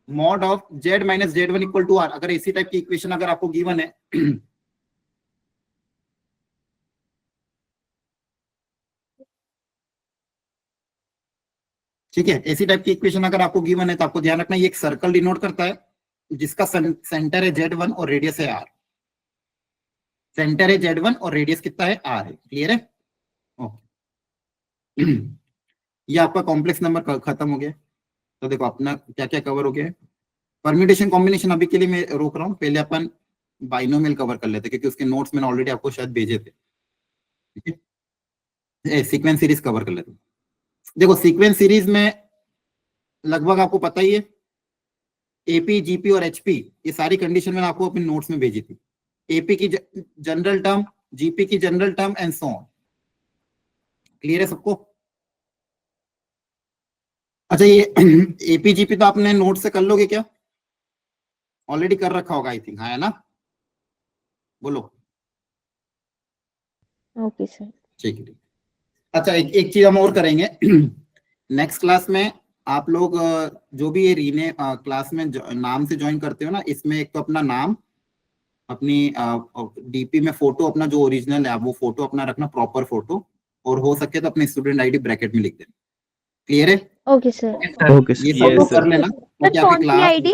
mod of Z minus Z1 equal to R। अगर इसी टाइप की इक्वेशन अगर आपको गिवन है ठीक है, ऐसी टाइप की इक्वेशन अगर आपको गिवन है तो आपको ध्यान रखना ये एक सर्कल डिनोट करता है जिसका सेंटर है Z1 और रेडियस है R। सेंटर है Z1 और रेडियस कितना है R है। क्लियर है, ओके। ये आपका कॉम्प्लेक्स नंबर खत्म हो गया। तो देखो अपना क्या क्या कवर हो गया है। परम्यूटेशन कॉम्बिनेशन अभी के लिए मैं रोक रहा हूँ, पहले अपन बाइनोमियल कवर कर लेते क्योंकि उसके नोट्स मैंने ऑलरेडी आपको शायद भेजे थे। ठीक है, सीक्वेंस सीरीज कवर कर लेते हैं। देखो सीक्वेंस सीरीज में लगभग आपको पता ही है, एपी जीपी और एचपी ये सारी कंडीशन मैंने आपको अपने नोट्स में भेजी थी। एपी की जनरल टर्म, जीपी की general term and so on. Clear है सबको। अच्छा ये एपी जीपी तो आपने नोट से कर लोगे क्या, ऑलरेडी कर रखा होगा आई थिंक, है ना, बोलो। Okay sir. ठीक है, अच्छा एक चीज हम और करेंगे नेक्स्ट क्लास में आप लोग जो भी ये रीने क्लास में नाम से ज्वाइन करते हो ना, इसमें एक तो अपना नाम, अपनी डीपी में फोटो अपना जो ओरिजिनल है वो फोटो अपना रखना, प्रॉपर फोटो, और हो सके तो अपनी स्टूडेंट आईडी ब्रैकेट में लिख देना। क्लियर है, ओके सर। ओके ये सर। सब कर लेना क्योंकि सर आपकी कौन सी क्लास आईडी?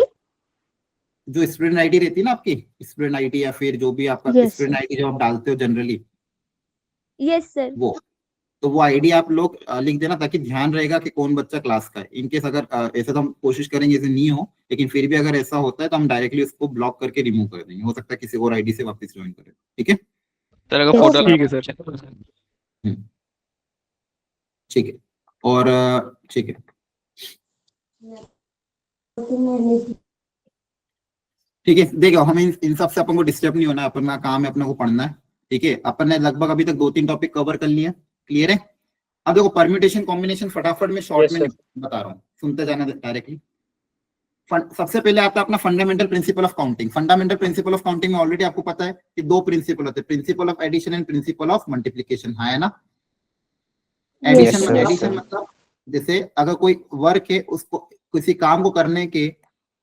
जो स्टूडेंट आईडी रहती है ना आपकी, स्टूडेंट आईडी या फिर जो भी आपका Yes, स्टूडेंट sir. आईडी जो आप डालते हो जनरली, यस सर। वो तो वो आईडी आप लोग लिख देना ताकि ध्यान रहेगा कि कौन बच्चा क्लास का है। इनकेस अगर ऐसा तो हम कोशिश करेंगे ऐसे नहीं हो, लेकिन फिर भी अगर ऐसा होता है तो हम डायरेक्टली उसको ब्लॉक करके रिमूव कर देंगे। हो सकता है किसी और आईडी से वापस ज्वाइन करें। ठीक है, तरह का Yes, फोटो sir. ठीक है सर। ठीक है, और ठीक है, ठीक है। देखो हम इन सब से अपन को डिस्टर्ब नहीं होना है, अपना काम है अपने को पढ़ना है। ठीक है, अपन ने लगभग अभी तक 2-3 टॉपिक कवर कर लिए। क्लियर है, अब देखो परम्यूटेशन कॉम्बिनेशन फटाफट में शॉर्ट में बता रहा हूँ, सुनते जाना डायरेक्टली। सबसे पहले आता है अपना fundamental principle of counting. Fundamental principle of counting में ऑलरेडी आपको पता है कि दो प्रिंसिपल होते हैं, principle of addition and principle of multiplication, है ना। Yes, sir. एडिशन मतलब जैसे अगर कोई वर्क है उसको किसी काम को करने के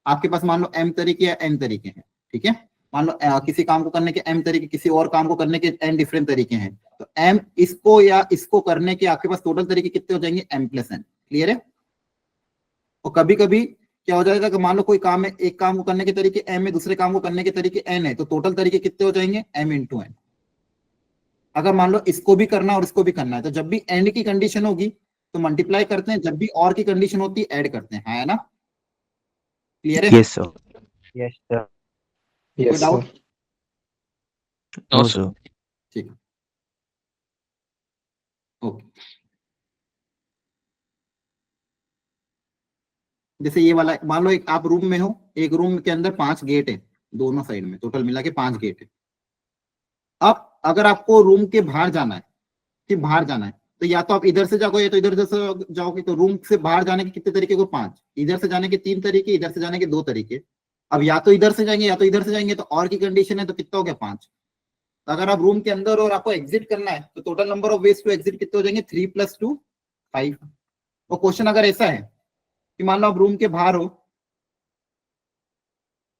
आपके पास मान लो m तरीके या n तरीके हैं। ठीक है, मान लो किसी काम को करने के m तरीके, किसी और काम को करने के n डिफरेंट तरीके हैं, तो m इसको या इसको करने के आपके पास टोटल तरीके कितने हो जाएंगे, m + n। क्लियर है, और कभी कभी क्या हो जाएगा कि मान लो कोई काम है, एक काम को करने के तरीके m है, दूसरे काम को करने के तरीके n है, तो टोटल तरीके कितने हो जाएंगे, m × n। अगर मान लो इसको भी करना और इसको भी करना है, तो जब भी एंड की कंडीशन होगी तो मल्टीप्लाई करते हैं, जब भी और की कंडीशन होती है ऐड करते हैं, है ना। क्लियर है, यस सर। Yes sir. कोई doubt. No no sir. Sir. ठीक है, ओके। जैसे ये वाला मान लो, एक आप रूम में हो, एक रूम के अंदर 5 गेट है, दोनों साइड में टोटल मिला के 5 गेट है। अब अगर आपको रूम के बाहर जाना है, कि बाहर जाना है, तो या तो आप इधर से जाओगे या तो इधर से जाओगे। तो रूम से बाहर जाने के कितने तरीके को 5, इधर से जाने के 3 तरीके, इधर से जाने के 2 तरीके। अब या तो इधर से जाएंगे या तो इधर से जाएंगे, तो और की कंडीशन है तो कितना हो गया 5। तो अगर आप रूम के अंदर और आपको एग्जिट करना है तो total number of ways to exit कितने हो जाएंगे 3 + 2 5। और क्वेश्चन अगर ऐसा है कि मान लो आप रूम के बाहर हो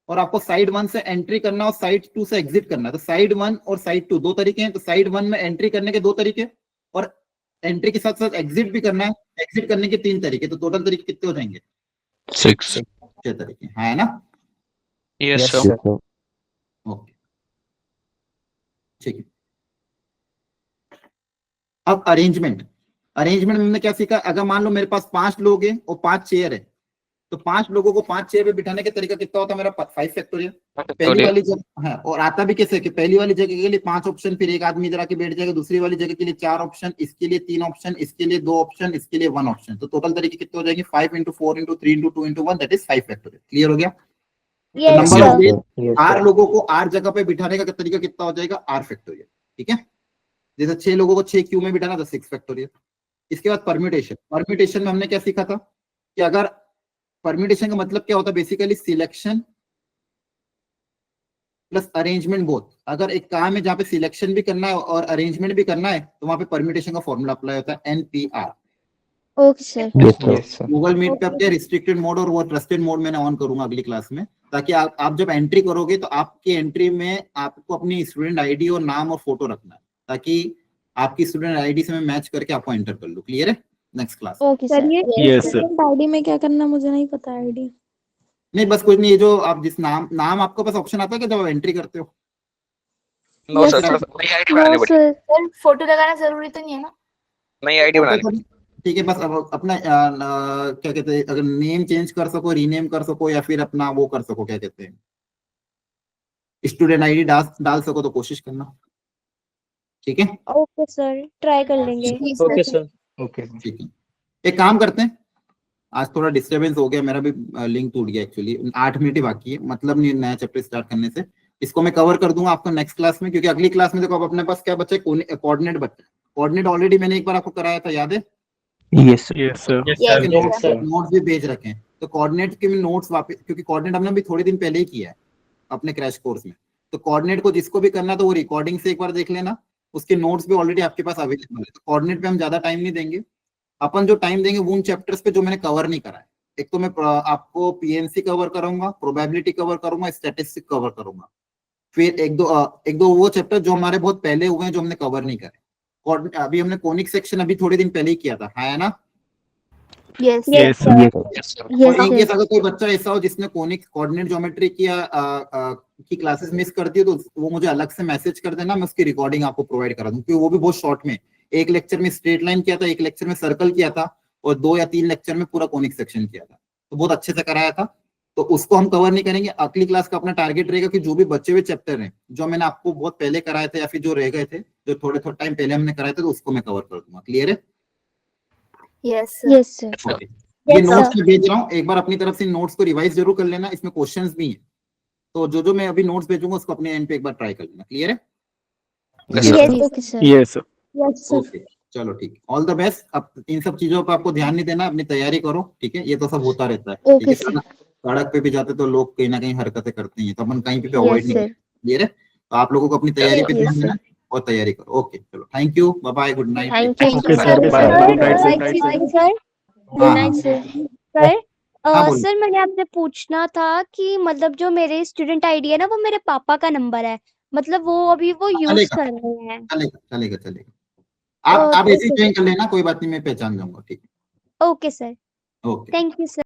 और आपको साइड 1 से एंट्री करना और साइड 2 से एग्जिट करना है, तो साइड 1 और साइड 2 दो तरीके हैं। तो साइड 1 में एंट्री करने के 2 तरीके और एंट्री के साथ साथ एग्जिट भी करना है, एग्जिट करने के 3 तरीके। तो टोटल तरीके कितने हो जाएंगे 6। 6 तरीके, है ना? Yes, Yes, sir. sir. Okay, ठीक है। अब अरेंजमेंट में हमने क्या सीखा? अगर मान लो मेरे पास 5 लोग हैं और 5 चेयर है, तो 5 लोगों को 5 चेयर पे बिठाने का तरीका कितना होता है मेरा 5 फैक्टोरियल। पहली वाली जगह है और आता भी कैसे कि पहली वाली जगह के लिए 5 ऑप्शन, फिर एक आदमी इधर आके बैठ जाएगा, दूसरी वाली जगह के लिए 4 ऑप्शन, इसके लिए 3 ऑप्शन, इसके लिए 2 ऑप्शन, इसके लिए 1 ऑप्शन। तो टोटल तरीके कितने हो जाएंगे 5 × 4 × 3 × 2 × 1, दैट इज 5 फैक्टोरियल। क्लियर हो गया? Yes, number sir. Of ways Yes, 8 sir. लोगों को 8 जगह पे बिठाने का तरीका कितना हो जाएगा r फैक्टोरियल। ठीक है, जैसे 6 लोगों को 6 क्यू में बिठाना तो 6 फैक्टोरियल। इसके बाद परम्यूटेशन में हमने क्या सीखा था कि अगर परम्यूटेशन का मतलब क्या होता है basically selection plus arrangement both. अगर एक काम है जहाँ पे सिलेक्शन भी करना है और अरेंजमेंट भी करना है तो वहां पे परम्यूटेशन का फॉर्मूला अप्लाई होता है NPR। Okay, sir. Yes, sir. Yes, sir. Google Meet पे अपने रिस्ट्रिक्टेड मोड और वो ट्रस्टेड मोड मैंने ऑन करूंगा अगली क्लास में, ताकि आप जब एंट्री करोगे तो आपकी एंट्री में आपको अपनी स्टूडेंट आईडी और नाम और फोटो रखना है, ताकि आपकी स्टूडेंट आईडी से मैं मैच करके आपको एंटर कर लूं। क्लियर है? Next class. Okay, sir. Yes, sir. ID में क्या करना मुझे नहीं पता आईडी। नहीं बस कुछ नहीं, ये जो आप जिस नाम आपको पास ऑप्शन आता है कि जब आप एंट्री करते हो। No, Yes, sir. sir. नई आईडी बनानी No, पड़ेगी। sir. सर फोटो लगाना जरूरी तो नहीं है ना? नई आईडी बनानी पड़ेगी। ठीक है, बस अब अपना क्या कहते हैं, अगर नेम चेंज कर सको, रीनेम कर सको, या फिर अपना वो कर सको, क्या कहते हैं, स्टूडेंट आईडी डाल सको तो कोशिश करना। ठीक है, ओके सर, ट्राई कर लेंगे। Okay sir. Okay. ठीक है। एक काम करते हैं, आज थोड़ा डिस्टरबेंस हो गया, मेरा भी लिंक टूट गया एक्चुअली। 8 मिनट ही बाकी है, मतलब नहीं नया चैप्टर स्टार्ट करने से। इसको मैं कवर कर दूंगा आपको नेक्स्ट क्लास में, क्योंकि अगली क्लास में देखो अब अपने पास क्या बचा है, कोऑर्डिनेट बचा है। कोऑर्डिनेट ऑलरेडी मैंने एक बार आपको कराया था, याद है? Yes, sir. Yes sir. Notes भी भेज रखे हैं, तो कोऑर्डिनेट के नोट्स वापस, क्योंकि कोऑर्डिनेट हमने अभी थोड़े दिन पहले ही किया है अपने क्रैश कोर्स में। तो कोऑर्डिनेट को जिसको भी करना तो वो रिकॉर्डिंग से एक बार देख लेना, उसके नोट्स भी ऑलरेडी आपके पास अवेलेबल है। तो कोऑर्डिनेट पे हम ज्यादा टाइम नहीं देंगे, अपन जो टाइम देंगे वो उन चैप्टर्स पे जो मैंने कवर नहीं करा है। एक तो मैं आपको पीएनसी कवर करूंगा, प्रोबेबिलिटी कवर करूंगा, स्टैटिस्टिक्स कवर करूंगा, फिर एक दो वो चैप्टर जो हमारे बहुत पहले हुए हैं जो हमने कवर नहीं करे। अभी हमने कोनिक सेक्शन अभी थोड़े दिन पहले ही किया था, है ना? Yes Yes, sir. Yes, sir. Yes, sir. Yes, और इन sir. केस अगर कोई बच्चा ऐसा हो जिसने कोनिक कोऑर्डिनेट ज्योमेट्री की क्लासेस मिस कर दी, तो वो मुझे अलग से मैसेज कर देना, मैं उसकी रिकॉर्डिंग आपको प्रोवाइड करा दूं, क्योंकि वो भी बहुत शॉर्ट में, एक लेक्चर में स्ट्रेट लाइन किया था, एक लेक्चर में सर्कल किया था, और 2 या 3 लेक्चर में पूरा कोनिक सेक्शन किया था, तो बहुत अच्छे से कराया था। तो उसको हम कवर नहीं करेंगे। अगली क्लास का अपना टारगेट रहेगा कि जो भी बचे हुए चैप्टर हैं जो मैंने आपको बहुत पहले कराए थे या फिर जो रह गए थे, जो थोड़े टाइम पहले हमने कराए थे, तो उसको मैं कवर कर दूंगा। क्लियर है? Yes Yes, sir. ओके, ये Yes, नोट्स sir. में भेज रहा हूँ, एक बार अपनी तरफ से नोट्स को रिवाइज जरूर कर लेना, इसमें क्वेश्चंस भी हैं, तो जो मैं अभी नोट्स भेजूंगा उसको अपने एंड पे एक बार ट्राई कर लेना। क्लियर है? Yes, sir. Yes, okay, sir. Yes sir. Yes, sir. Okay, चलो ठीक है, ऑल द बेस्ट। अब इन सब चीजों पर आपको ध्यान नहीं देना, अपनी तैयारी करो। ठीक है, ये तो सब होता रहता है। Okay, ठीक है, sir. सड़क पे भी जाते तो लोग कहीं ना कहीं हरकतें करते हैं, तो अपन कहीं पे Yes, अवॉइड नहीं sir. करते। क्लियर है? तो आप लोगों को अपनी तैयारी पे Yes, ध्यान sir. देना और तैयारी करो। ओके, चलो, thank you, bye bye, good night. Thank you, Okay, sir. sir. Bye. Sir, Good night, sir. sir, Good night, sir. Good हाँ, night, sir. सर हाँ, बोलिए। सर मैंने आपसे पूछना था कि मतलब जो मेरे स्टूडेंट आईडी है ना, वो मेरे पापा का नंबर है, मतलब वो अभी वो यूज चलेगा। कर रहे हैं। चलेगा। आप तो ऐसे ही ज्वाइन कर लेना, कोई बात नहीं, मैं पहचान जाऊंगा। ठीक है, okay sir, okay. Thank you sir.